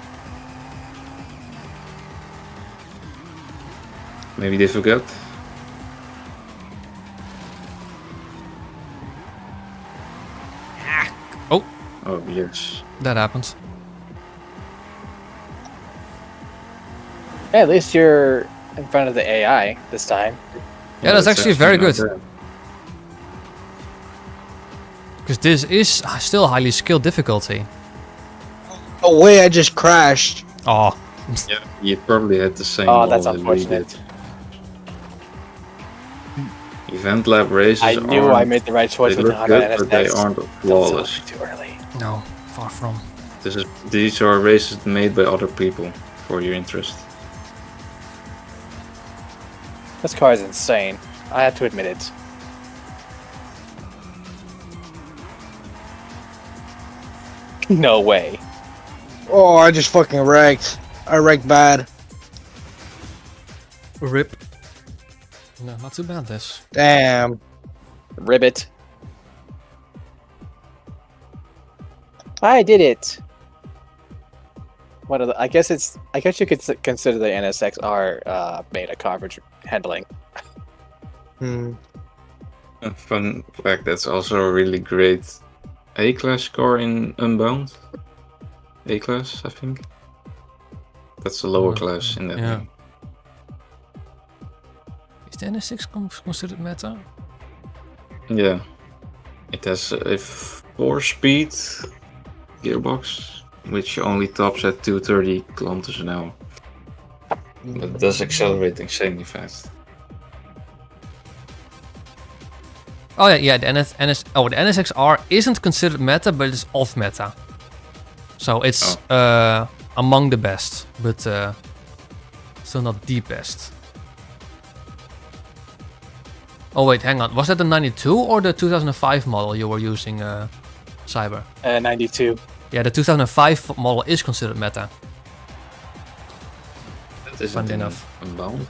maybe they forgot. Oh yes. that happens. Yeah, at least you're in front of the AI this time. Yeah, that's actually very not good. bad. Because this is still highly skilled difficulty. No way, I just crashed. Oh, Yeah, you probably had the same. Oh, that's wall that we unfortunate. did. Event lab races. I knew I made the right choice They with the look Honda good, but they NSX. aren't flawless. Too early. no, far from. These are races made by other people for your interest. This car is insane. I have to admit it. No way. Oh, I just fucking wrecked. I wrecked bad. Rip. No, not too bad this. Damn. Ribbit. I did it. What are the, I guess you could consider the NSXR beta coverage handling. Hmm. A fun fact, that's also a really great A-class car in Unbound. A-class, I think. That's the lower class in that Yeah. game. Is the NSX considered meta? Yeah. It has a 4-speed gearbox, which only tops at 230 kilometers an hour. But it does accelerate insanely fast. Oh yeah, the the NSXR isn't considered meta, but it's off meta. So it's among the best, but still not the best. Oh wait, hang on. Was that the 92 or the 2005 model you were using, Cyber? 92. Yeah, the 2005 model is considered meta. That isn't Funny in enough. Unbound,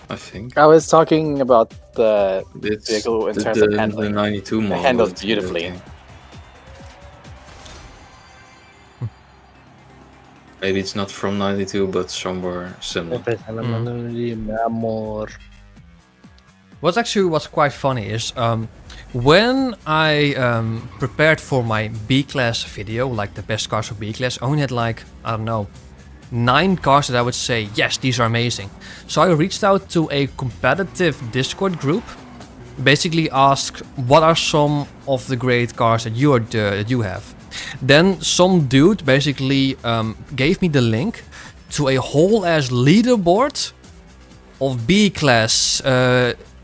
I think. I was talking about the It's vehicle in terms of handling. The 92 model. handles it's beautifully. okay. Maybe it's not from 92, but somewhere similar. What's quite funny is When I prepared for my B-class video, like the best cars for B-class, I only had like, I don't know, 9 cars that I would say, yes, these are amazing. So I reached out to a competitive Discord group, basically asked what are some of the great cars that you have. Then some dude basically gave me the link to a whole ass leaderboard of B-class,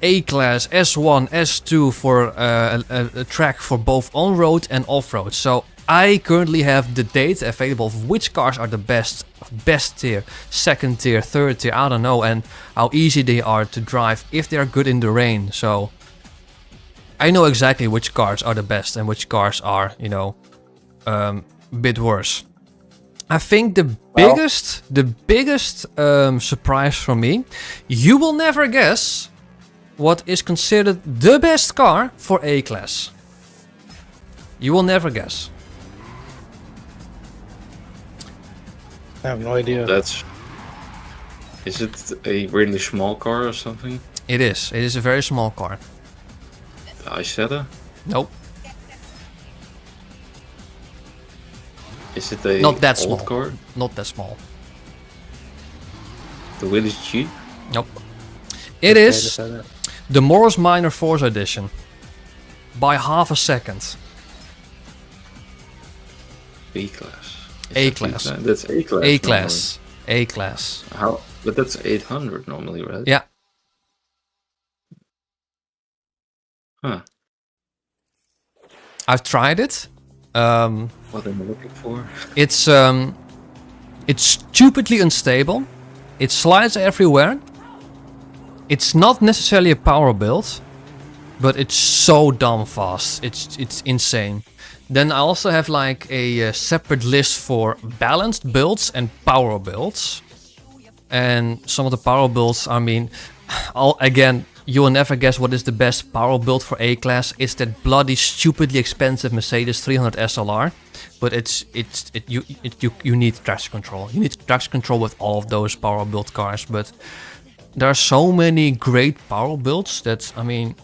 A-class, S1, S2 for a track for both on-road and off-road. So I currently have the data available of which cars are the best tier, second tier, third tier, I don't know, and how easy they are to drive if they are good in the rain. So I know exactly which cars are the best and which cars are, you know, a bit worse. I think the biggest surprise for me, you will never guess what is considered the best car for A-class. You will never guess. I have no idea. Is it a really small car or something? It is. It is a very small car. The Isetta? Nope. Is it a Not that old small. car? Not that small. The Willys Jeep? Nope. It is the Morris Minor Forza Edition. By half a second. B-class. A-class. That's A-class. A-class. A-class. How? But that's 800 normally, right? Yeah. Huh. I've tried it. What am I looking for? It's stupidly unstable. It slides everywhere. It's not necessarily a power build, but it's so damn fast. It's insane. Then I also have like a separate list for balanced builds and power builds. And some of the power builds, I mean, again, you will never guess what is the best power build for A-class. It's that bloody stupidly expensive Mercedes 300 SLR. But you need traction control. You need traction control with all of those power build cars. But there are so many great power builds that, I mean,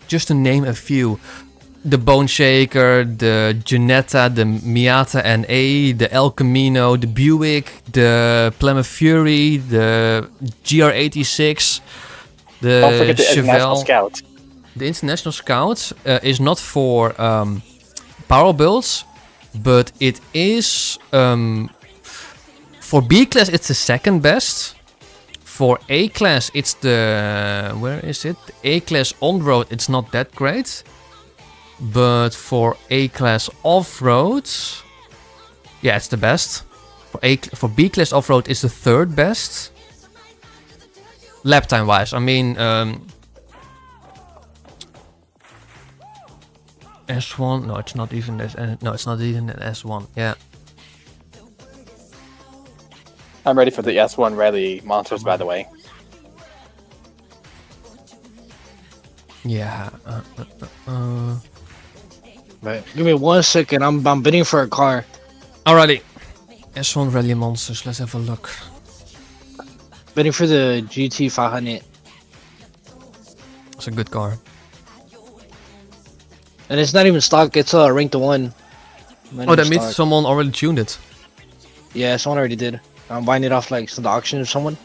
just to name a few. The Bone Shaker, the Ginetta, the Miata NA, the El Camino, the Buick, the Plymouth Fury, the GR86, the Don't forget the International Chevelle. Scout. The International Scout is not for power builds, but it is for B class. It's the second best. For A class, it's the where is it? A class on road. It's not that great. But for A class off road, yeah, it's the best. For B class off road, it's the third best. Lap time wise, I mean, S1. No, it's not even this. No, it's not even an S1. Yeah. I'm ready for the S1 Rally Monsters, by the way. Yeah. Right. Give me 1 second. I'm bidding for a car. Alrighty. S1 Rally Monsters. Let's have a look. Bidding for the GT 500. It's a good car. And it's not even stock. It's ranked to 1. Oh, that means someone already tuned it. Yeah, someone already did. I'm buying it off like the auction of someone.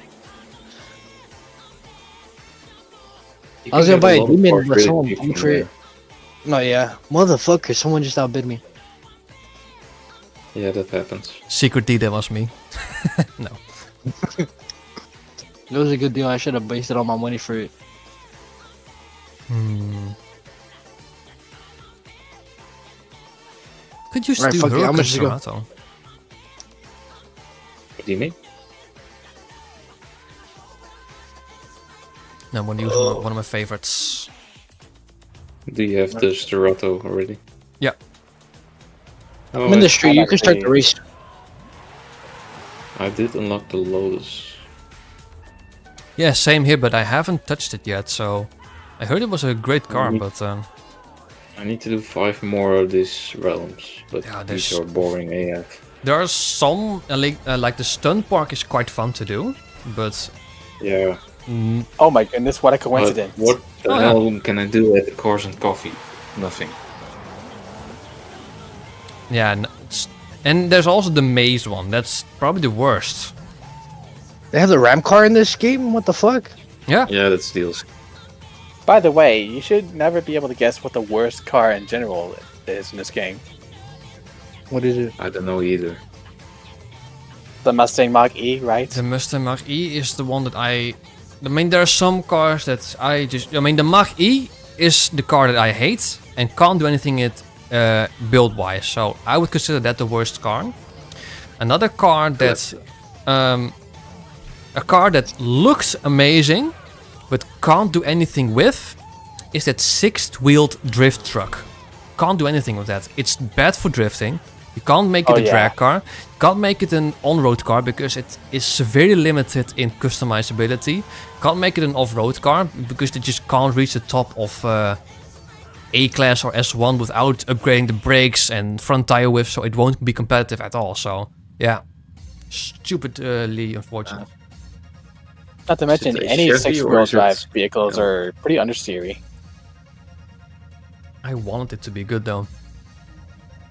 I was gonna buy a demon, but someone paid for it. No, yeah, motherfucker! Someone just outbid me. Yeah, that happens. Secret D, that was me. No. It was a good deal. I should have based all my money for it. Could you Right, do fuck it, how much Huracan does it go? Cerato? What do you mean? No, I'm gonna use one of my favorites. Do you have the Sterato already? Yeah. Oh, I'm in the street. You can start the race. I did unlock the Lotus. Yeah, same here, but I haven't touched it yet, so... I heard it was a great car, Mhm. but... I need to do 5 more of these realms, but Yeah, these there's- are boring AF. There are some... like the stunt park is quite fun to do, but... Yeah. Oh my goodness, what a But coincidence. what the Oh, hell can I do at the Cars and Coffee? Nothing. Yeah, and there's also the maze one. That's probably the worst. They have the ram car in this game? What the fuck? Yeah. Yeah, that's deals. By the way, you should never be able to guess what the worst car in general is in this game. What is it? I don't know either. The Mustang Mach-E, right? The Mustang Mach-E is the one that I mean, there are some cars that I mean, the Mach-E is the car that I hate and can't do anything it build-wise. So I would consider that the worst car. Another car that, a car that looks amazing, but can't do anything with, is that six-wheeled drift truck. Can't do anything with that. It's bad for drifting. You can't make it a drag car. You can't make it an on-road car because it is severely limited in customizability. Can't make it an off-road car because they just can't reach the top of A-Class or S1 without upgrading the brakes and front tire width, so it won't be competitive at all. So, yeah. Stupidly unfortunate. Not to mention, Is it a any Chevy or six-wheel is it- drive vehicles Yeah. are pretty understeery. I wanted it to be good though.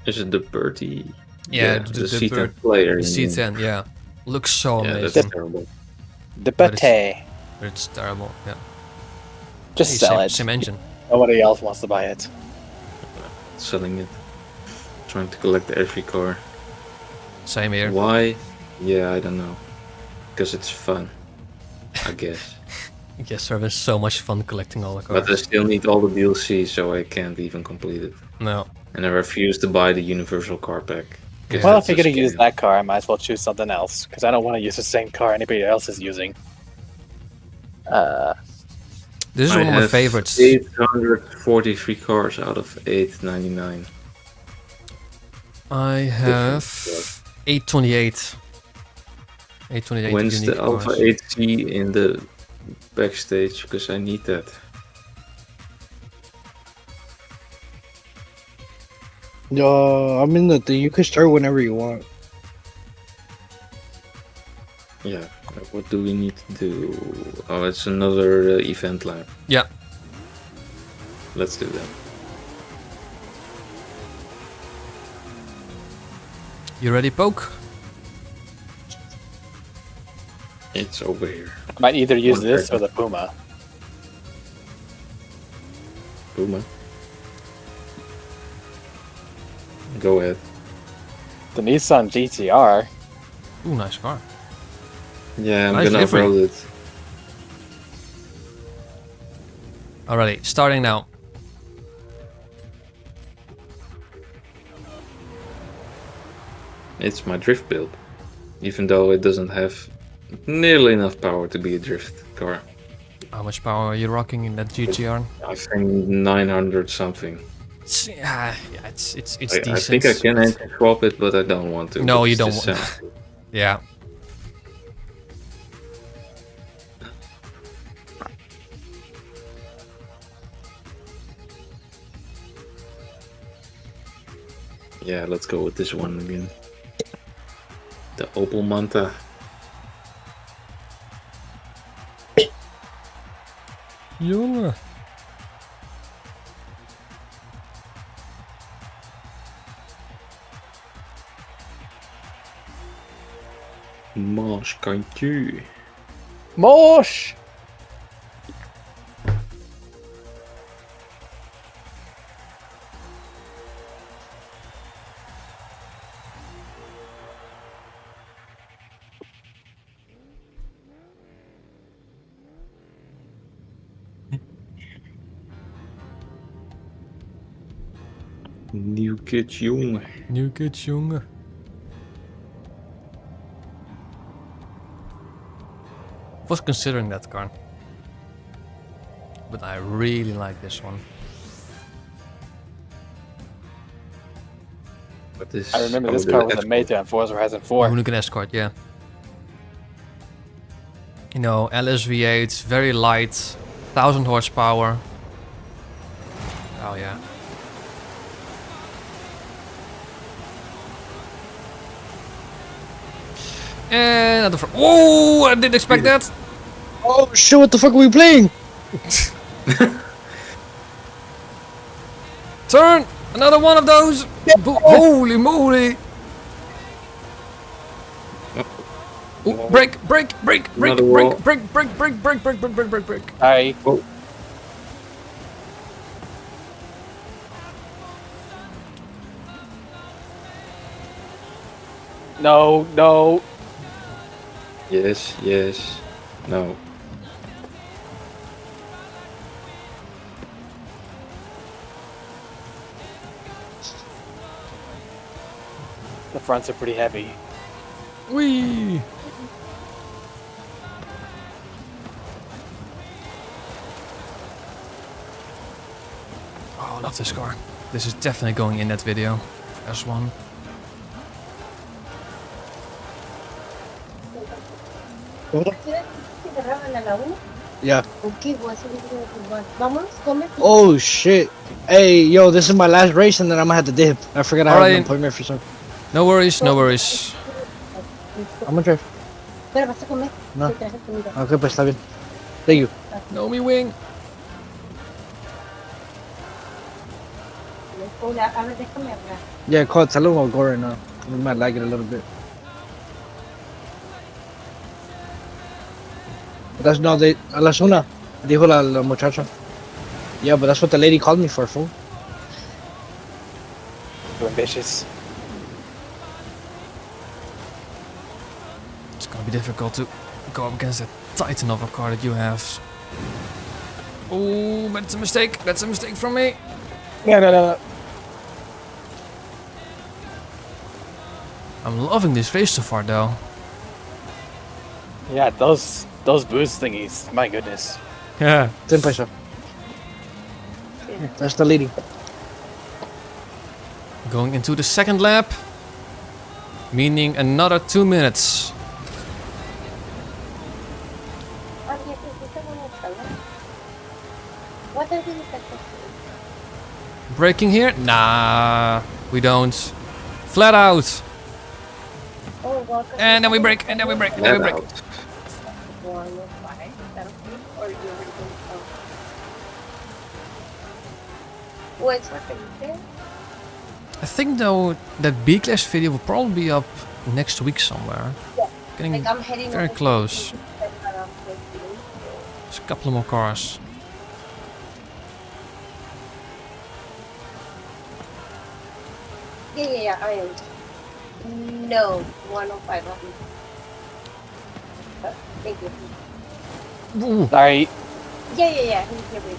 Is it the Bertie? Yeah, the the C10 Bert- player. The you mean? C10, yeah. Looks so Yeah, that's amazing. terrible. The But it's- Bate. But it's terrible, yeah. Just Hey, sell same, it. Same engine. Nobody else wants to buy it. Selling it. Trying to collect every car. Same here. Why? Yeah, I don't know. Because it's fun. I guess. Yes, we're having so much fun collecting all the cars. But I still need all the DLC, so I can't even complete it. No. And I refuse to buy the Universal Car Pack. 'Cause Yeah. Well, that's if you're a gonna use scam. that car, I might as well choose something else, because I don't want to use the same car anybody else is using. This is I one of my have favorites. 843 cars out of 899. I have 828. 828 When's unique the Alpha cars. 8C in the backstage? Because I need that. I'm in the thing. You can start whenever you want. Yeah. What do we need to do? Oh, it's another event lab. Yeah. Let's do that. You ready, Poke? It's over here. I might either use One this or second. the Puma. Puma. Go ahead. The Nissan GTR. Ooh, nice car. Yeah, I'm Nice gonna livery. upload it. Alrighty, starting now. It's my drift build. Even though it doesn't have nearly enough power to be a drift car. How much power are you rocking in that GTR? I think 900 something. Yeah, it's I decent. think I can anti-swap it, but I don't want to. No, because you it don't just want- sounds good. Yeah. Yeah, let's go with this one again. The Opel Manta. Jongen. Maaskantje. Mosh! Nieuw kids, jongen. New kids, jongen. Was considering that car. But I really like this one. What is? I remember oh, this the car was a Escort. mate on Forza Horizon 4. Hoonigan Escort, yeah. You know, LSV8, very light, 1000 horsepower. Oh yeah. And another whoa! I didn't expect that. Oh shit! What the fuck are we playing? Turn! Another one of those! Holy moly! Ooh, break! Another wall. Break! I Oh, no. yes. No. The fronts are pretty heavy. Whee! Oh, I love this car. This is definitely going in that video. S1. Yeah. Ok, voy a salir de fútbol. Vámonos, come. Oh shit. Hey, yo, this is my last race, and then I'm gonna have to dip. I forgot I have an Alright. appointment for some. No worries, no worries. I'm gonna drive. Pero vas a comer. No. Te traje comida. Okay, pues está bien. Thank you. No me wing. Hola, a ver, déjame hablar. Yeah, call. Tell him I'll go right now. We might like it a little bit. That's no, they. A las una. Dijo la muchacha. Yeah, but that's what the lady called me for, fool. Too ambitious. It's gonna be difficult to go up against that titan of a car that you have. Oh, but it's a mistake. That's a mistake from me. No. I'm loving this race so far, though. Yeah, those boost thingies. My goodness. Yeah. 10 pesos. That's the lady. Going into the second lap, meaning another 2 minutes. Oye, ¿hiciste una escala? What are you expecting? Braking here? Nah, we don't. Flat out. Oh, welcome. And then we brake, and then we brake, and then we Let brake. out. 105, that okay? Or you already oh. What's working? I think though that B-Class video will probably be up next week somewhere. Yeah. Getting Like I'm heading very over to- close. There's a couple more cars. Yeah, I am. No, 105. Thank you. Ooh. Sorry. Yeah. He's here with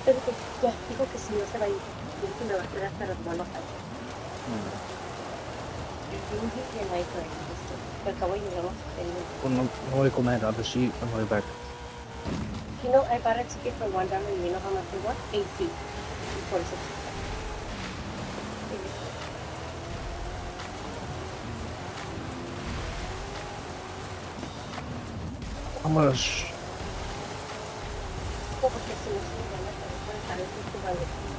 Pero que ya dijo que si no se va a ir, dijo que me va a quedar hasta los 105. Y dije que no hay problema, pero acabo de llegar a No voy a comer. I'll just eat on my way back. You know, I bought a ticket for one dollar and you know how much it was? 80. Por eso. How much? Porque si no se me van a dejar el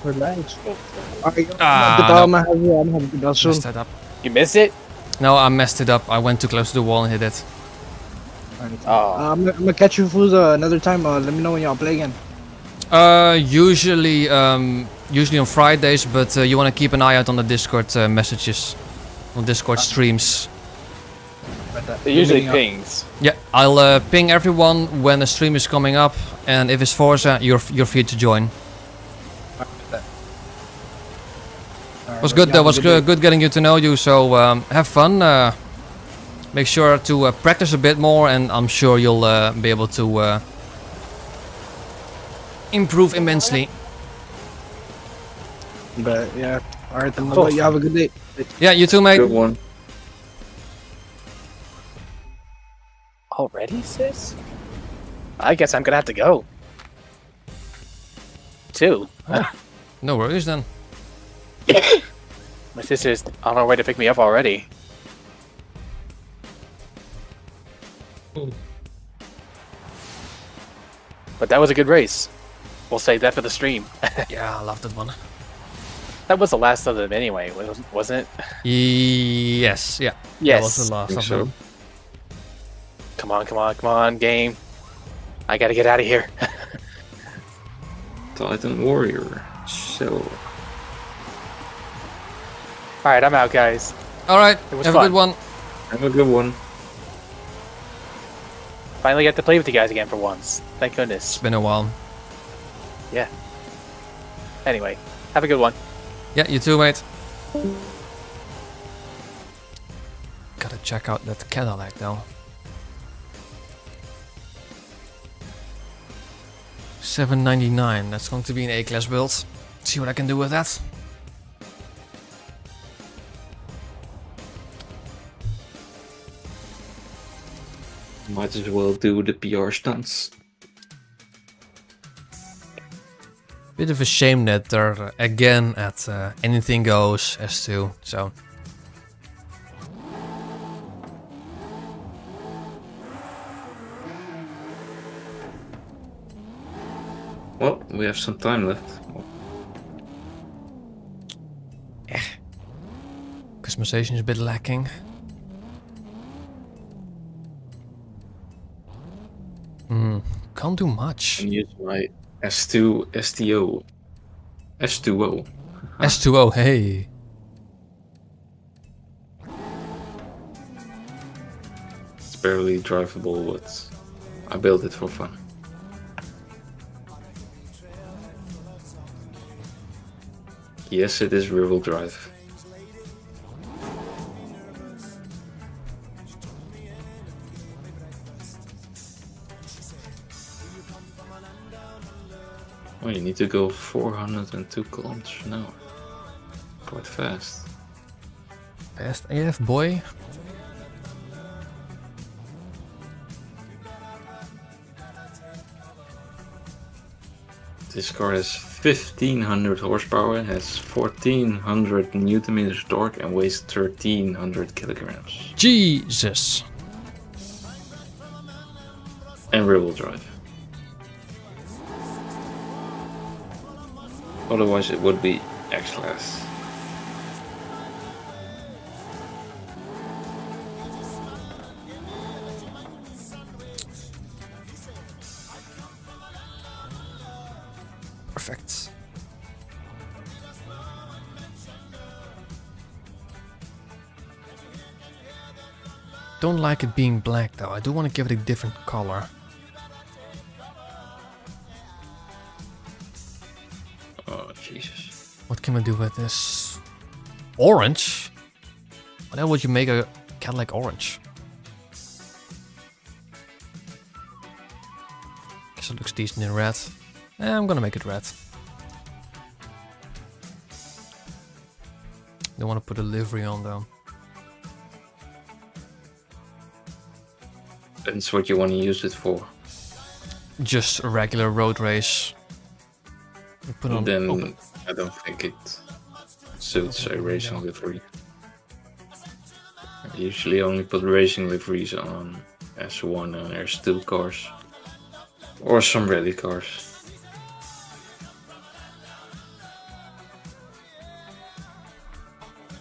Relax. festival. Alright, Ah, I'm gonna have to get out soon. Messed that up. You missed it? No, I messed it up. I went too close to the wall and hit it. Oh. I'm gonna catch you fools another time. Let me know when y'all play again. Usually on Fridays, but you want to keep an eye out on the Discord messages, on Discord streams. It usually pings. Yeah, I'll ping everyone when a stream is coming up, and if it's Forza, you're free to join. Was good though. Was good getting you to know you. So have fun. Make sure to practice a bit more, and I'm sure you'll be able to improve immensely. But yeah, alright then. Cool. You have a good day. Yeah, you too, mate. Good one. Already, sis? I guess I'm gonna have to go. Too. No worries then. My sister's on her way to pick me up already. But that was a good race. We'll save that for the stream. Yeah, I love that one. That was the last of them anyway, wasn't it? Yes, yeah. Yes. That was the last Think of so. them. Come on, game. I gotta get out of here. Titan Warrior. So, Alright, I'm out, guys. Alright, It was have a fun. good one. have a good one. Finally get to play with you guys again for once. Thank It's goodness. been a while. Yeah. Anyway, have a good one. Yeah, you too, mate. Gotta check out that Cadillac though. 799. That's going to be an A-class build. See what I can do with that. Might as well do the PR stunts. Bit of a shame that they're again at anything goes S2. So Well, we have some time left. customization is a bit lacking. Can't do much. And use my S2 STO. S2O. S2O, hey. It's barely drivable, but I built it for fun. Yes, it is rear-wheel drive. Oh, you need to go 402 kilometers an hour. Quite fast. Fast AF, boy. This car has 1500 horsepower, has 1400 newton meters torque, and weighs 1300 kilograms. Jesus. And rear-wheel drive. Otherwise, it would be X-Class. Perfect. Don't like it being black though. I do want to give it a different color. Oh, Jesus. What can we do with this? Orange? Why the hell would you make a Cadillac orange? Guess it looks decent in red. I'm gonna make it red. Don't want to put a livery on though. That's what you want to use it for. Just a regular road race. We put on Then open. I don't think it suits a racing livery. I usually only put racing liveries on S1 and S2 cars. Or some rally cars.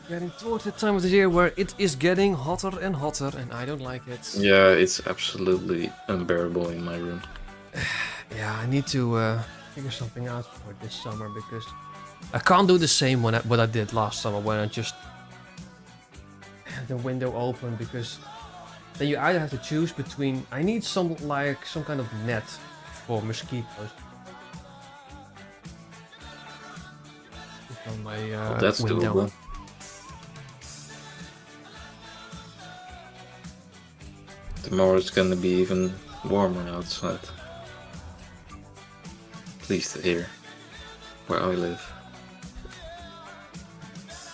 Getting towards the time of the year where it is getting hotter and hotter, and I don't like it. Yeah, it's absolutely unbearable in my room. Yeah, I need to figure something out for this summer because I can't do the same what I did last summer when I just had the window open, because then you either have to choose between I need some kind of net for mosquitoes. On my Well, that's window. doable. Tomorrow it's gonna be even warmer outside. Pleased to hear where I live.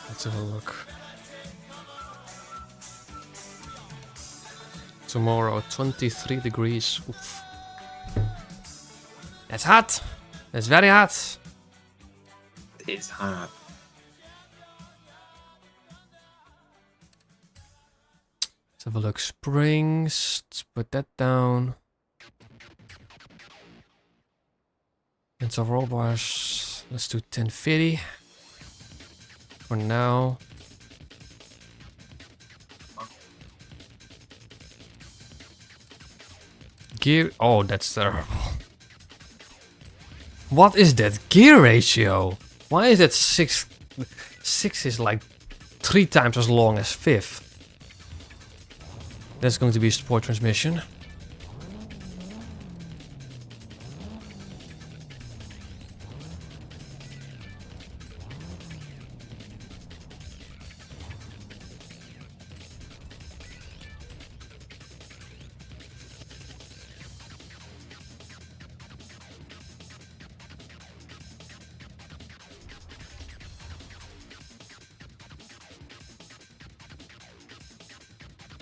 Let's have a look. Tomorrow, 23 degrees. Oof. That's hot. That's very hot. It's hot. Let's have a look. Springs. Let's put that down. And some roll bars. Let's do 1050 for now. Gear. Oh, that's terrible. What is that gear ratio? Why is that 6? 6 is like 3 times as long as 5th. That's going to be a sport transmission.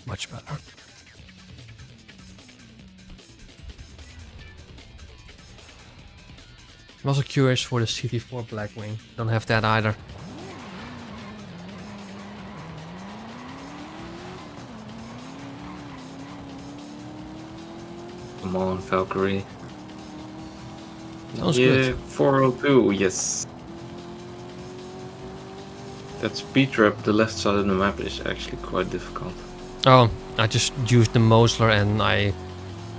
Much better. I'm also curious for the CT4 Blackwing. Don't have that either. Come on, Valkyrie. Sounds Yeah, good. 402, yes. That speed trap, the left side of the map is actually quite difficult. Oh, I just used the Mosler and I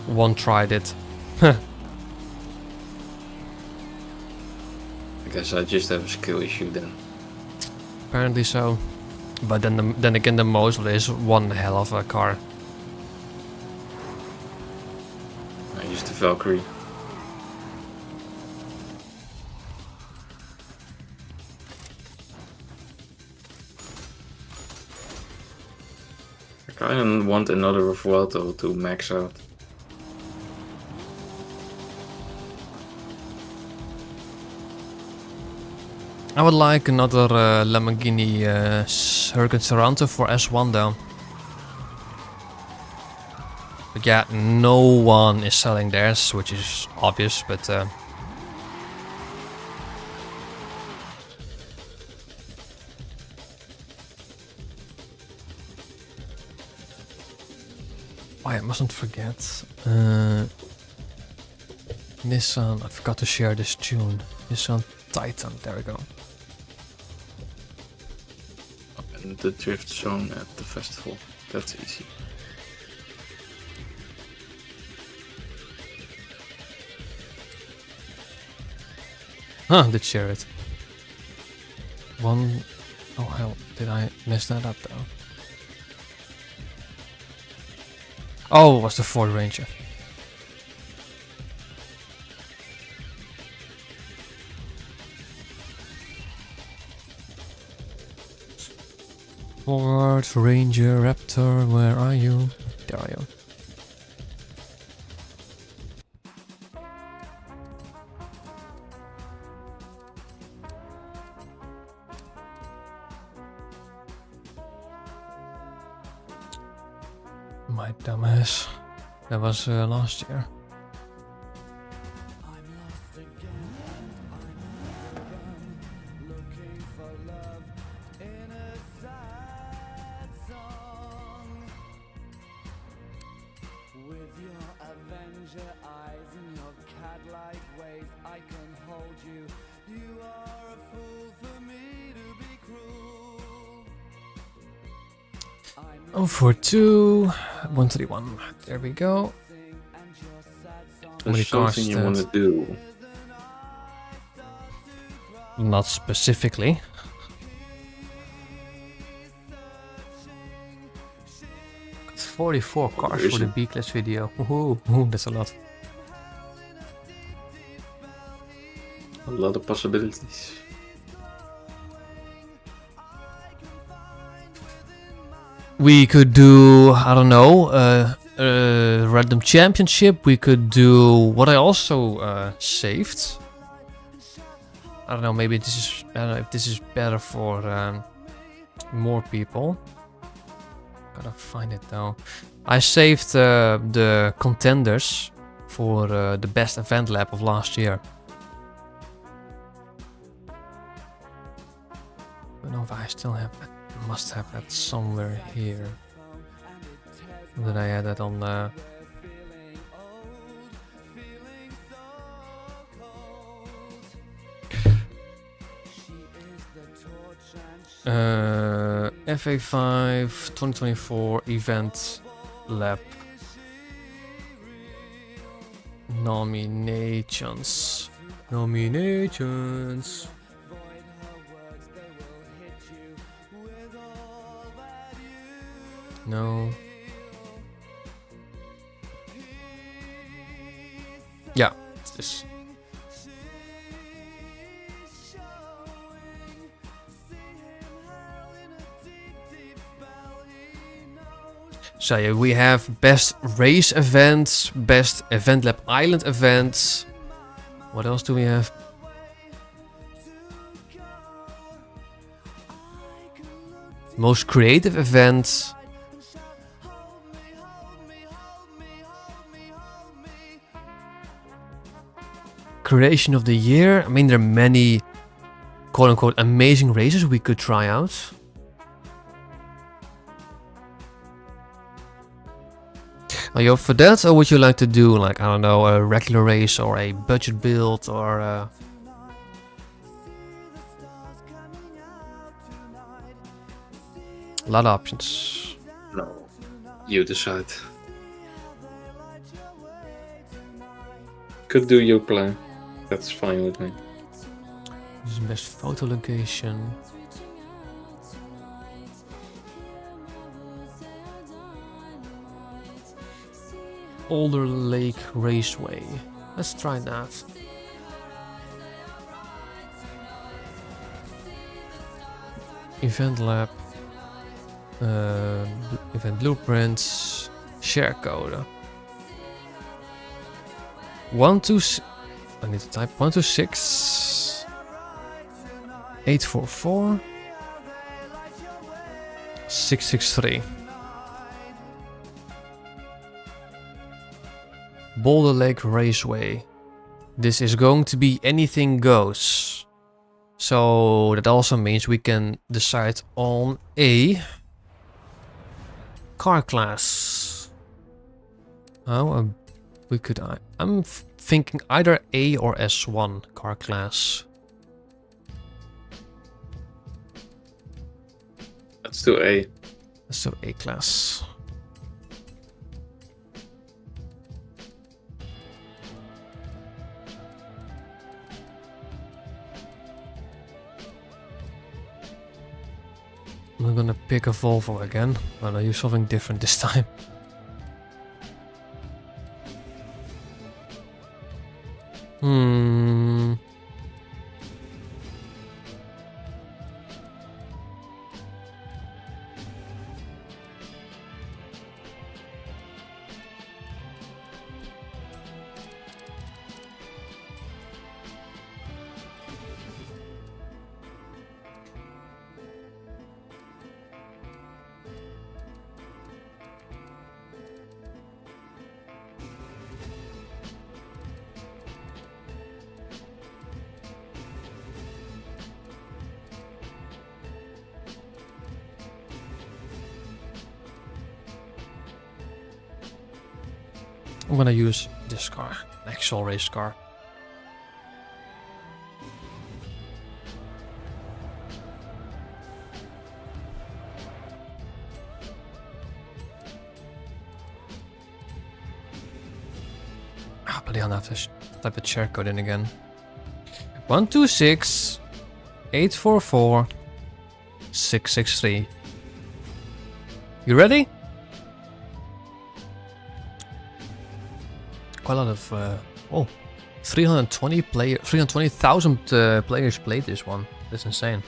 one-tried it. I guess I just have a skill issue then. Apparently so. But then again, the Mosler is one hell of a car. I used the Valkyrie. I kinda want another Vuelto to max out. I would like another Lamborghini Huracan Sorento for S1 though. But yeah, no one is selling theirs, which is obvious, but oh, I mustn't forget. Nissan, I forgot to share this tune. Nissan Titan, there we go. And the drift zone at the festival. That's easy. Huh, did share it. One, oh hell, did I mess that up though? Oh, it was the Ford Ranger. Ford Ranger Raptor, where are you? There are you. My dumbass. That was last year. Oh, 42, 131. There we go. How many There's cars something is you want to that? do. Not specifically. Got 44 cars is for the it? B-class video. Ooh, that's a lot. A lot of possibilities. We could do, I don't know, random championship. We could do what I also saved. I don't know, maybe this is, I don't know if this is better for more people. Gotta find it though. I saved the contenders for the best event lab of last year. I don't know if I still have that. I must have that somewhere here. Or did I add that on FA5 2024 event lab nominations. Nominations. No. Yeah, it's this. So yeah, we have best race events, best Event Lab Island events. What else do we have? Most creative events. Creation of the year. I mean, there are many quote-unquote amazing races we could try out. Are you up for that, or would you like to do, like, I don't know, a regular race or a budget build or a lot of options. No. You decide. Could do your plan. That's fine with me. This is best photo location. Alder Lake Raceway. Let's try that. Event Lab. Event Blueprints. Share code. 126. I need to type 126 844 663. Boulder Lake Raceway. This is going to be anything goes. So that also means we can decide on a car class. Oh, we could. I'm thinking either A or S1 car class. Let's do A. So A class. I'm gonna pick a Volvo again, but I'll use something different this time. I'm gonna use this car, an actual race car. Ah, bloody hell, I have to type the share code in again. 126 844 663. You ready? Quite a lot of 320,000 players played this one. That's insane.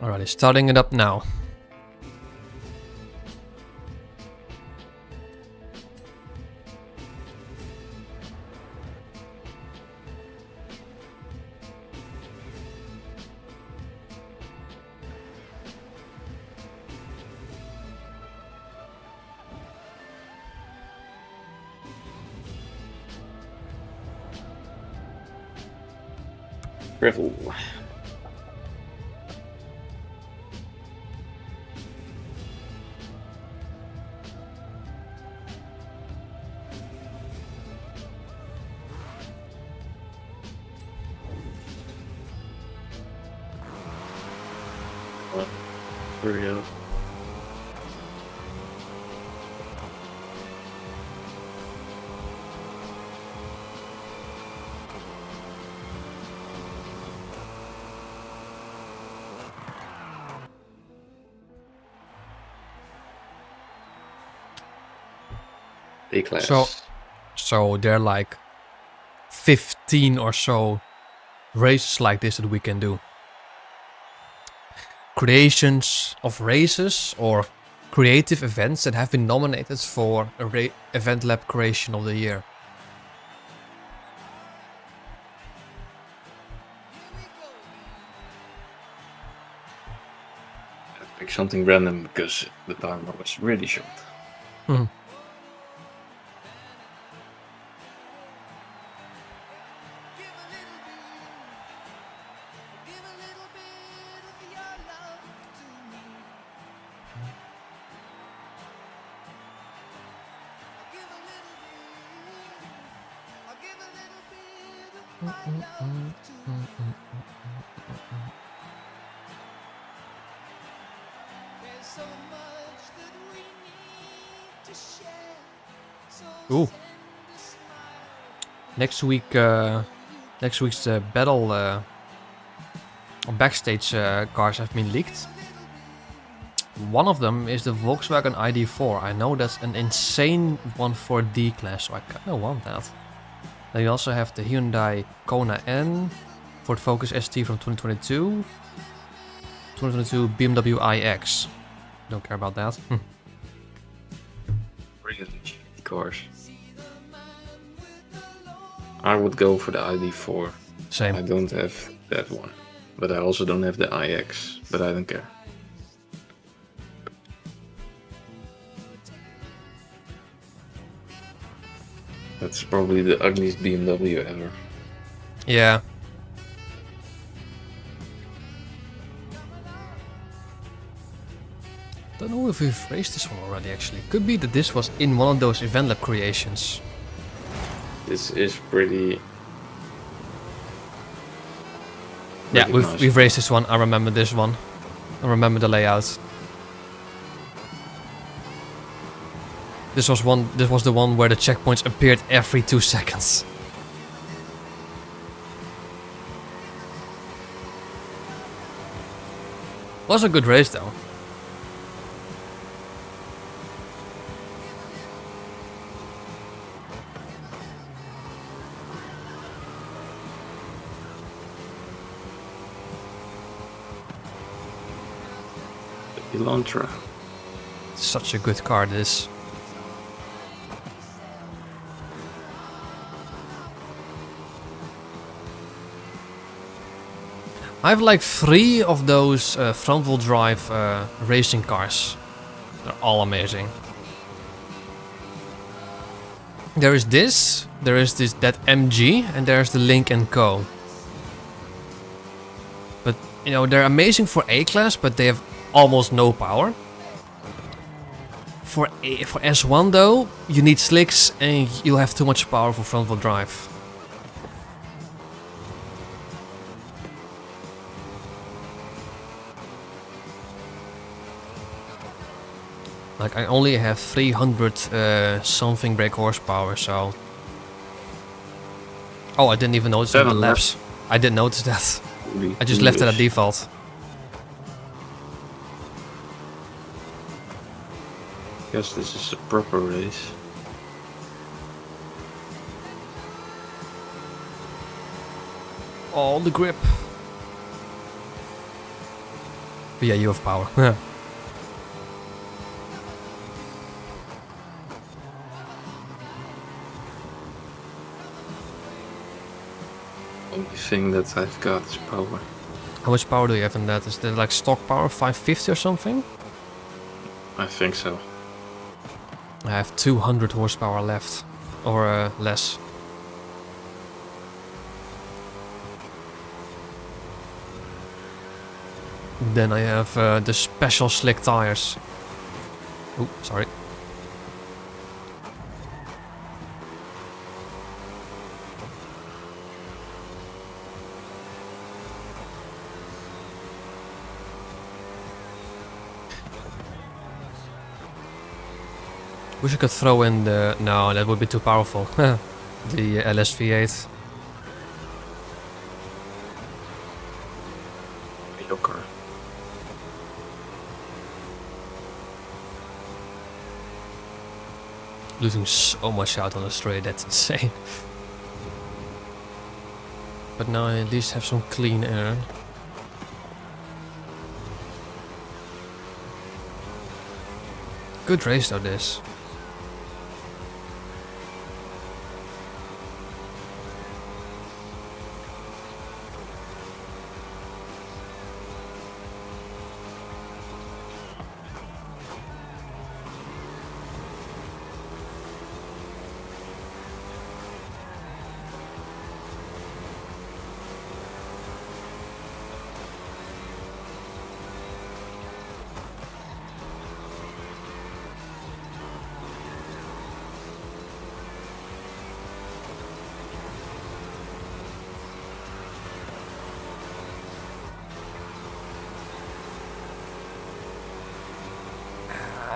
Alrighty, starting it up now. Gravel. Hurry up. A-class. So there are like 15 or so races like this that we can do. Creations of races or creative events that have been nominated for a Event Lab Creation of the Year. I picked something random because the timer was really short. Hmm. Ooh. Next week's battle backstage cars have been leaked. One of them is the Volkswagen ID4. I know that's an insane one for D-Class, so I kind of want that. Then you also have the Hyundai Kona N, Ford Focus ST from 2022, 2022 BMW iX. Don't care about that. Really cheap cars. I would go for the ID4. Same. I don't have that one. But I also don't have the iX. But I don't care. That's probably the ugliest BMW ever. Yeah. Don't know if we've raced this one already actually. Could be that this was in one of those Event Lab creations. This is pretty... Yeah, recognizable. we've raced this one. I remember this one. I remember the layout. This was the one where the checkpoints appeared every 2 seconds. Was a good race though. Elantra. Such a good car this. I have like 3 of those front-wheel drive racing cars. They're all amazing. There is that MG, and there's the Link & Co. But, you know, they're amazing for A-Class, but they have almost no power. For S1 though, you need slicks and you'll have too much power for front-wheel drive. Like I only have 300 something brake horsepower, so... Oh, I didn't even notice the 7 laps. I didn't notice that. Really I just left it at foolish. default. Guess this is a proper race. Oh, the grip. But yeah, you have power. Only thing that I've got is power. How much power do you have in that? Is that like stock power, 550 or something? I think so. I have 200 horsepower left, or less. Then I have the special slick tires. Ooh, sorry. Wish I could throw in the... No, that would be too powerful. The LSV8. Your car. Losing so much out on the straight, that's insane. But now I at least have some clean air. Good race though this.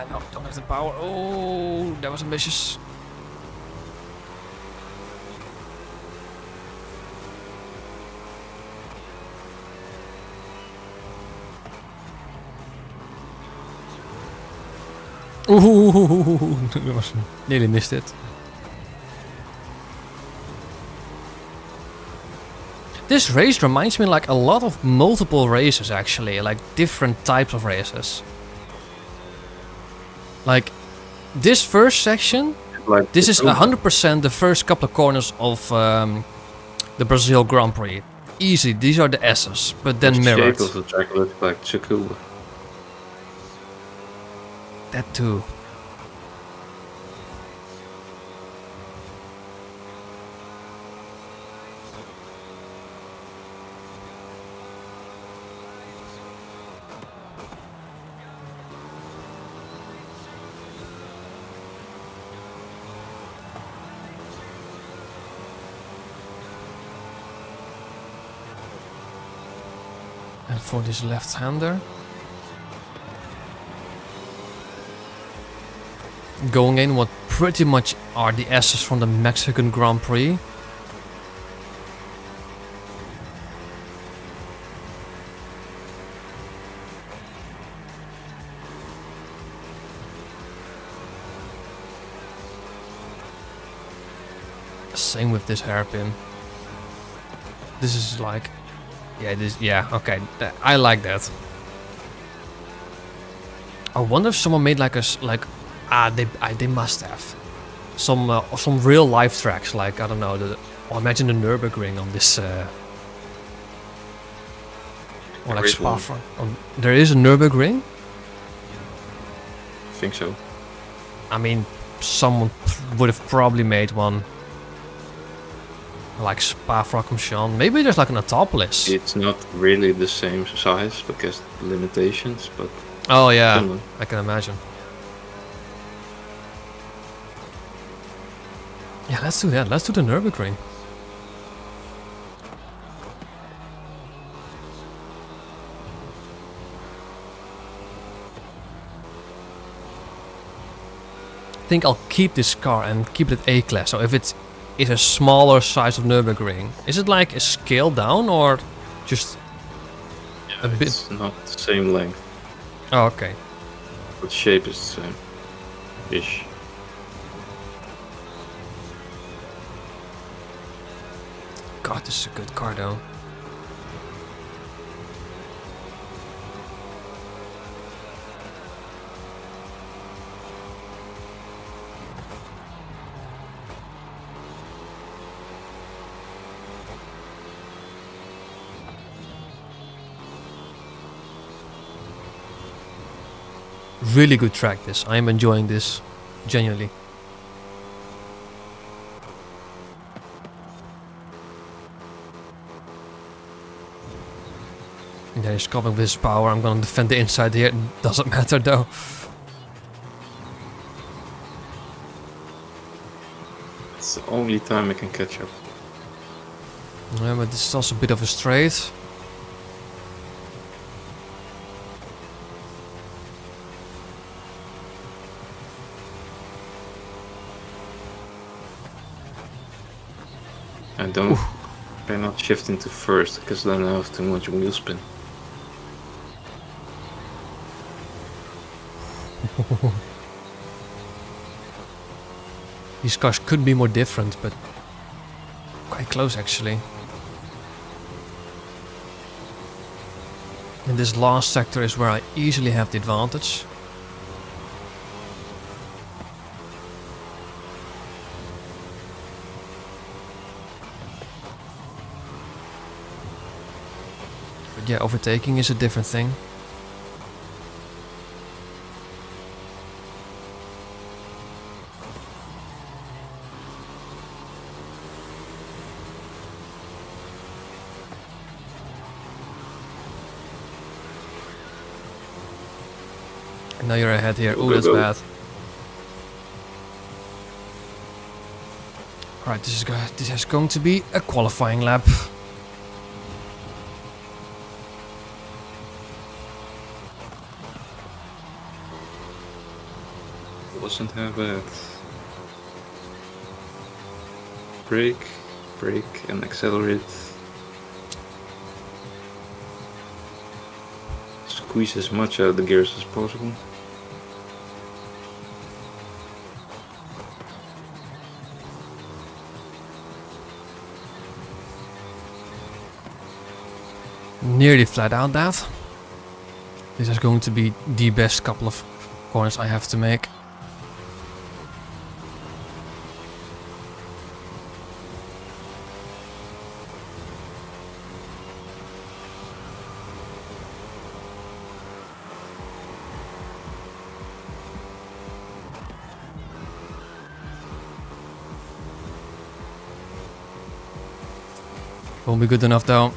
No, don't have the power. Oh, that was ambitious. Ooh, that was nearly missed it. This race reminds me like a lot of multiple races actually, like different types of races. Like this first section, Like this is 100% the first couple of corners of the Brazil Grand Prix. Easy, these are the S's, but then the mirrored. shape of the track looks like Tsukuba. That too. And for this left-hander, going in what pretty much are the S's from the Mexican Grand Prix. Same with this hairpin. This is like, okay, I like that. I wonder if someone made like they must have some real life tracks, like I don't know, imagine the Nürburgring on this, or like There is Spa. one. There is a Nürburgring. I think so. I mean, someone would have probably made one. Like Spa-Francorchamps. Maybe there's like an Autopolis. It's not really the same size because limitations, but Oh yeah, similar. I can imagine. Yeah, let's do that. Let's do the Nürburgring. I think I'll keep this car and keep it A-class. So if it's a smaller size of Nürburgring, is it like a scale down or just a bit? It's not the same length, Oh, okay. but shape is the same. Ish. God, this is a good car though. Really good track this. I am enjoying this, genuinely. Yeah, he's coming with his power. I'm gonna defend the inside here. It doesn't matter though. It's the only time I can catch up. Yeah, but this is also a bit of a straight. I don't. Cannot shift into first because then I have too much wheel spin. These cars could be more different, but quite close actually. And this last sector is where I easily have the advantage. But yeah, overtaking is a different thing. And now you're ahead here. Go, Oh, go, that's go. bad. Alright, this is going to be a qualifying lap. Wasn't that bad. Brake, brake, and accelerate. Squeeze as much out of the gears as possible. Nearly flat out that. This is going to be the best couple of corners I have to make. Won't be good enough though.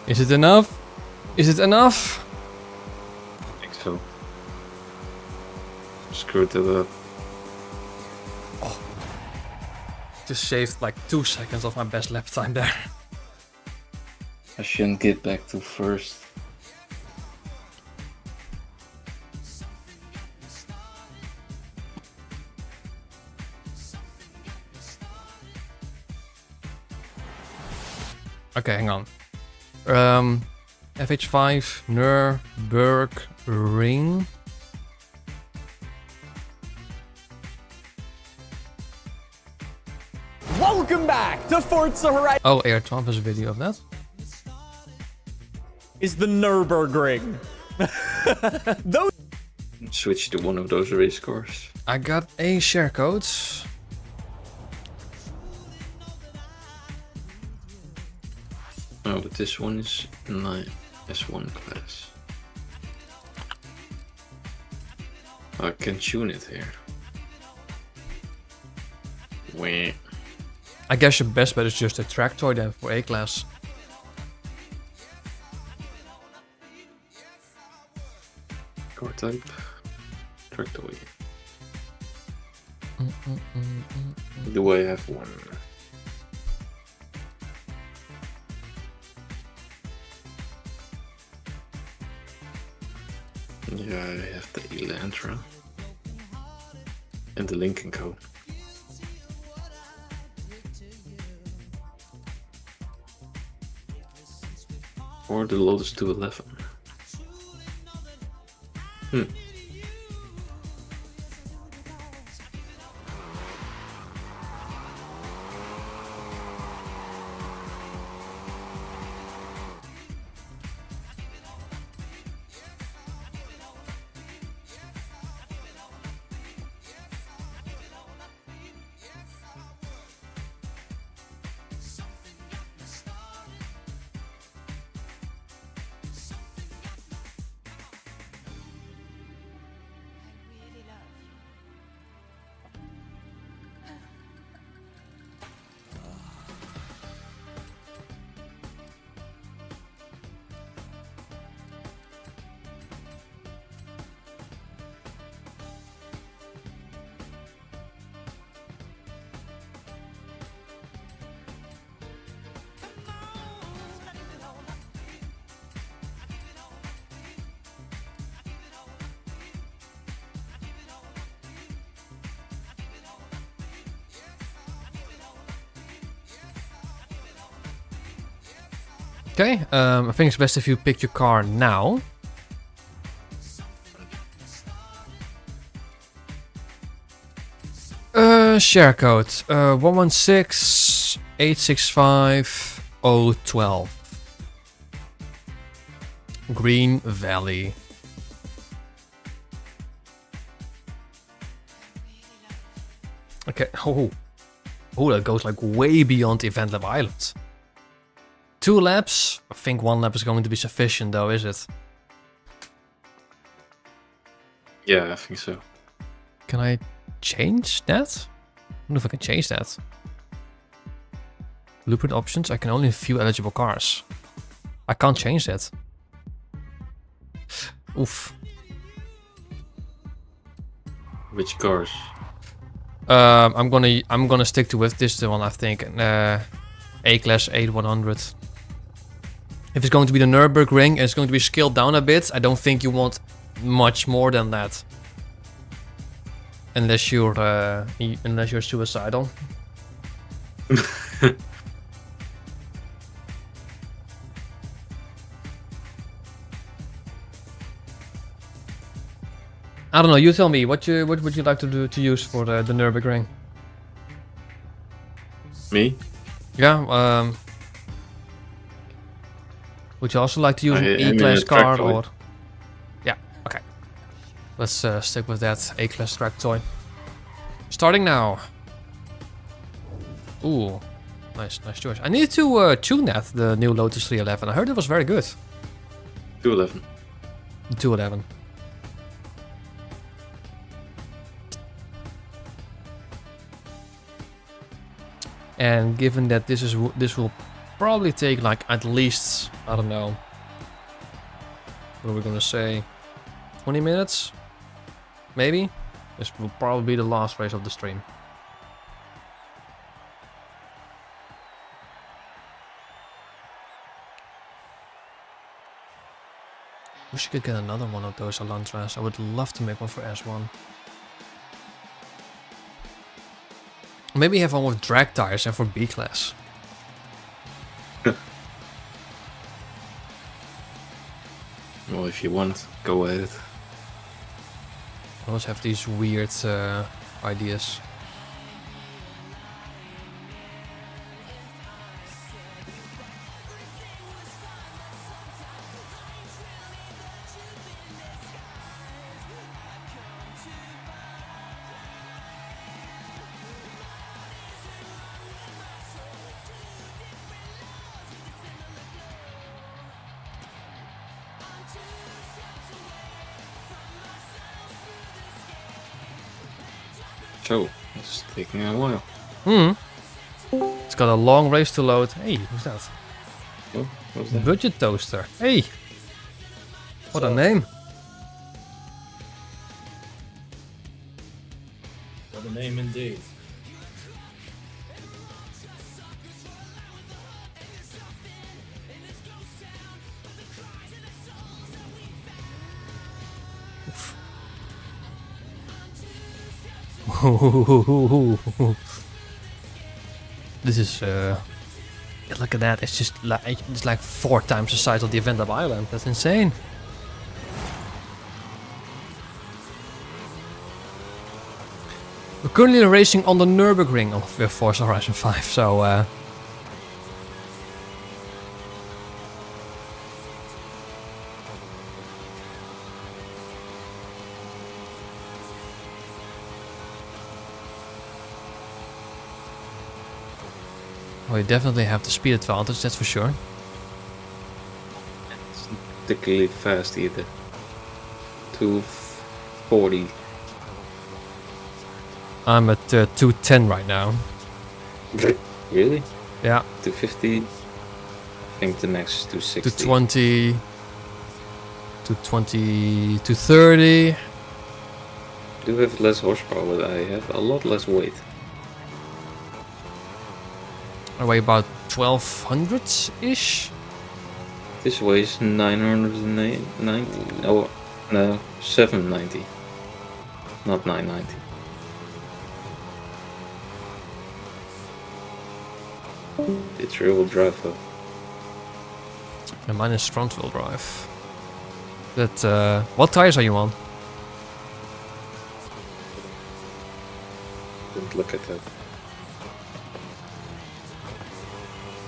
Is it enough? Is it enough? I think so. Screwed it up. Just saved like 2 seconds of my best lap time there. I shouldn't get back to first. Okay, hang on. FH5 Nürburgring. Welcome back to Forza Horizon. Oh, AR12 has a video of that. Is the Nürburgring. Those Switch to one of those race cars. I got a share code. Oh, but this one is in my S1 class. I can tune it here. Wait. I guess your best bet is just a track toy then for A-class. Car type. Tractoid. Do I have one? Yeah, I have the Elantra. And the Lincoln code. Or the Lotus 211. Okay, I think it's best if you pick your car now. Share code 116-865-012. Green Valley. Okay, oh, that goes like way beyond Event Lab Island. 2 laps? I think 1 lap is going to be sufficient though, is it? Yeah, I think so. Can I change that? I don't know if I can change that. Blueprint options, I can only view eligible cars. I can't change that. Oof. Which cars? I'm gonna stick to with this one, I think. A-Class 8100. If it's going to be the Nürburgring and it's going to be scaled down a bit, I don't think you want much more than that. Unless you're suicidal. I don't know. You tell me. What would you like to use for the Nürburgring? Me? Yeah. Would you also like to use I an mean, E-Class a track car toy. or? Yeah. Okay. Let's stick with that A-Class track toy. Starting now. Ooh, nice choice. I needed to tune that, the new Lotus 311. I heard it was very good. 211. 211. And given that this will probably take like at least, I don't know, what are we gonna say, 20 minutes? Maybe? This will probably be the last race of the stream. Wish I could get another one of those Elantras. I would love to make one for S1. Maybe have one with drag tires and for B-Class. Well, if you want, go ahead. I always have these weird ideas. So, it's taking a while. It's got a long race to load. Hey, who's that? Oh, what's that? Budget Toaster. Hey! What a name. What a name indeed. This is look at that. It's just like 4 times the size of the Event Lab Island. That's insane. We're currently racing on the Nürburgring of Forza Horizon 5, so we definitely have the speed advantage, that's for sure. It's not particularly fast either. 240. I'm at 210 right now. Really? Yeah. 250. I think the max is 260. 220. 220. 230. I do have less horsepower, but I have a lot less weight. I weigh about 1200-ish. This weighs 990. Oh, no, 790. Not 990. It's real drive though. And mine is front wheel drive. But what tires are you on? Didn't look at that.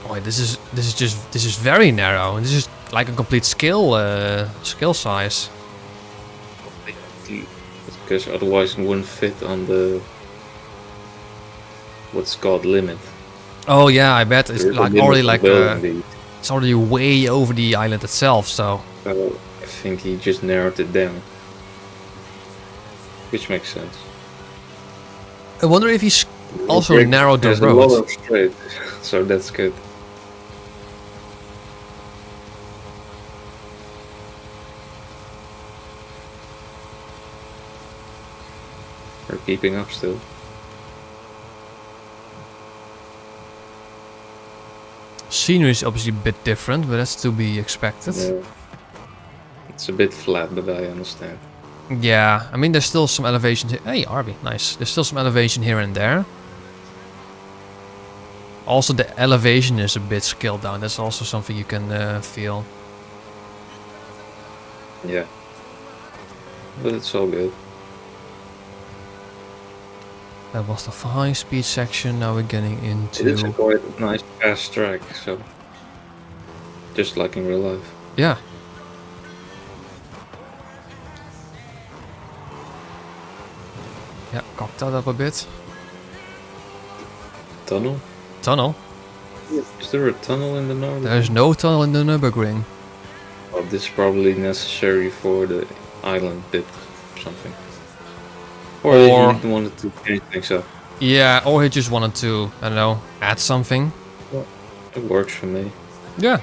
Oh, this is very narrow. This is like a complete skill size. Because otherwise it wouldn't fit on the what's called limit. Oh yeah, I bet it's There's a like limit already on like building these. it's already way over the island itself. So So I think he just narrowed it down, which makes sense. I wonder if he's also Brick narrowed the has a lot road. of straight, so that's good. We're keeping up still. Scenery is obviously a bit different, but that's to be expected. Yeah. It's a bit flat, but I understand. Yeah, I mean there's still some elevation. Hey, Arby, nice. There's still some elevation here and there. Also, the elevation is a bit scaled down. That's also something you can feel. Yeah. But it's all good. That was the high-speed section. Now we're getting It is a into quite nice fast track, so just like in real life. yeah. Yeah, cock that up a bit. Tunnel? Tunnel. Is there a tunnel in the north? There's no tunnel in the Nürburgring. Oh, this is probably necessary for the island bit or something. Or Or- he wanted to change things up. Yeah, or he just wanted to, I don't know, add something. It works for me. Yeah.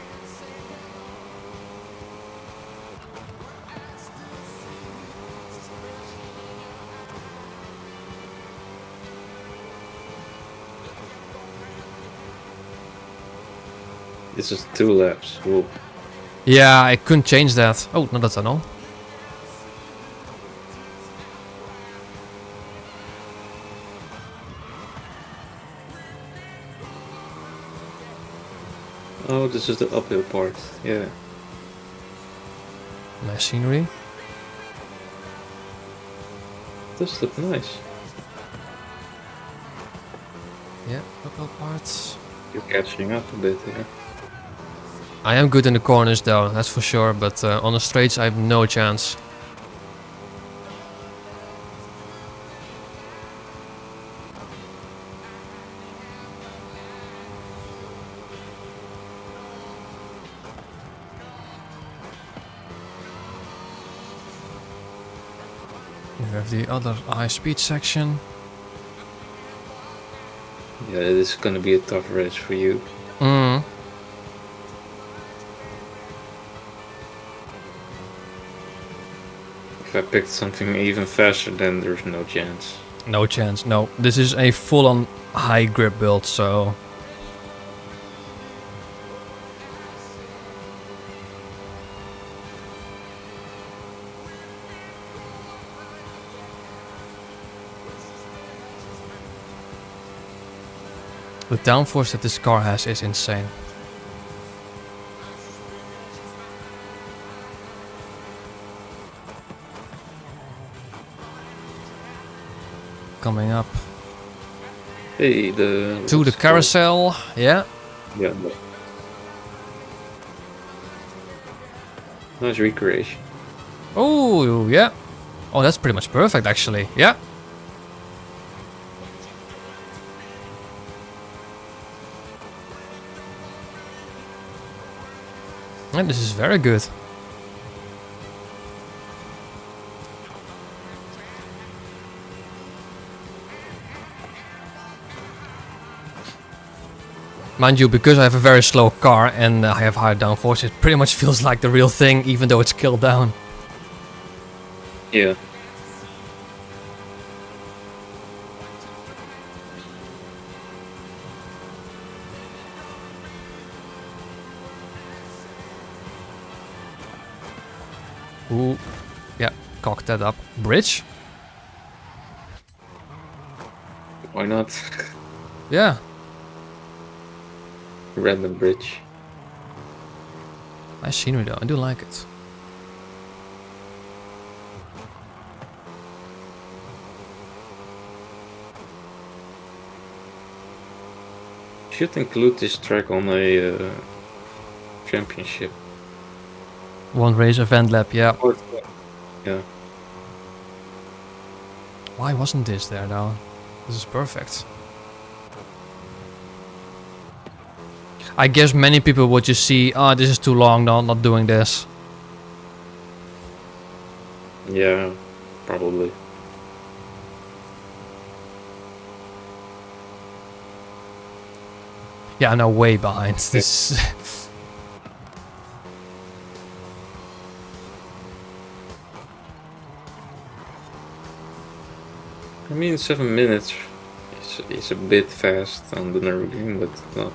This is 2 laps. Whoa. Yeah, I couldn't change that. Oh, not a tunnel. Oh, this is the uphill part. Yeah. Nice scenery. This looks nice. Yeah, couple parts. You're catching up a bit here. I am good in the corners though, that's for sure, but on the straights I have no chance. You have the other high speed section. Yeah, this is gonna be a tough race for you. Mm. If I picked something even faster, then there's no chance. No chance, no. This is a full-on high grip build, so... The downforce that this car has is insane. Coming up Hey, to the what's it called? carousel, yeah. Yeah. Nice recreation. Oh, yeah. Oh, that's pretty much perfect, actually. Yeah. And this is very good. Mind you, because I have a very slow car and I have higher downforce, it pretty much feels like the real thing, even though it's scaled down. Yeah. Ooh, yeah, cock that up. Bridge? Why not? Yeah. Random bridge. Nice scenery though, I do like it. Should include this track on a championship. One race event lap, yeah. Or, yeah. Why wasn't this there though? This is perfect. I guess many people would just see, oh, this is too long, no, not doing this. Yeah, probably. Yeah, I know, way behind. This. I mean, 7 minutes is a bit fast on the Nürburgring, but not.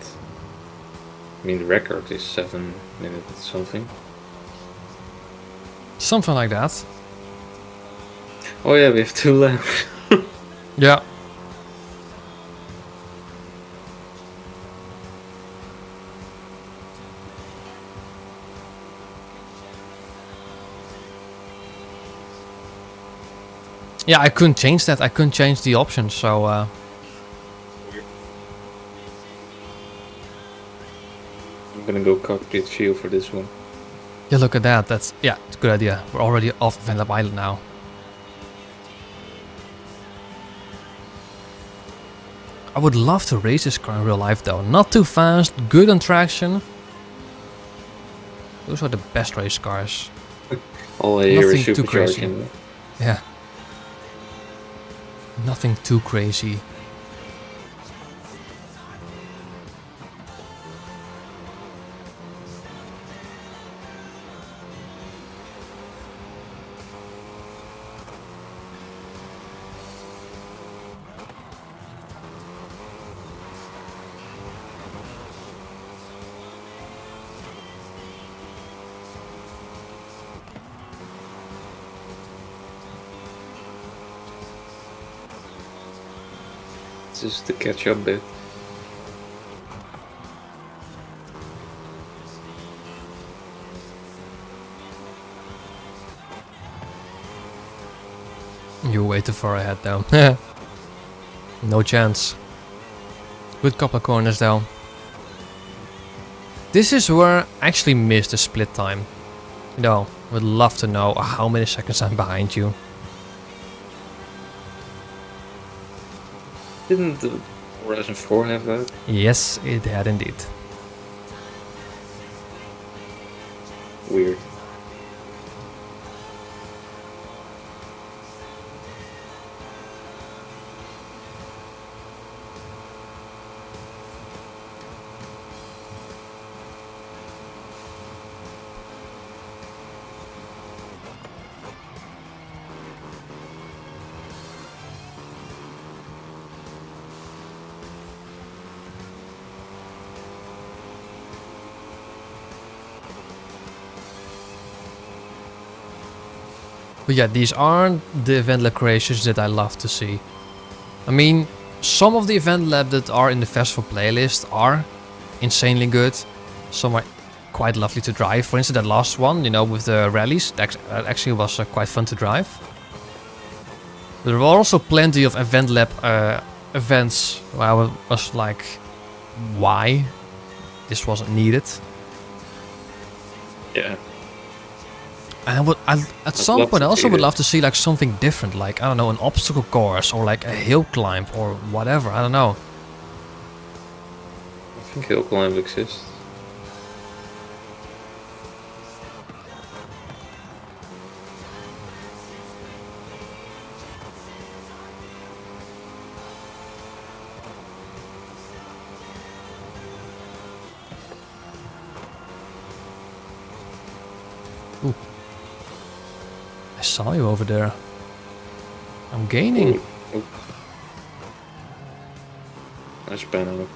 I mean, the record is 7 minutes something. Something like that. Oh yeah, we have 2 laps. Yeah. Yeah, I couldn't change that. I couldn't change the options, so I'm gonna go cockpit view for this one. yeah, look at that. That's, yeah, it's a good idea. We're already off Van Lap Island now. I would love to race this car in real life though. Not too fast, good on traction. Those are the best race cars. All I hear is Nothing too crazy. supercharging. Yeah. Nothing too crazy. This is the catch-up bit. You're way too far ahead though. No chance. Good couple of corners though. This is where I actually missed the split time. You know, would love to know how many seconds I'm behind you. Didn't the Horizon 4 have that? Yes, it had indeed. Weird. But yeah, these aren't the event lab creations that I love to see. I mean, some of the event lab that are in the festival playlist are insanely good. Some are quite lovely to drive. For instance, that last one, you know, with the rallies, that actually was quite fun to drive. There were also plenty of event lab events where I was like, why? This wasn't needed. Yeah. And at some point I also would love to see like something different, like, I don't know, an obstacle course or like a hill climb or whatever, I don't know. I think hill climb exists. Ooh. I saw you over there. I'm gaining. Ooh. Nice banner.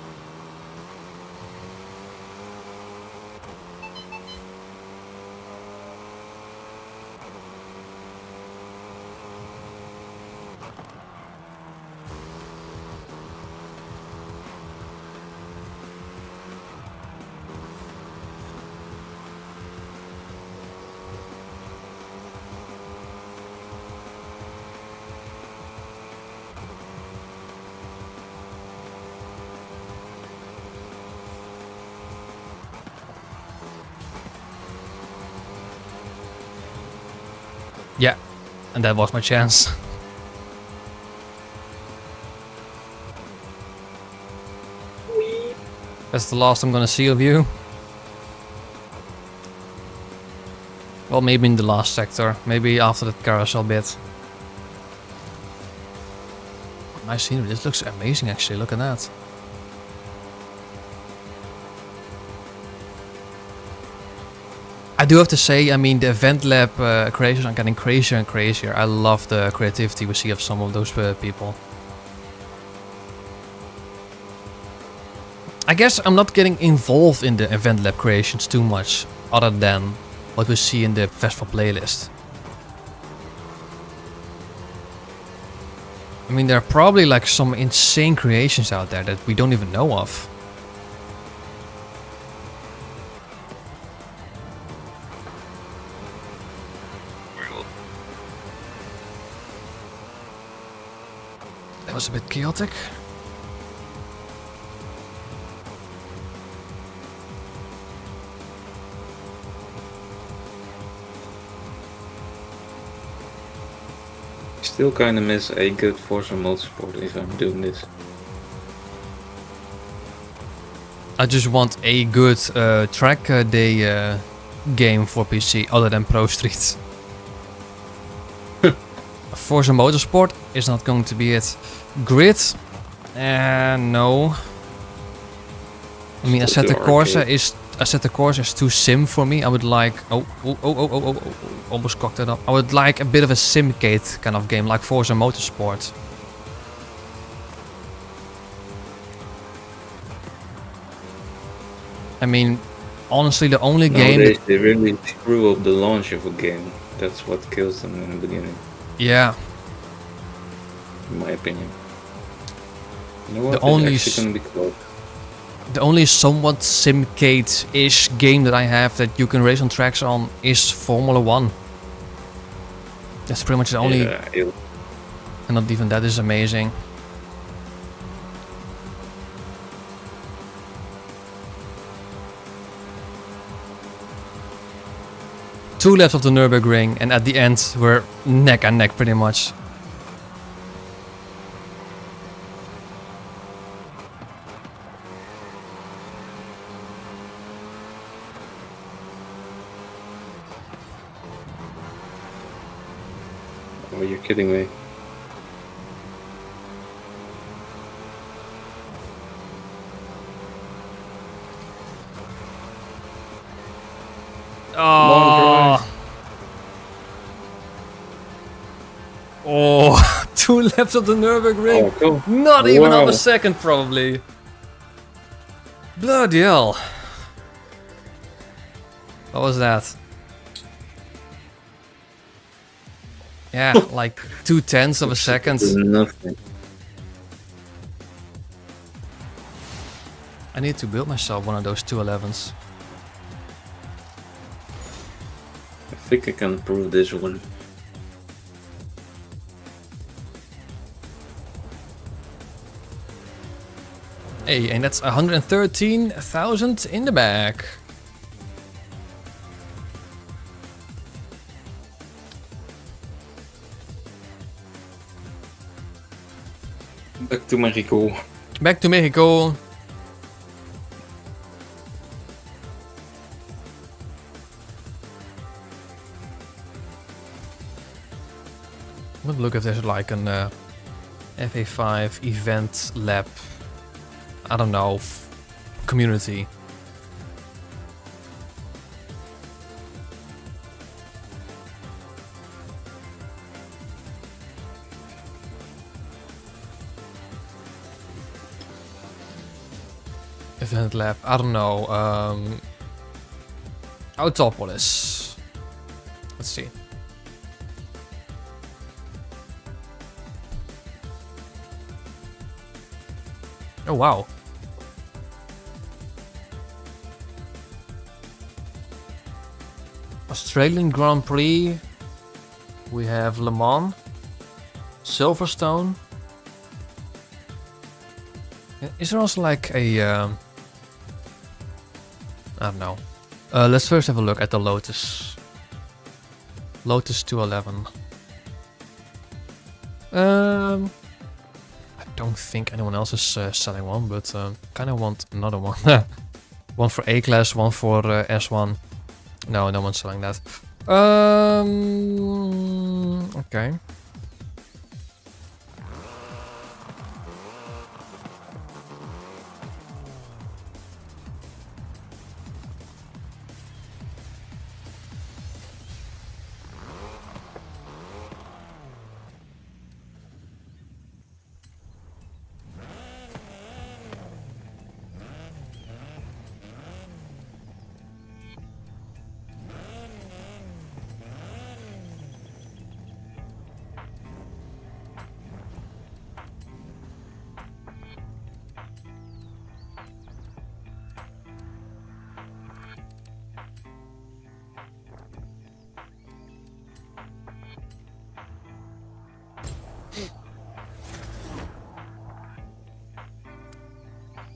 Yeah, and that was my chance. That's the last I'm gonna see of you. Well, maybe in the last sector. Maybe after that carousel bit. Nice scenery. This looks amazing actually. Look at that. I do have to say, I mean, the event lab creations are getting crazier and crazier. I love the creativity we see of some of those people. I guess I'm not getting involved in the event lab creations too much, other than what we see in the festival playlist. I mean, there are probably like some insane creations out there that we don't even know of. That was a bit chaotic. Still kind of miss a good Forza Motorsport if I'm doing this. I just want a good track day game for PC other than Pro Street. Forza Motorsport is not going to be it. Grid? No. I mean, I said the Corsa is too sim for me. I would like... Oh, almost cocked it up. I would like a bit of a simcade kind of game, like Forza Motorsport. I mean, honestly, the only Nowadays, game... they really screw up the launch of a game. That's what kills them in the beginning, Yeah. in my opinion. You know what? The It's only actually gonna be close. The only somewhat simcade-ish game that I have that you can race on tracks on is Formula 1. That's pretty much the only... Yeah, And not even that is amazing. Two laps of the Nürburgring, and at the end we're neck and neck pretty much. Oh, you're kidding me. Oh, oh, 2 laps of the Nürburgring. Oh, go. Not even Wow. on a second, probably. Bloody hell. What was that? Yeah, like 0.2 of a second. Nothing. I need to build myself one of those 211s. I think I can prove this one. Hey, and that's 113,000 in the bag. Back to Mexico. Back to Mexico. Let's look if there's like an FA5 event lab. I don't know, community. Event lab, I don't know. Autopolis. Let's see. Oh wow. Australian Grand Prix. We have Le Mans. Silverstone. Is there also like a... I don't know. Let's first have a look at the Lotus. Lotus 211. I don't think anyone else is selling one, but kind of want another one. One for A-Class, one for S1. No, no one's selling that. Okay.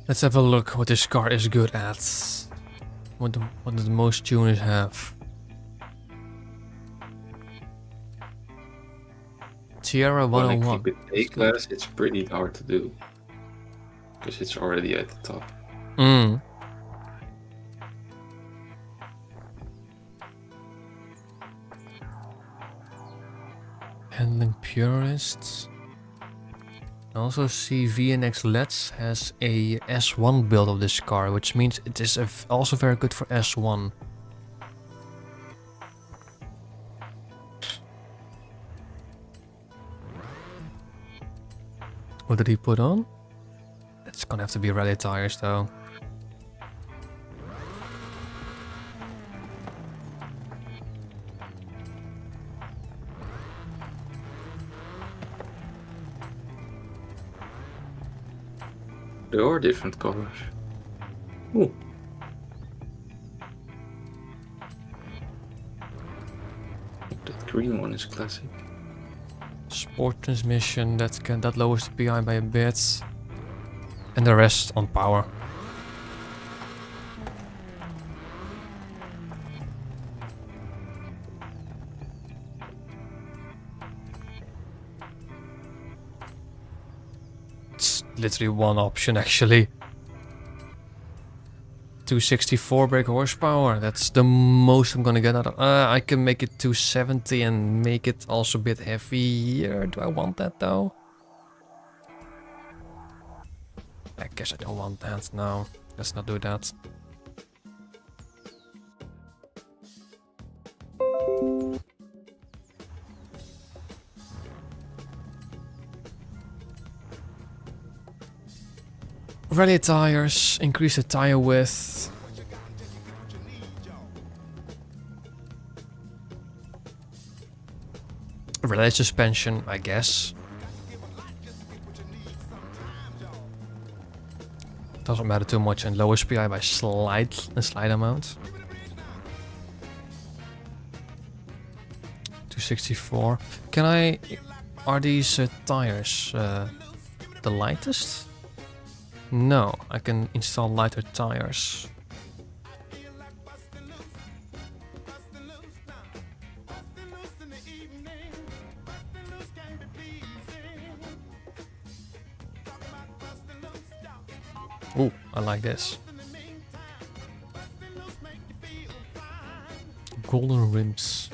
Let's have a look what this car is good at. What do the most tuners have? Tierra When I 101. keep it A-Class, it's pretty hard to do. Because it's already at the top. Mm. Handling purists. I also see VNX Let's has a S1 build of this car, which means it is also very good for S1. What did he put on? It's gonna have to be rally tires though. There are different colors. Ooh. That green one is classic. Sport transmission, that lowers the PI by a bit. And the rest on power. It's literally one option actually. 264 brake horsepower, that's the most I'm gonna get out of. I can make it 270 and make it also a bit heavier. Do I want that though? I guess I don't want that. No, let's not do that. Rally tires, increase the tire width. Rally suspension, I guess. Doesn't matter too much, and lowers PI by a slight amount. 264. Can I? Are these tires the lightest? No, I can install lighter tires. Ooh, I like this. Golden rims.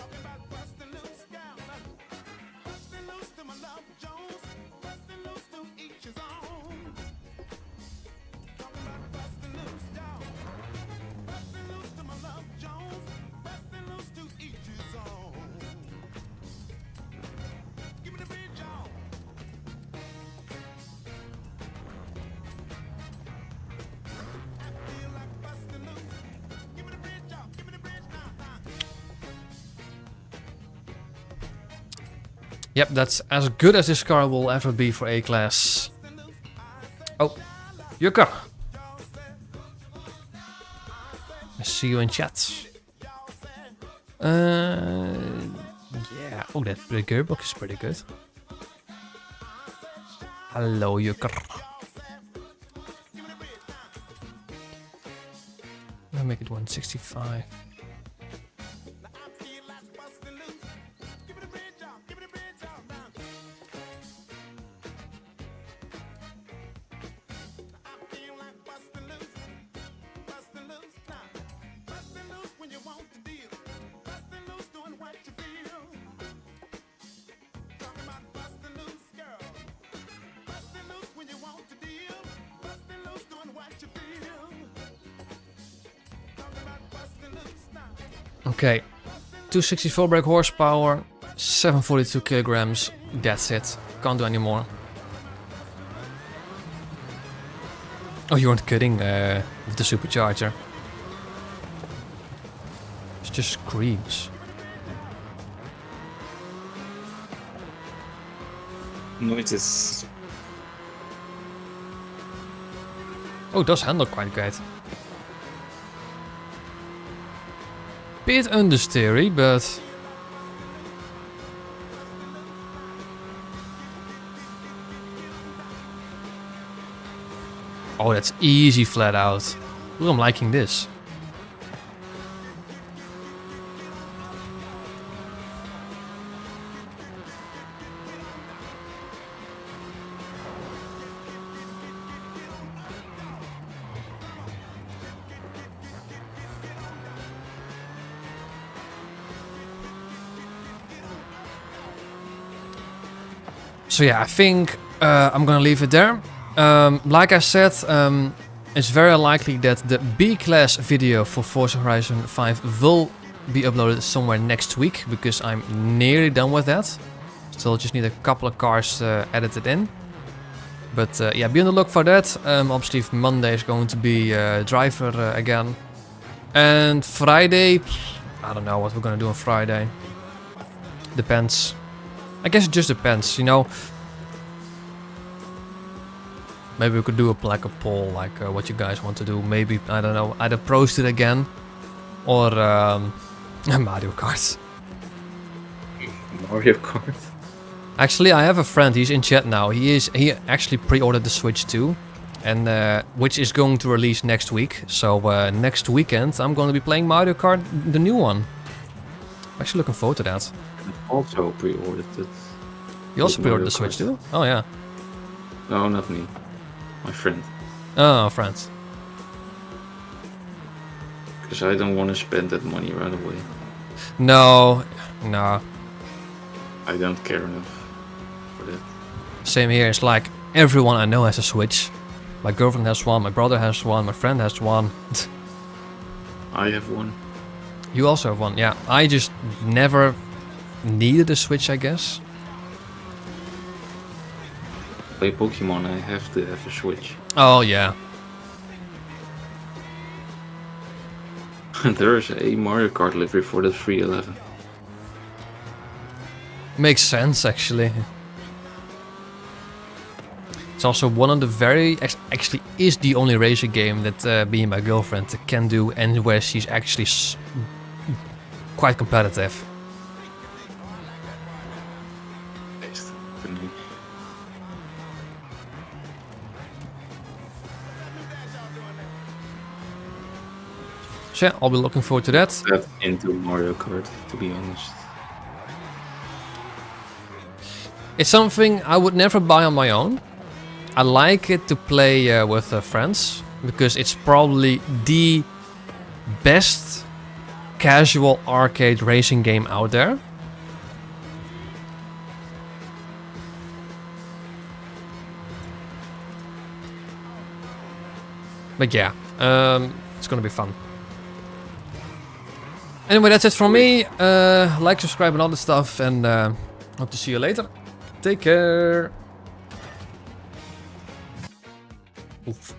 Yep, that's as good as this car will ever be for A-Class. Oh, Yucker! I see you in chat. Yeah, oh, that gearbox is pretty good. Hello, Yucker. I'll make it 165. Okay. 264 brake horsepower, 742 kilograms. That's it. Can't do any more. Oh, you weren't kidding with the supercharger. It just screams. Noises. Oh, it does handle quite great. Bit understeery, but... Oh, that's easy flat out. Ooh, I'm liking this. So yeah, I think I'm gonna leave it there. Like I said, it's very likely that the B-class video for Forza Horizon 5 will be uploaded somewhere next week, because I'm nearly done with that. Still just need a couple of cars edited in. But yeah, be on the look for that. Obviously Monday is going to be driver again. And Friday, I don't know what we're gonna do on Friday. Depends. I guess it just depends, you know. Maybe we could do a poll, like what you guys want to do. Maybe, I don't know, either Prost it again or Mario Kart. Mario Kart. Actually, I have a friend, he's in chat now. He actually pre-ordered the Switch too, and which is going to release next week. So next weekend I'm going to be playing Mario Kart, the new one. I'm actually looking forward to that. Also pre-ordered it. You also Mario pre-ordered the Switch Kart. too? Oh yeah. No, not me. My friend. Oh, friends. Because I don't want to spend that money right away. No. I don't care enough for that. Same here. It's like everyone I know has a Switch. My girlfriend has one, my brother has one, my friend has one. I have one. You also have one, yeah. I just never needed a Switch, I guess. Play Pokemon, I have to have a Switch. Oh, yeah. There's a Mario Kart livery for the 311. Makes sense, actually. It's also one of the very... Actually, is the only racing game that me and my girlfriend can do, and where she's actually quite competitive. Taste to me. So yeah, I'll be looking forward to that. That into Mario Kart, to be honest. It's something I would never buy on my own. I like it to play with friends, because it's probably the best casual arcade racing game out there. But yeah, it's gonna be fun. Anyway, that's it from me. Like, subscribe, and all the stuff, and hope to see you later. Take care. Oof.